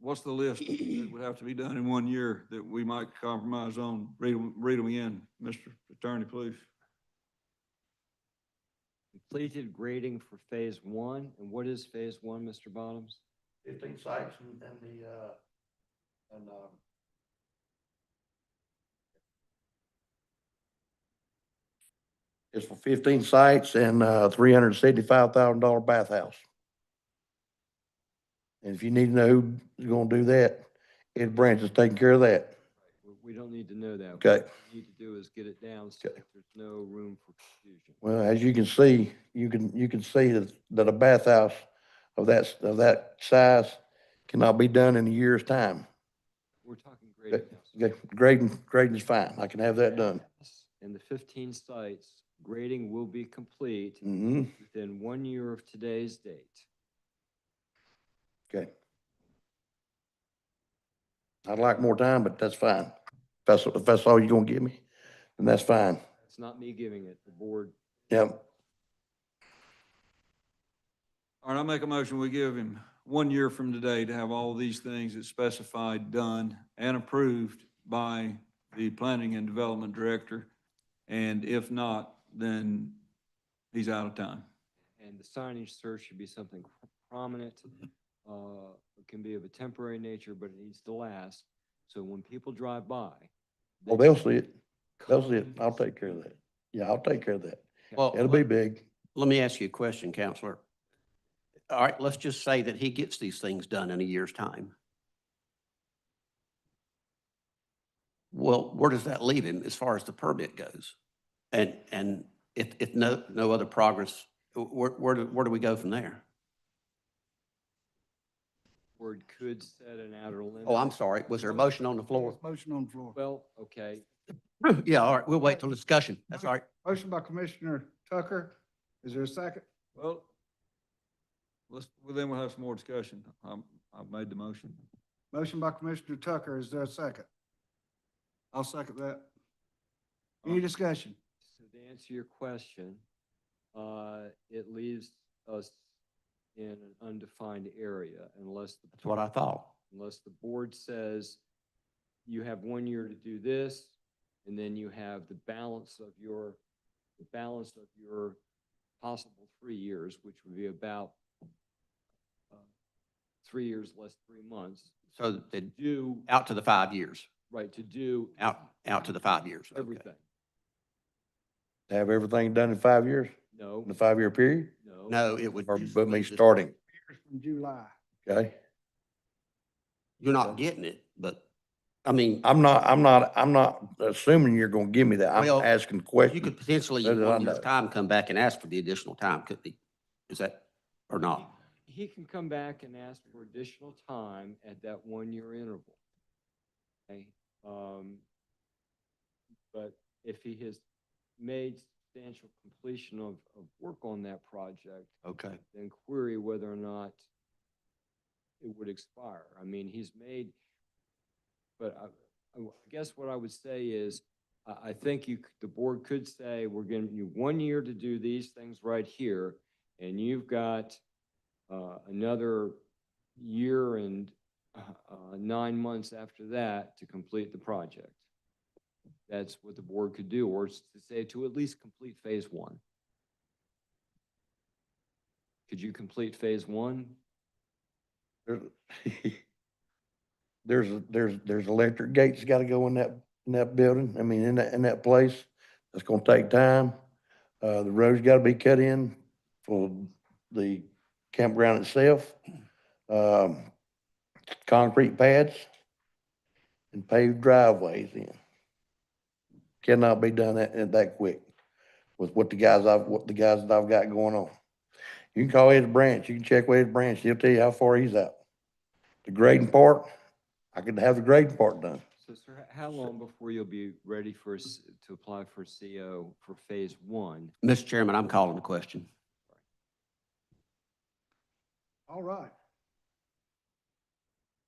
What's the list that would have to be done in 1 year that we might compromise on? Read them again, Mr. Attorney, please. completed grading for phase one. And what is phase one, Mr. Bottoms? 15 sites and it's for 15 sites and $375,000 bathhouse. And if you need to know who's gonna do that, Ed Branch is taking care of that. We don't need to know that. Okay. What we need to do is get it down so that there's no room for confusion. Well, as you can see, you can see that a bathhouse of that size cannot be done in a year's time. We're talking grading now. Okay, grading is fine. I can have that done. And the 15 sites, grading will be complete Mm-hmm. within 1 year of today's date. Okay. I'd like more time, but that's fine. If that's all you're gonna give me, then that's fine. It's not me giving it, the board. Yep. All right, I'll make a motion, we give him 1 year from today to have all these things that's specified, done, and approved by the planning and development director. And if not, then he's out of time. And the signage, sir, should be something prominent. It can be of a temporary nature, but it needs to last. So when people drive by. Well, they'll see it. They'll see it. I'll take care of that. Yeah, I'll take care of that. Well, It'll be big. let me ask you a question, Counselor. All right, let's just say that he gets these things done in a year's time. Well, where does that leave him as far as the permit goes? And if no other progress, where do we go from there? Board could set an outer limit. Oh, I'm sorry. Was there a motion on the floor? Motion on the floor. Well, okay. Yeah, all right. We'll wait till discussion. That's all right. Motion by Commissioner Tucker. Is there a second? Well, then we'll have some more discussion. I've made the motion. Motion by Commissioner Tucker. Is there a second? I'll second that. Any discussion? So to answer your question, it leaves us in an undefined area unless. That's what I thought. Unless the board says you have 1 year to do this, and then you have the balance of your possible 3 years, which would be about 3 years less 3 months. So they do out to the 5 years. Right, to do Out to the 5 years. Okay. everything. To have everything done in 5 years, No, in the 5-year period, no. No, it would. or just but me be just- starting, From July. okay? You're not getting it, but, I mean, I'm not assuming you're gonna give me that. I'm Well, asking you questions. could potentially, So in that I 1 year's know. time, come back and ask for the additional time, could be. Is that, or not? He can come back and ask for additional time at that 1 year interval. Okay, but if he has made substantial completion of work on that project, Okay. then query whether or not it would expire. I mean, he's made, but I guess what I would say is, I think the board could say, we're giving you 1 year to do these things right here, and you've got another year and 9 months after that to complete the project. That's what the board could do, or to say to at least complete phase one. Could you complete phase one? There's electric gates gotta go in that building. I mean, in that place. That's gonna take time. The road's gotta be cut in for the campground itself. Concrete pads and paved driveways in. Cannot be done that quick with what the guys that I've got going on. You can call Ed Branch, you can check with Ed Branch, he'll tell you how far he's out. The grading part, I could have the grading part done. So, sir, how long before you'll be ready to apply for CO for phase one? Mr. Chairman, I'm calling the question. All right.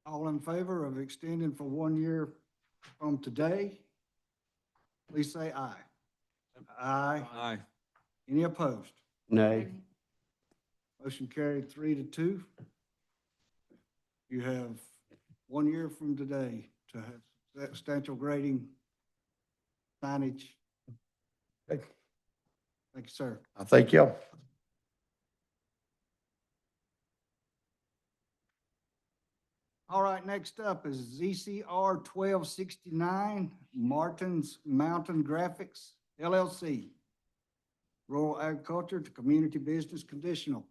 All in favor of extending for 1 year from today, please say aye. Aye. Aye. Any opposed? Nay. Motion carried 3-2. You have 1 year from today to have substantial grading signage. Okay. Thank you, sir. I thank y'all. All right, next up is ZCR 1269, Martin's Mountain Graphics LLC. Rural agriculture to community business conditional.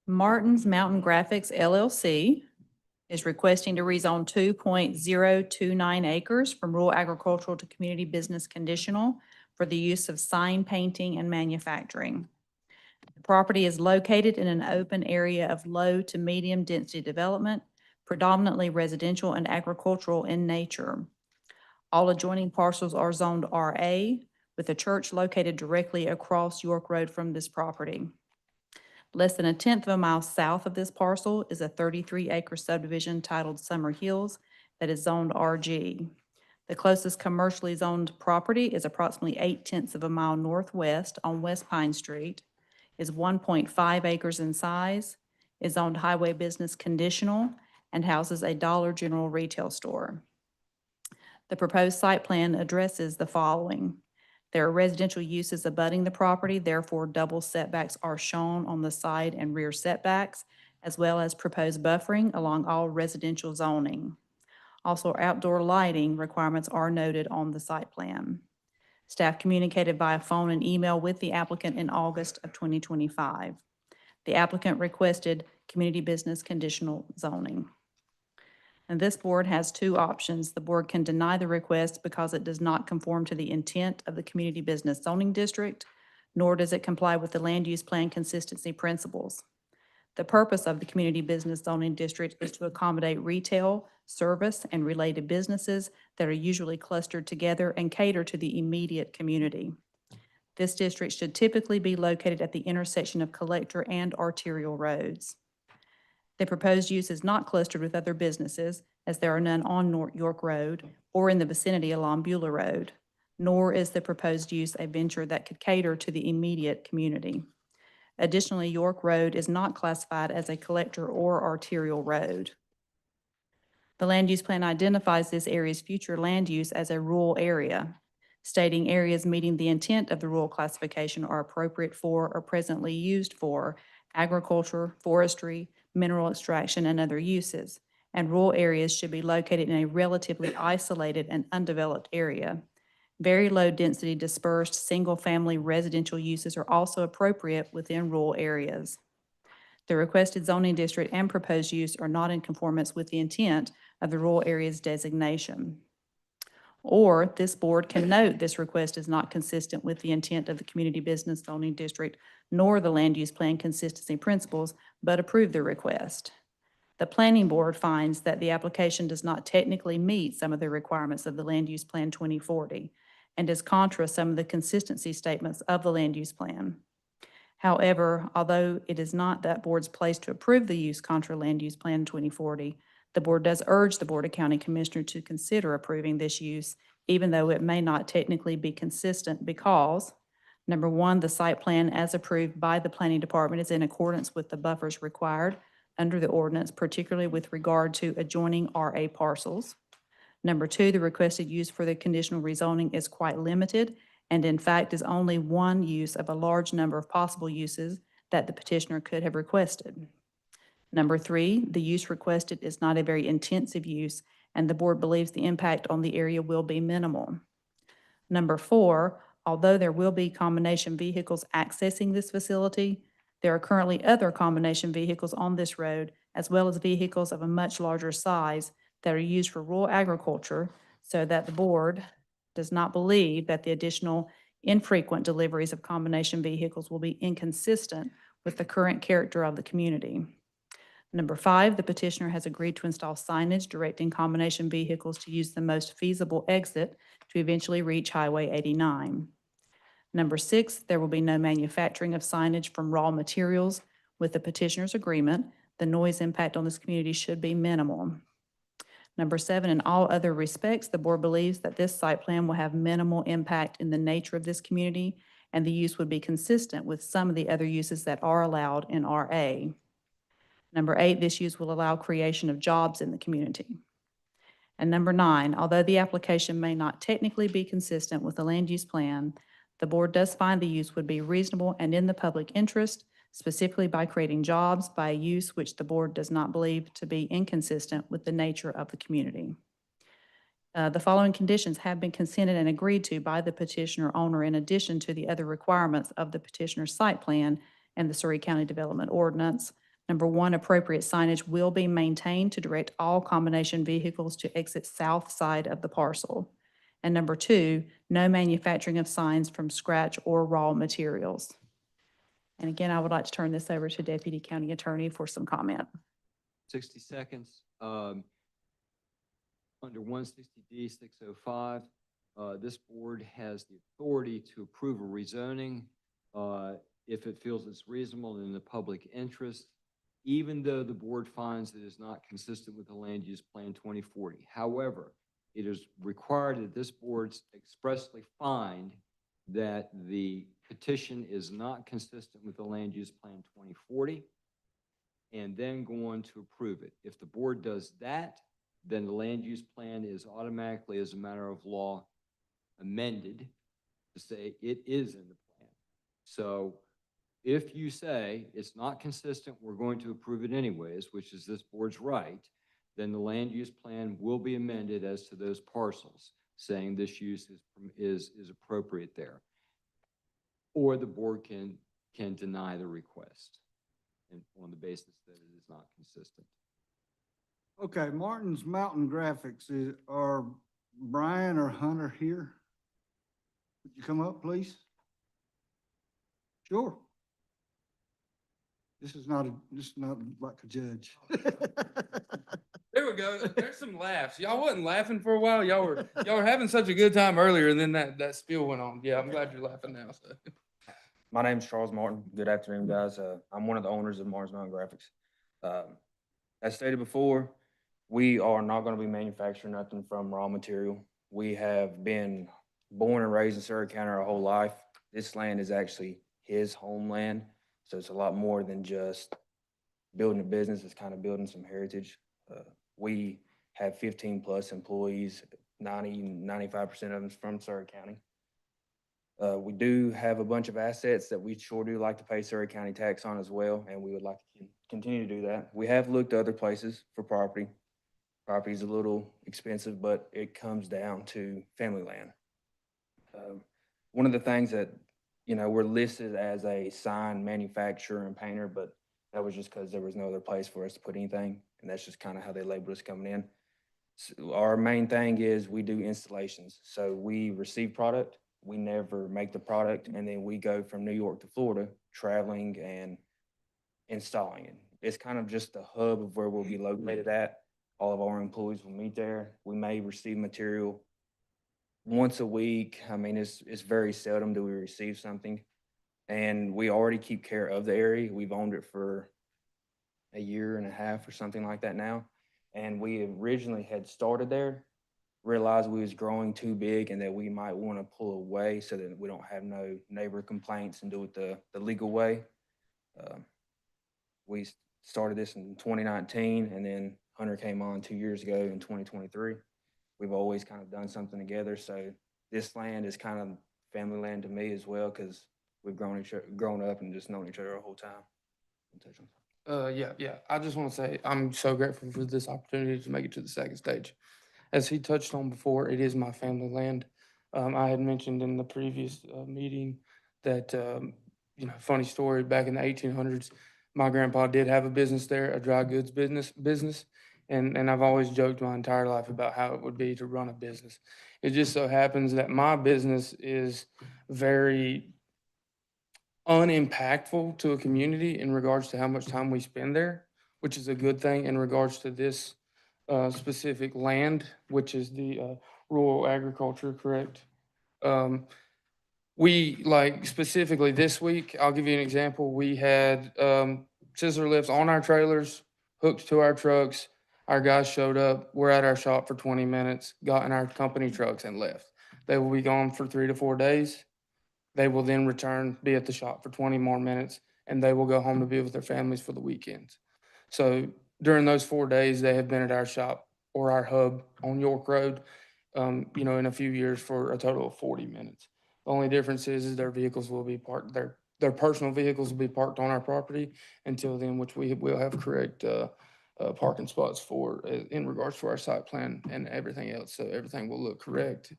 Martin's Mountain Graphics LLC is requesting to rezone 2.029 acres from rural agricultural to community business conditional for the use of sign painting and manufacturing. The property is located in an open area of low to medium density development, predominantly residential and agricultural in nature. All adjoining parcels are zoned RA, with a church located directly across York Road from this property. Less than 1/10 of a mile south of this parcel is a 33-acre subdivision titled Summer Hills that is zoned RG. The closest commercially zoned property is approximately 0.8 of a mile northwest on West Pine Street, is 1.5 acres in size, is zoned highway business conditional, and houses a Dollar General retail store. The proposed site plan addresses the following. There are residential uses abutting the property, therefore double setbacks are shown on the side and rear setbacks, as well as proposed buffering along all residential zoning. Also, outdoor lighting requirements are noted on the site plan. Staff communicated via phone and email with the applicant in August of 2025. The applicant requested community business conditional zoning. And this board has two options. The board can deny the request because it does not conform to the intent of the community business zoning district, nor does it comply with the land use plan consistency principles. The purpose of the community business zoning district is to accommodate retail, service, and related businesses that are usually clustered together and cater to the immediate community. This district should typically be located at the intersection of collector and arterial roads. The proposed use is not clustered with other businesses, as there are none on North York Road or in the vicinity along Beulah Road, nor is the proposed use a venture that could cater to the immediate community. Additionally, York Road is not classified as a collector or arterial road. The land use plan identifies this area's future land use as a rural area, stating areas meeting the intent of the rural classification are appropriate for or presently used for agriculture, forestry, mineral extraction, and other uses, and rural areas should be located in a relatively isolated and undeveloped area. Very low-density dispersed single-family residential uses are also appropriate within rural areas. The requested zoning district and proposed use are not in conformance with the intent of the rural areas designation. Or this board can note this request is not consistent with the intent of the community business zoning district nor the land use plan consistency principles, but approve the request. The planning board finds that the application does not technically meet some of the requirements of the Land Use Plan 2040 and is contra some of the consistency statements of the land use plan. However, although it is not that board's place to approve the use contra Land Use Plan 2040, the board does urge the Board of County Commissioners to consider approving this use, even though it may not technically be consistent because, number one, the site plan as approved by the Planning Department is in accordance with the buffers required under the ordinance, particularly with regard to adjoining RA parcels. Number two, the requested use for the conditional rezoning is quite limited and in fact is only one use of a large number of possible uses that the petitioner could have requested. Number three, the use requested is not a very intensive use, and the board believes the impact on the area will be minimal. Number four, although there will be combination vehicles accessing this facility, there are currently other combination vehicles on this road, as well as vehicles of a much larger size that are used for rural agriculture, so that the board does not believe that the additional infrequent deliveries of combination vehicles will be inconsistent with the current character of the community. Number five, the petitioner has agreed to install signage directing combination vehicles to use the most feasible exit to eventually reach Highway 89. Number six, there will be no manufacturing of signage from raw materials. With the petitioner's agreement, the noise impact on this community should be minimal. Number seven, in all other respects, the board believes that this site plan will have minimal impact in the nature of this community, and the use would be consistent with some of the other uses that are allowed in RA. Number eight, this use will allow creation of jobs in the community. And number nine, although the application may not technically be consistent with the land use plan, the board does find the use would be reasonable and in the public interest, specifically by creating jobs by a use which the board does not believe to be inconsistent with the nature of the community. The following conditions have been consented and agreed to by the petitioner owner in addition to the other requirements of the petitioner's site plan and the Surry County Development Ordinance. Number one, appropriate signage will be maintained to direct all combination vehicles to exit south side of the parcel. And number two, no manufacturing of signs from scratch or raw materials. And again, I would like to turn this over to Deputy County Attorney for some comment. 60 seconds. Under 160D 605, this board has the authority to approve a rezoning if it feels it's reasonable and in the public interest, even though the board finds it is not consistent with the Land Use Plan 2040. However, it is required that this board expressly find that the petition is not consistent with the Land Use Plan 2040 and then go on to approve it. If the board does that, then the land use plan is automatically, as a matter of law, amended to say it is in the plan. So if you say it's not consistent, we're going to approve it anyways, which is this board's right, then the land use plan will be amended as to those parcels, saying this use is appropriate there. Or the board can deny the request on the basis that it is not consistent. Okay, Martin's Mountain Graphics, are Brian or Hunter here? Would you come up, please? Sure. This is not like a judge. There we go. There's some laughs. Y'all wasn't laughing for a while. Y'all were having such a good time earlier, and then that spiel went on. Yeah, I'm glad you're laughing now. So. My name's Charles Martin. Good afternoon, guys. I'm one of the owners of Martin's Mountain Graphics. As stated before, we are not going to be manufacturing nothing from raw material. We have been born and raised in Surry County our whole life. This land is actually his homeland, so it's a lot more than just building a business. It's kind of building some heritage. We have 15 plus employees, 95% of them from Surry County. We do have a bunch of assets that we sure do like to pay Surry County tax on as well, and we would like to continue to do that. We have looked at other places for property. Property is a little expensive, but it comes down to family land. One of the things that, we're listed as a sign manufacturer and painter, but that was just because there was no other place for us to put anything, and that's just kind of how they labeled us coming in. So our main thing is we do installations. So we receive product, we never make the product, and then we go from New York to Florida, traveling and installing it. It's kind of just the hub of where we'll be located at. All of our employees will meet there. We may receive material once a week. I mean, it's very seldom do we receive something. And we already keep care of the area. We've owned it for a year and a half or something like that now. And we originally had started there, realized we was growing too big and that we might want to pull away so that we don't have no neighbor complaints and do it the legal way. We started this in 2019, and then Hunter came on 2 years ago in 2023. We've always kind of done something together. So this land is kind of family land to me as well, because we've grown up and just known each other our whole time. Yeah. I just want to say I'm so grateful for this opportunity to make it to the second stage. As he touched on before, it is my family land. I had mentioned in the previous meeting that, funny story, back in the 1800s, my grandpa did have a business there, a dry goods business. And I've always joked my entire life about how it would be to run a business. It just so happens that my business is very unimpactful to a community in regards to how much time we spend there, which is a good thing in regards to this specific land, which is the rural agriculture, correct? We, like, specifically this week, I'll give you an example. We had scissor lifts on our trailers, hooked to our trucks. Our guys showed up. We're at our shop for 20 minutes, got in our company trucks and left. They will be gone for 3 to 4 days. They will then return, be at the shop for 20 more minutes, and they will go home to be with their families for the weekends. So during those 4 days, they have been at our shop or our hub on York Road, in a few years for a total of 40 minutes. The only difference is their vehicles will be parked, their their personal vehicles will be parked on our property until then, which we will have correct, parking spots for, in regards to our site plan and everything else. So everything will look correct,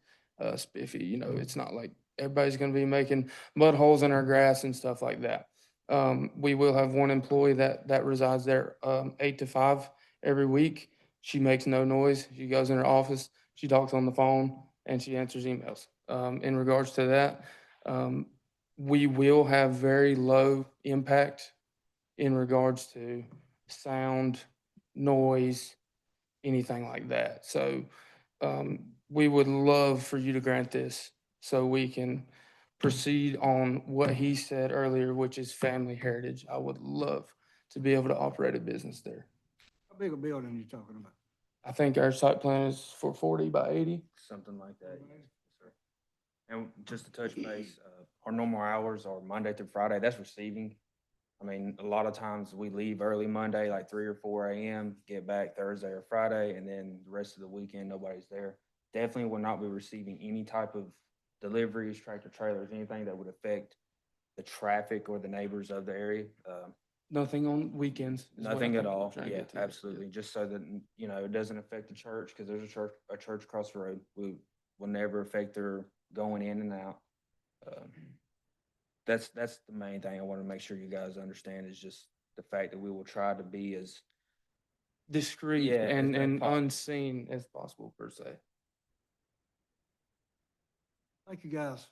spiffy, you know, it's not like everybody's gonna be making mud holes in our grass and stuff like that. We will have one employee that resides there, 8 to 5 every week. She makes no noise. She goes in her office, she talks on the phone, and she answers emails. In regards to that, we will have very low impact in regards to sound, noise, anything like that. So, we would love for you to grant this so we can proceed on what he said earlier, which is family heritage. I would love to be able to operate a business there. How big a building are you talking about? I think our site plan is for 40 by 80. Something like that, yes, sir. And just to touch base, our normal hours are Monday through Friday, that's receiving. I mean, a lot of times we leave early Monday, like 3 or 4 AM, get back Thursday or Friday, and then the rest of the weekend, nobody's there. Definitely will not be receiving any type of deliveries, tractor trailers, anything that would affect the traffic or the neighbors of the area. Nothing on weekends. is what I Nothing at think we're all. trying to Yeah, get to. absolutely. Just so that, you know, it doesn't affect the church, because there's a church across the road. We will never affect their going in and out. That's the main thing I want to make sure you guys understand, is just the fact that we will try to be as, Discreet Yeah, and, as and possible. unseen as possible, per se. Thank you, guys.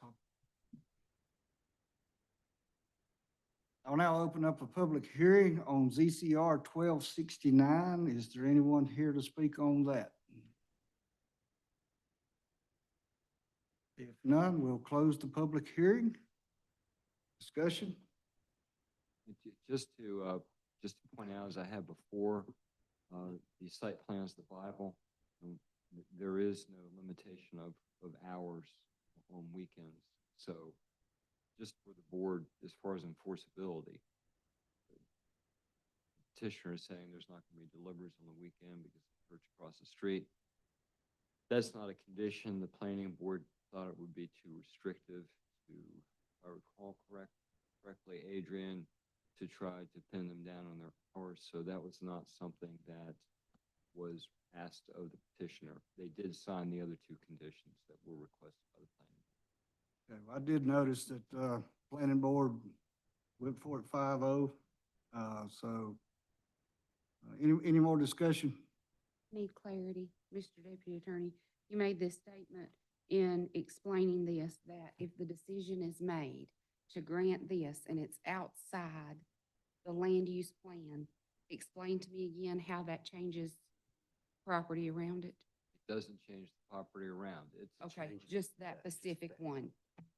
I'll now open up a public hearing on ZCR 1269. Is there anyone here to speak on that? If none, we'll close the public hearing. Discussion? Just to point out, as I had before, the site plan is the Bible. There is no limitation of hours on weekends. So just for the board, as far as enforceability, the petitioner is saying there's not going to be deliveries on the weekend because of the church across the street. That's not a condition. The planning board thought it would be too restrictive to, if I recall correctly, Adrian, to try to pin them down on their hours. So that was not something that was asked of the petitioner. They did sign the other two conditions that were requested by the planning. Okay, well, I did notice that, planning board went for it 5-0. Any more discussion? Need clarity, Mr. Deputy Attorney. You made this statement in explaining this, that if the decision is made to grant this and it's outside the land use plan, explain to me again how that changes property around it. It doesn't change the property around. Okay, just that specific one.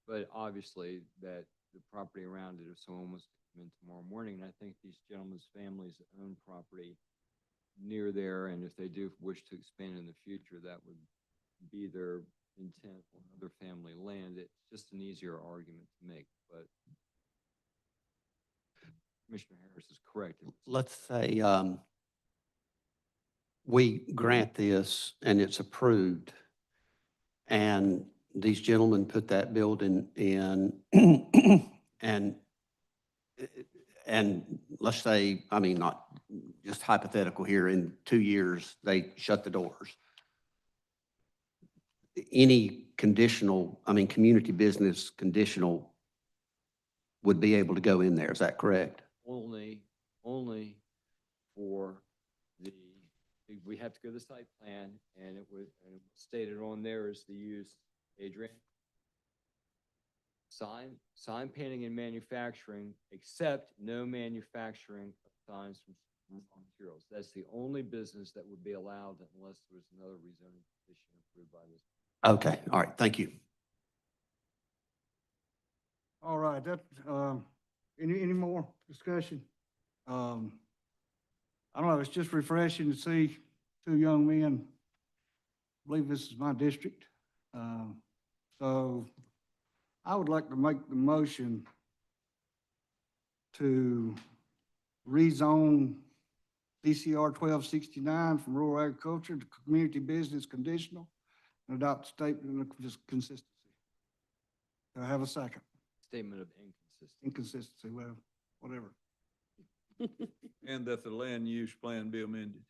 But obviously that the property around it, if someone was to come in tomorrow morning, and I think these gentlemen's families own property near there, and if they do wish to expand in the future, that would be their intent on other family land. It's just an easier argument to make, but Commissioner Harris is correct. Let's say, we grant this and it's approved, and these gentlemen put that building in, and let's say, I mean, not just hypothetical here, in 2 years, they shut the doors. Any conditional, I mean, community business conditional would be able to go in there, is that correct? Only for we have to go to the site plan, and it was stated on there is the use, Adrian. Sign painting and manufacturing, except no manufacturing of signs from raw materials. That's the only business that would be allowed unless there was another rezoning petition approved by this. Okay, all right, thank you. All right, any more discussion? I don't know, it's just refreshing to see two young men. I believe this is my district. So I would like to make the motion to rezone DCR 1269 from rural agriculture to community business conditional and adopt a statement of consistency. Do I have a second? Statement of inconsistency. Inconsistency, well, whatever. And that the land use plan be amended.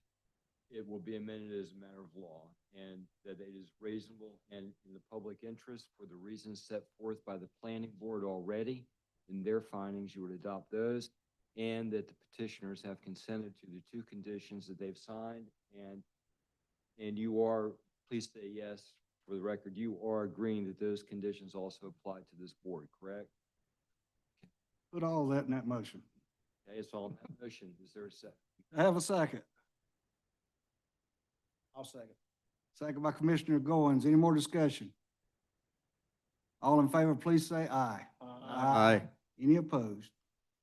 It will be amended as a matter of law, and that it is reasonable and in the public interest for the reasons set forth by the planning board already. In their findings, you would adopt those, and that the petitioners have consented to the two conditions that they've signed, and you are, please say yes, for the record, you are agreeing that those conditions also apply to this board, correct? Put all that in that motion. Okay, it's all in that motion. Is there a second? I have a second. I'll second. Second by Commissioner Goins. Any more discussion? All in favor, please say aye. Aye. Any opposed?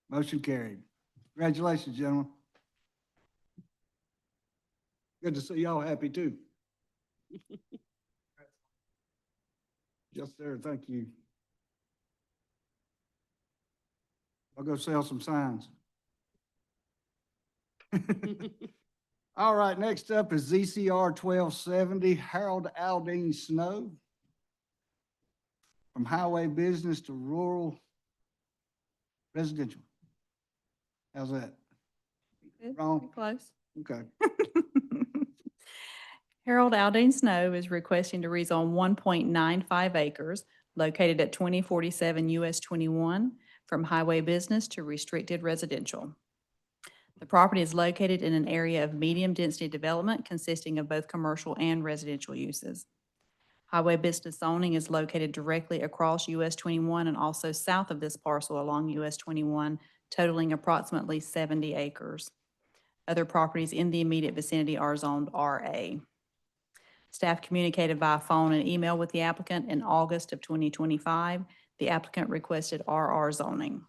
Motion carried. Congratulations, gentlemen. Good to see y'all happy too. Yes, sir. Thank you. I'll go sell some signs. All right, next up is ZCR 1270, Harold Aldine Snow. From highway business to rural residential. How's that? Good, Wrong? close. Okay. Harold Aldine Snow is requesting to rezone 1.95 acres located at 2047 US 21 from highway business to restricted residential. The property is located in an area of medium-density development consisting of both commercial and residential uses. Highway business zoning is located directly across US 21 and also south of this parcel along US 21, totaling approximately 70 acres. Other properties in the immediate vicinity are zoned RA. Staff communicated via phone and email with the applicant in August of 2025. The applicant requested RR zoning.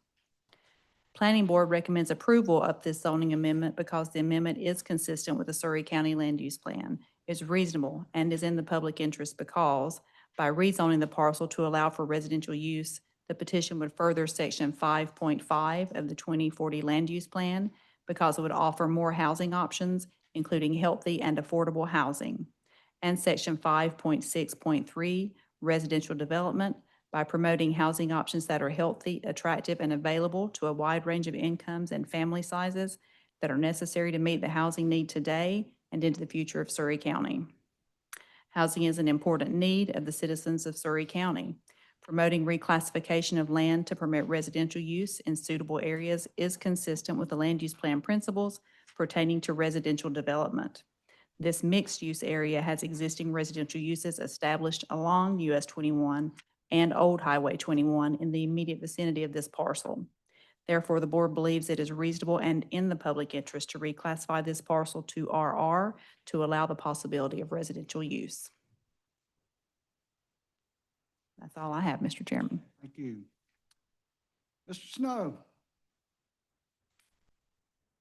Planning Board recommends approval of this zoning amendment because the amendment is consistent with the Surry County Land Use Plan, is reasonable, and is in the public interest because by rezoning the parcel to allow for residential use, the petition would further Section 5.5 of the 2040 Land Use Plan because it would offer more housing options, including healthy and affordable housing, and Section 5.6.3 Residential Development by promoting housing options that are healthy, attractive, and available to a wide range of incomes and family sizes that are necessary to meet the housing need today and into the future of Surry County. Housing is an important need of the citizens of Surry County. Promoting reclassification of land to permit residential use in suitable areas is consistent with the land use plan principles pertaining to residential development. This mixed-use area has existing residential uses established along US 21 and Old Highway 21 in the immediate vicinity of this parcel. Therefore, the board believes it is reasonable and in the public interest to reclassify this parcel to RR to allow the possibility of residential use. That's all I have, Mr. Chairman. Thank you. Mr. Snow.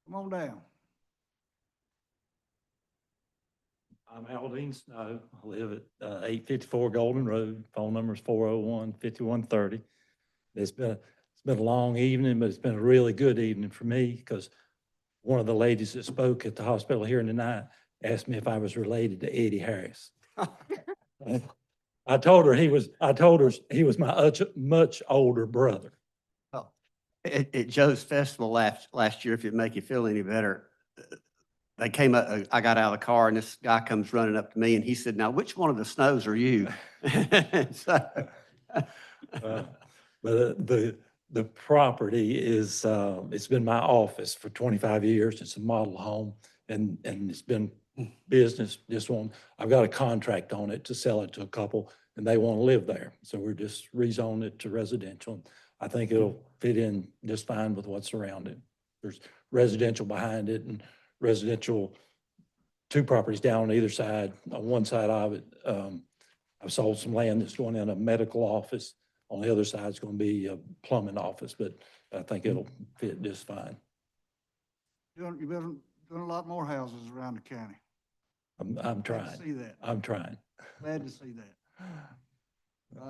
Come on down. I'm Aldine Snow. I live at 854 Golden Road. Phone number is 401-5130. It's been a long evening, but it's been a really good evening for me because one of the ladies that spoke at the hospital here tonight asked me if I was related to Eddie Harris. I told her he was my much older brother. Oh, at Joe's festival last year, if it make you feel any better, they came up, I got out of the car and this guy comes running up to me and he said, "Now, which one of the Snows are you?" So, But the property is, it's been my office for 25 years. It's a model home and it's been business. I've got a contract on it to sell it to a couple and they want to live there. So we're just rezoning it to residential. I think it'll fit in just fine with what's around it. There's residential behind it and residential, two properties down on either side. On one side of it, I've sold some land that's going in a medical office. On the other side is going to be a plumbing office, but I think it'll fit just fine. You've been doing a lot more houses around the county. I'm Glad trying. to see that. I'm trying. Glad to see that. Is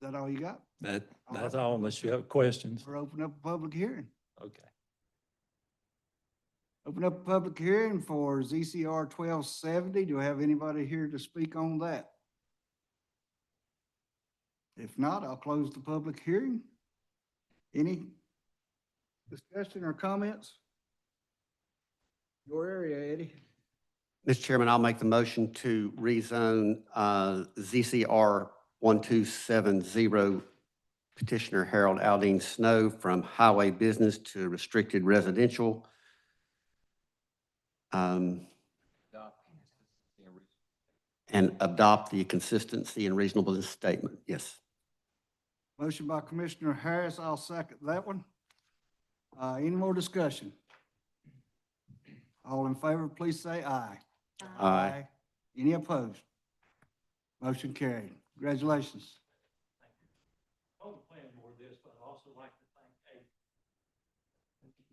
that all you got? That's all, unless you have questions. We're opening up a public hearing. Okay. Open up a public hearing for ZCR 1270. Do I have anybody here to speak on that? If not, I'll close the public hearing. Any discussion or comments? Your area, Eddie. Mr. Chairman, I'll make the motion to rezone ZCR 1270 petitioner Harold Aldine Snow from highway business to restricted residential. And adopt the consistency and reasonableness statement. Yes. Motion by Commissioner Harris. I'll second that one. Any more discussion? All in favor, please say aye. Aye. Any opposed? Motion carried. Congratulations.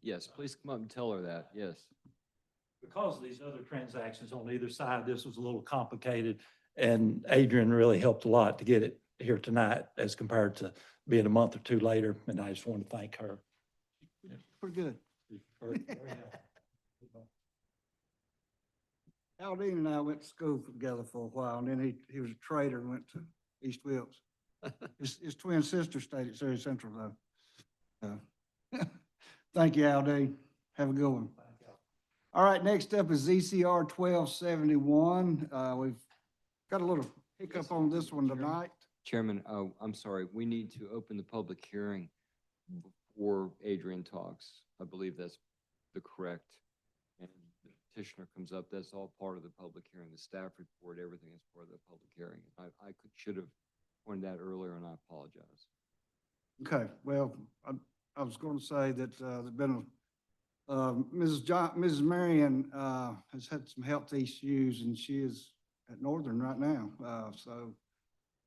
Yes, please come up and tell her that, yes. Because of these other transactions on either side, this was a little complicated, and Adrian really helped a lot to get it here tonight as compared to being a month or two later, and I just want to thank her. Pretty good. Aldine and I went to school together for a while, and then he was a trader and went to East Wilkes. His twin sister stayed at Surry Central, though. Thank you, Aldine. Have a good one. All right, next up is ZCR 1271. We've got a little hiccup on this one tonight. Chairman, oh, I'm sorry, we need to open the public hearing before Adrian talks. I believe that's the correct. And the petitioner comes up, that's all part of the public hearing, the staff report, everything is part of the public hearing. Should have pointed that earlier, and I apologize. Okay, well, I was going to say that there's been Mrs. Marion has had some health issues, and she is at Northern right now. So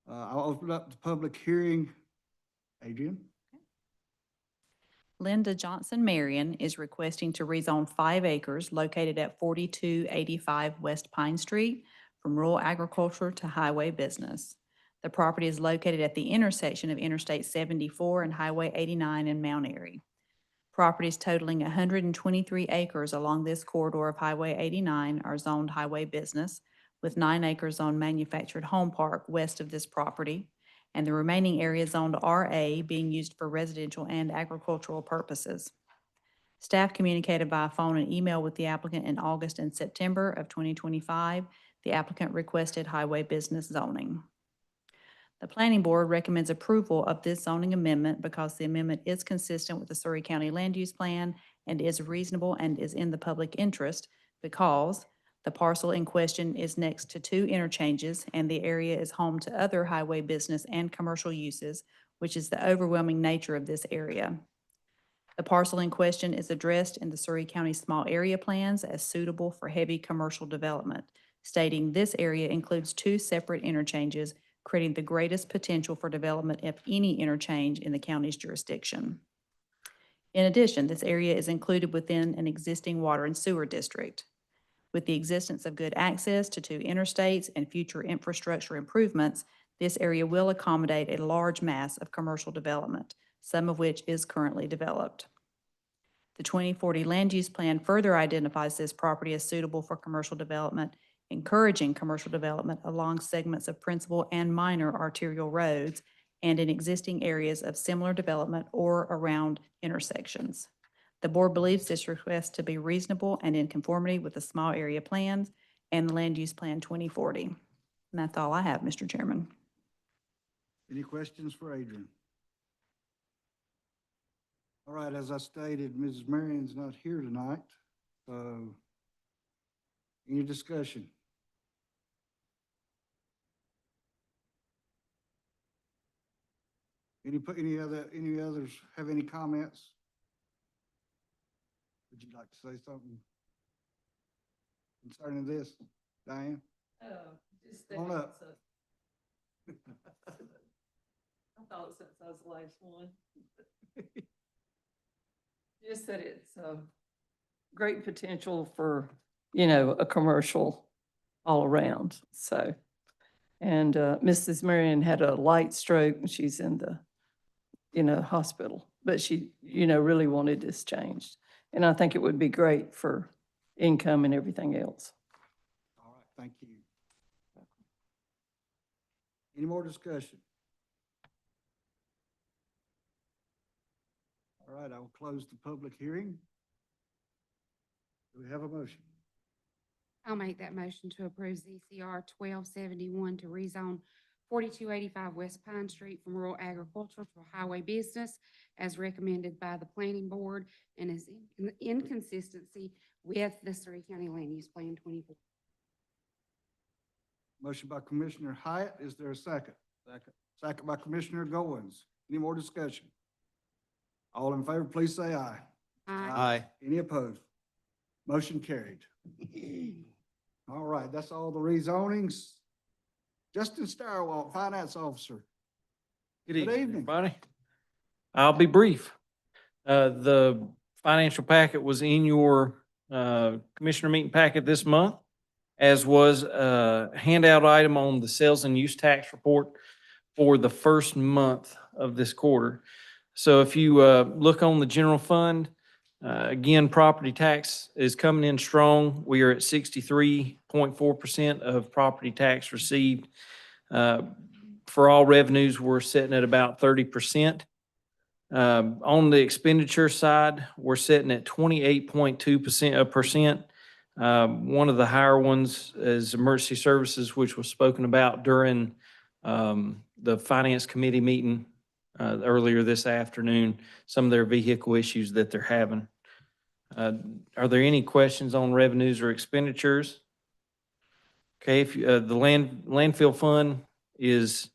I'll open up the public hearing. Adrian? Linda Johnson Marion is requesting to rezone 5 acres located at 4285 West Pine Street from rural agriculture to highway business. The property is located at the intersection of Interstate 74 and Highway 89 in Mount Airy. Properties totaling 123 acres along this corridor of Highway 89 are zoned highway business, with 9 acres on manufactured home park west of this property, and the remaining area zoned RA being used for residential and agricultural purposes. Staff communicated by phone and email with the applicant in August and September of 2025. The applicant requested highway business zoning. The Planning Board recommends approval of this zoning amendment because the amendment is consistent with the Surry County Land Use Plan and is reasonable and is in the public interest because the parcel in question is next to 2 interchanges and the area is home to other highway business and commercial uses, which is the overwhelming nature of this area. The parcel in question is addressed in the Surry County Small Area Plans as suitable for heavy commercial development, stating this area includes 2 separate interchanges, creating the greatest potential for development of any interchange in the county's jurisdiction. In addition, this area is included within an existing water and sewer district. With the existence of good access to 2 interstates and future infrastructure improvements, this area will accommodate a large mass of commercial development, some of which is currently developed. The 2040 Land Use Plan further identifies this property as suitable for commercial development, encouraging commercial development along segments of principal and minor arterial roads and in existing areas of similar development or around intersections. The board believes this request to be reasonable and in conformity with the small area plans and the Land Use Plan 2040. And that's all I have, Mr. Chairman. Any questions for Adrian? All right, as I stated, Mrs. Marion's not here tonight. Any discussion? Any others have any comments? Would you like to say something concerning this, Diane? Just Come on up. I thought since I was the last one. Just that it's great potential for, a commercial all around, so. And Mrs. Marion had a light stroke and she's in the, hospital, but she, really wanted this changed. And I think it would be great for income and everything else. All right, thank you. Any more discussion? All right, I will close the public hearing. Do we have a motion? I'll make that motion to approve ZCR 1271 to rezone 4285 West Pine Street from rural agricultural to highway business as recommended by the planning board and is in consistency with the Surry County Land Use Plan 24. Motion by Commissioner Hyatt. Is there a second? Second. Second by Commissioner Goins. Any more discussion? All in favor, please say aye. Aye. Any opposed? Motion carried. All right, that's all the rezonings. Justin Starwalt, Finance Officer. Good Good evening, evening. everybody. I'll be brief. The financial packet was in your commissioner meeting packet this month, as was a handout item on the sales and use tax report for the first month of this quarter. So if you look on the general fund, again, property tax is coming in strong. We are at 63.4% of property tax received. For all revenues, we're sitting at about 30%. On the expenditure side, we're sitting at 28.2%. One of the higher ones is emergency services, which was spoken about during the finance committee meeting earlier this afternoon, some of their vehicle issues that they're having. Are there any questions on revenues or expenditures? Okay, if the landfill fund is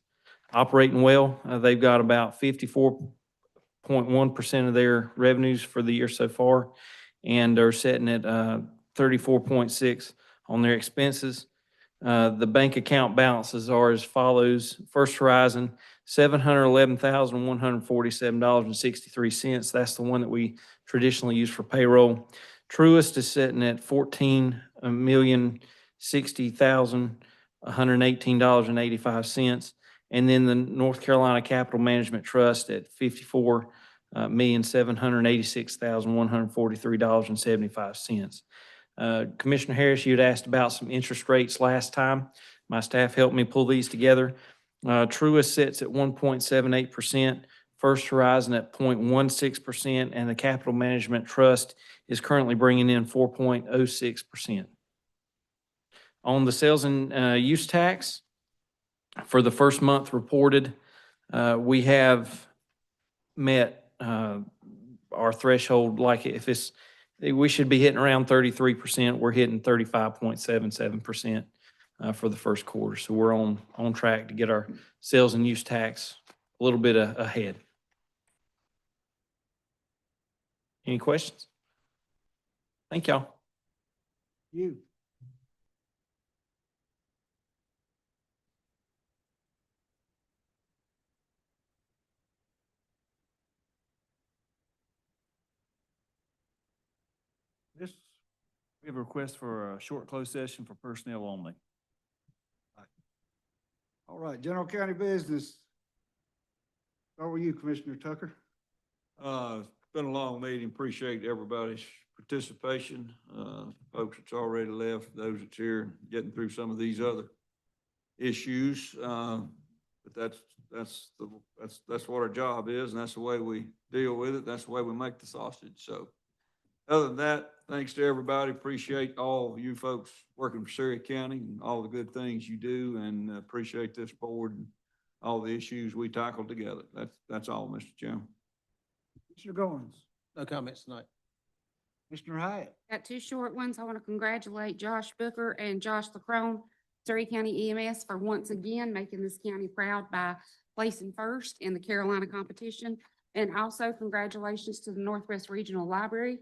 operating well, they've got about 54.1% of their revenues for the year so far, and are sitting at 34.6 on their expenses. The bank account balances are as follows. First Horizon, $711,147.63. That's the one that we traditionally use for payroll. Truist is sitting at $14,060,118.85. And then the North Carolina Capital Management Trust at $54,786,143.75. Commissioner Harris, you had asked about some interest rates last time. My staff helped me pull these together. Truist sits at 1.78%, First Horizon at 0.16%, and the Capital Management Trust is currently bringing in 4.06%. On the sales and use tax, for the first month reported, we have met our threshold. Like we should be hitting around 33%. We're hitting 35.77% for the first quarter. So we're on track to get our sales and use tax a little bit ahead. Any questions? Thank y'all. You. This, we have a request for a short closed session for personnel only. All right, general county business. Start with you, Commissioner Tucker. It's been a long meeting. Appreciate everybody's participation. Folks that's already left, those that's here, getting through some of these other issues. But that's what our job is, and that's the way we deal with it. That's the way we make the sausage. So other than that, thanks to everybody. Appreciate all of you folks working for Surry County and all the good things you do, and appreciate this board and all the issues we tackled together. That's all, Mr. Chairman. Mr. Goins. No comments tonight. Mr. Hyatt. Got two short ones. I want to congratulate Josh Booker and Josh LaCrone, Surry County EMS, for once again making this county proud by placing first in the Carolina competition. And also congratulations to the Northwest Regional Library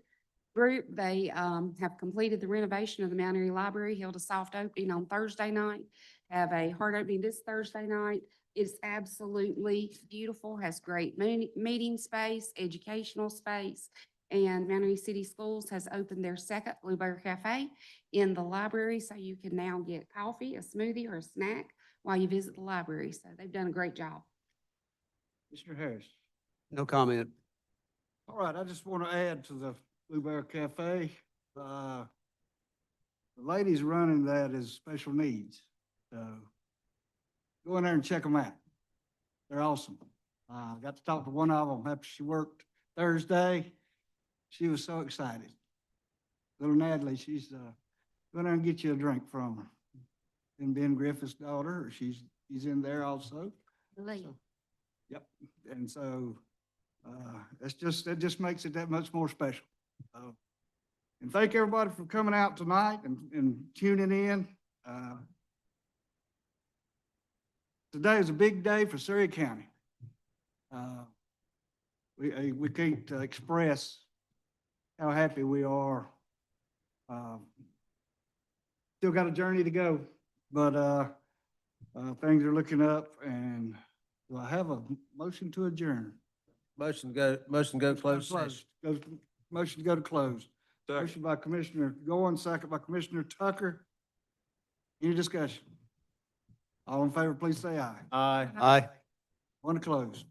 Group. They have completed the renovation of the Mount Airy Library, held a soft opening on Thursday night, have a hard opening this Thursday night. It's absolutely beautiful, has great meeting space, educational space, and Mount Airy City Schools has opened their second Blueberry Cafe in the library, so you can now get coffee, a smoothie, or a snack while you visit the library. So they've done a great job. Mr. Harris. No comment. All right, I just want to add to the Blueberry Cafe. The ladies running that is special needs. So go in there and check them out. They're awesome. I got to talk to one of them after she worked Thursday. She was so excited. Little Natalie, she's, go down and get you a drink from her. And Ben Griffith's daughter, she's in there also. Lee. So, yep, and so, that just makes it that much more special. And thank everybody for coming out tonight and tuning in. Today is a big day for Surry County. We can't express how happy we are. Still got a journey to go, but things are looking up, and do I have a motion to adjourn? Motion to go closed session. Motion to go to close. Motion by Commissioner Goins, second by Commissioner Tucker. Any discussion? All in favor, please say aye. Aye. Aye. Want to close?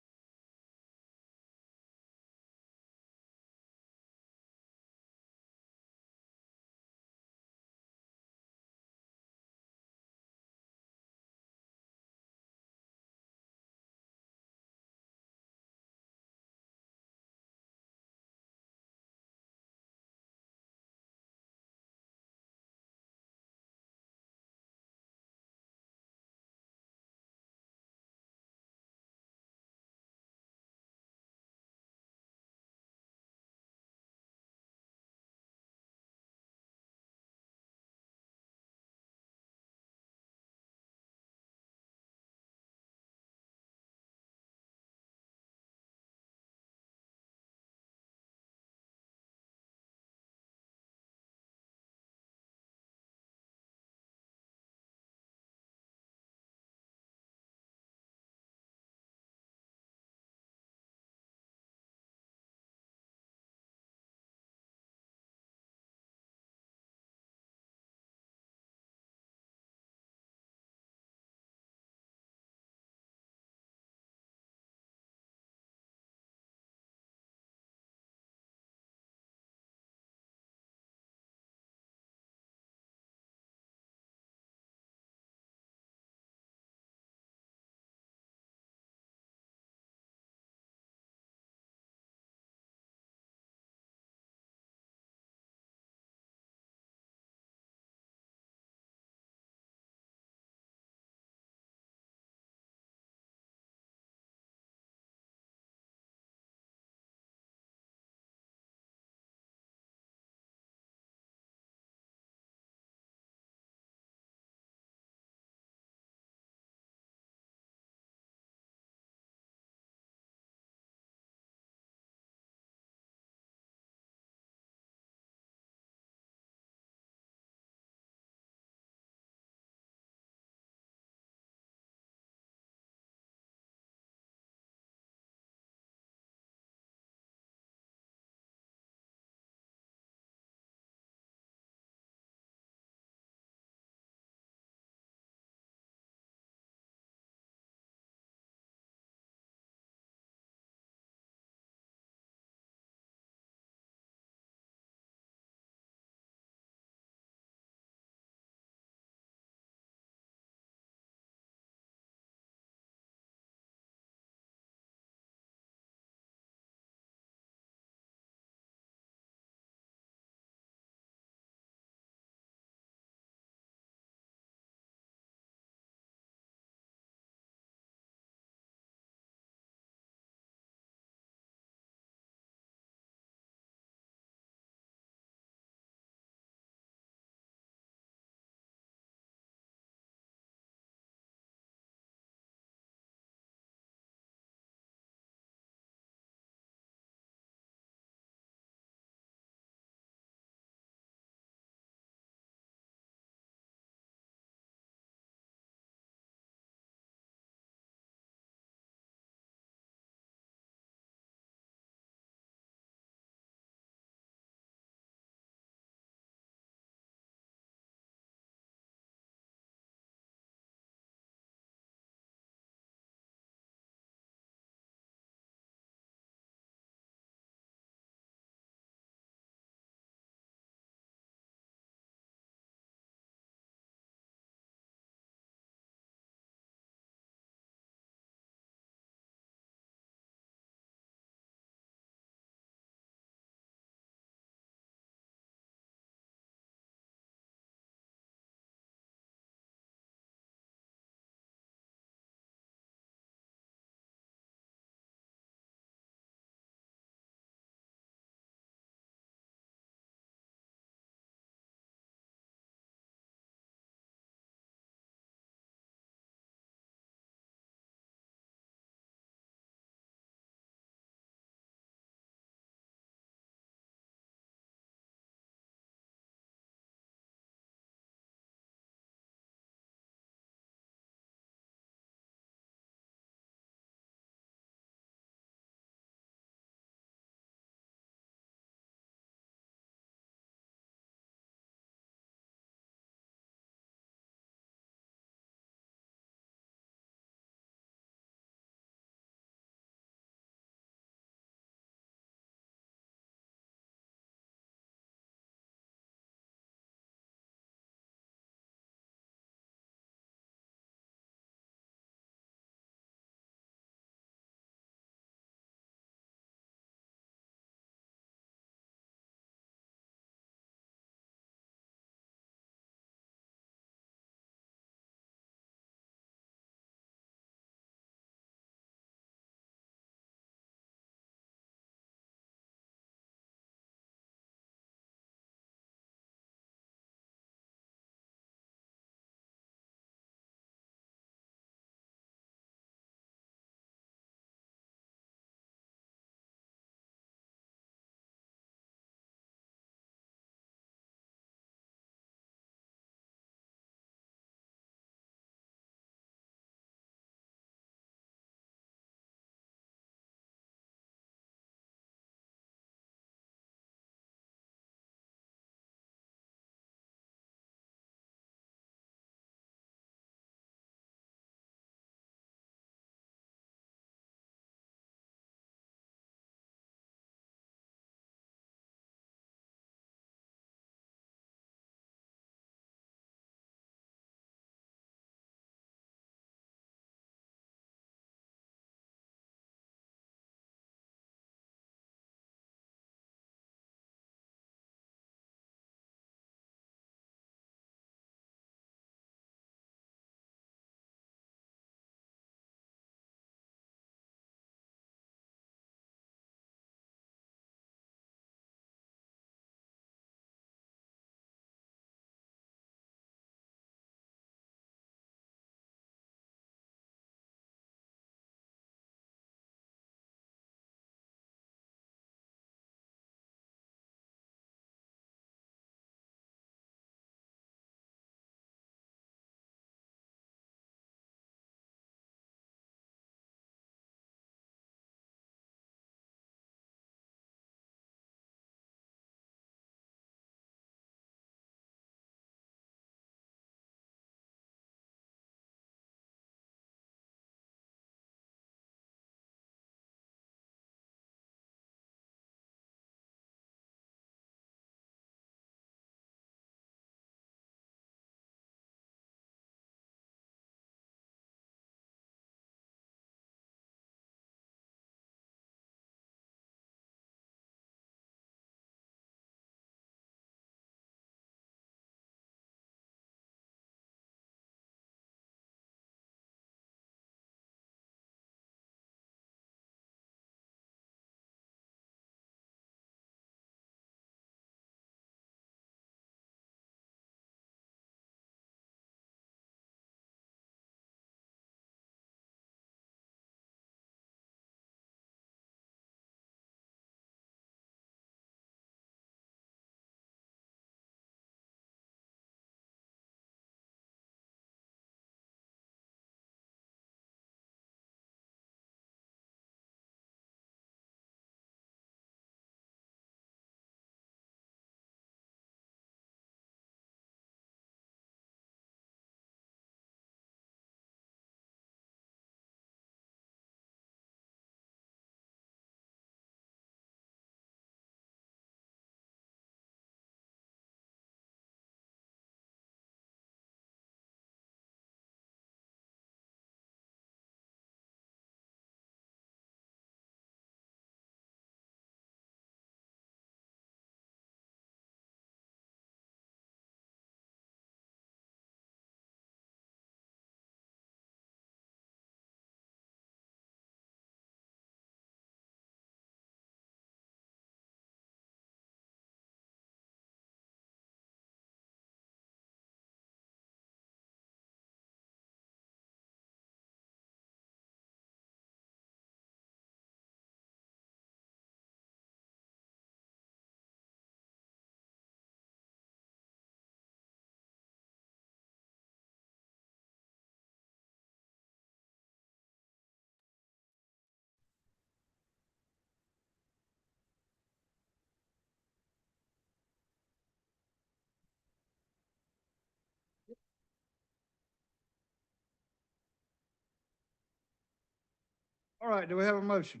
All right, do we have a motion?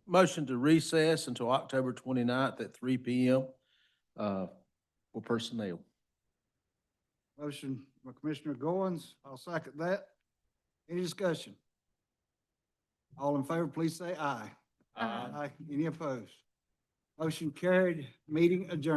Motion to recess until October 29th at 3 PM for personnel. Motion by Commissioner Goins. I'll second that. Any discussion? All in favor, please say aye. Aye. Any opposed? Motion carried. Meeting adjourned.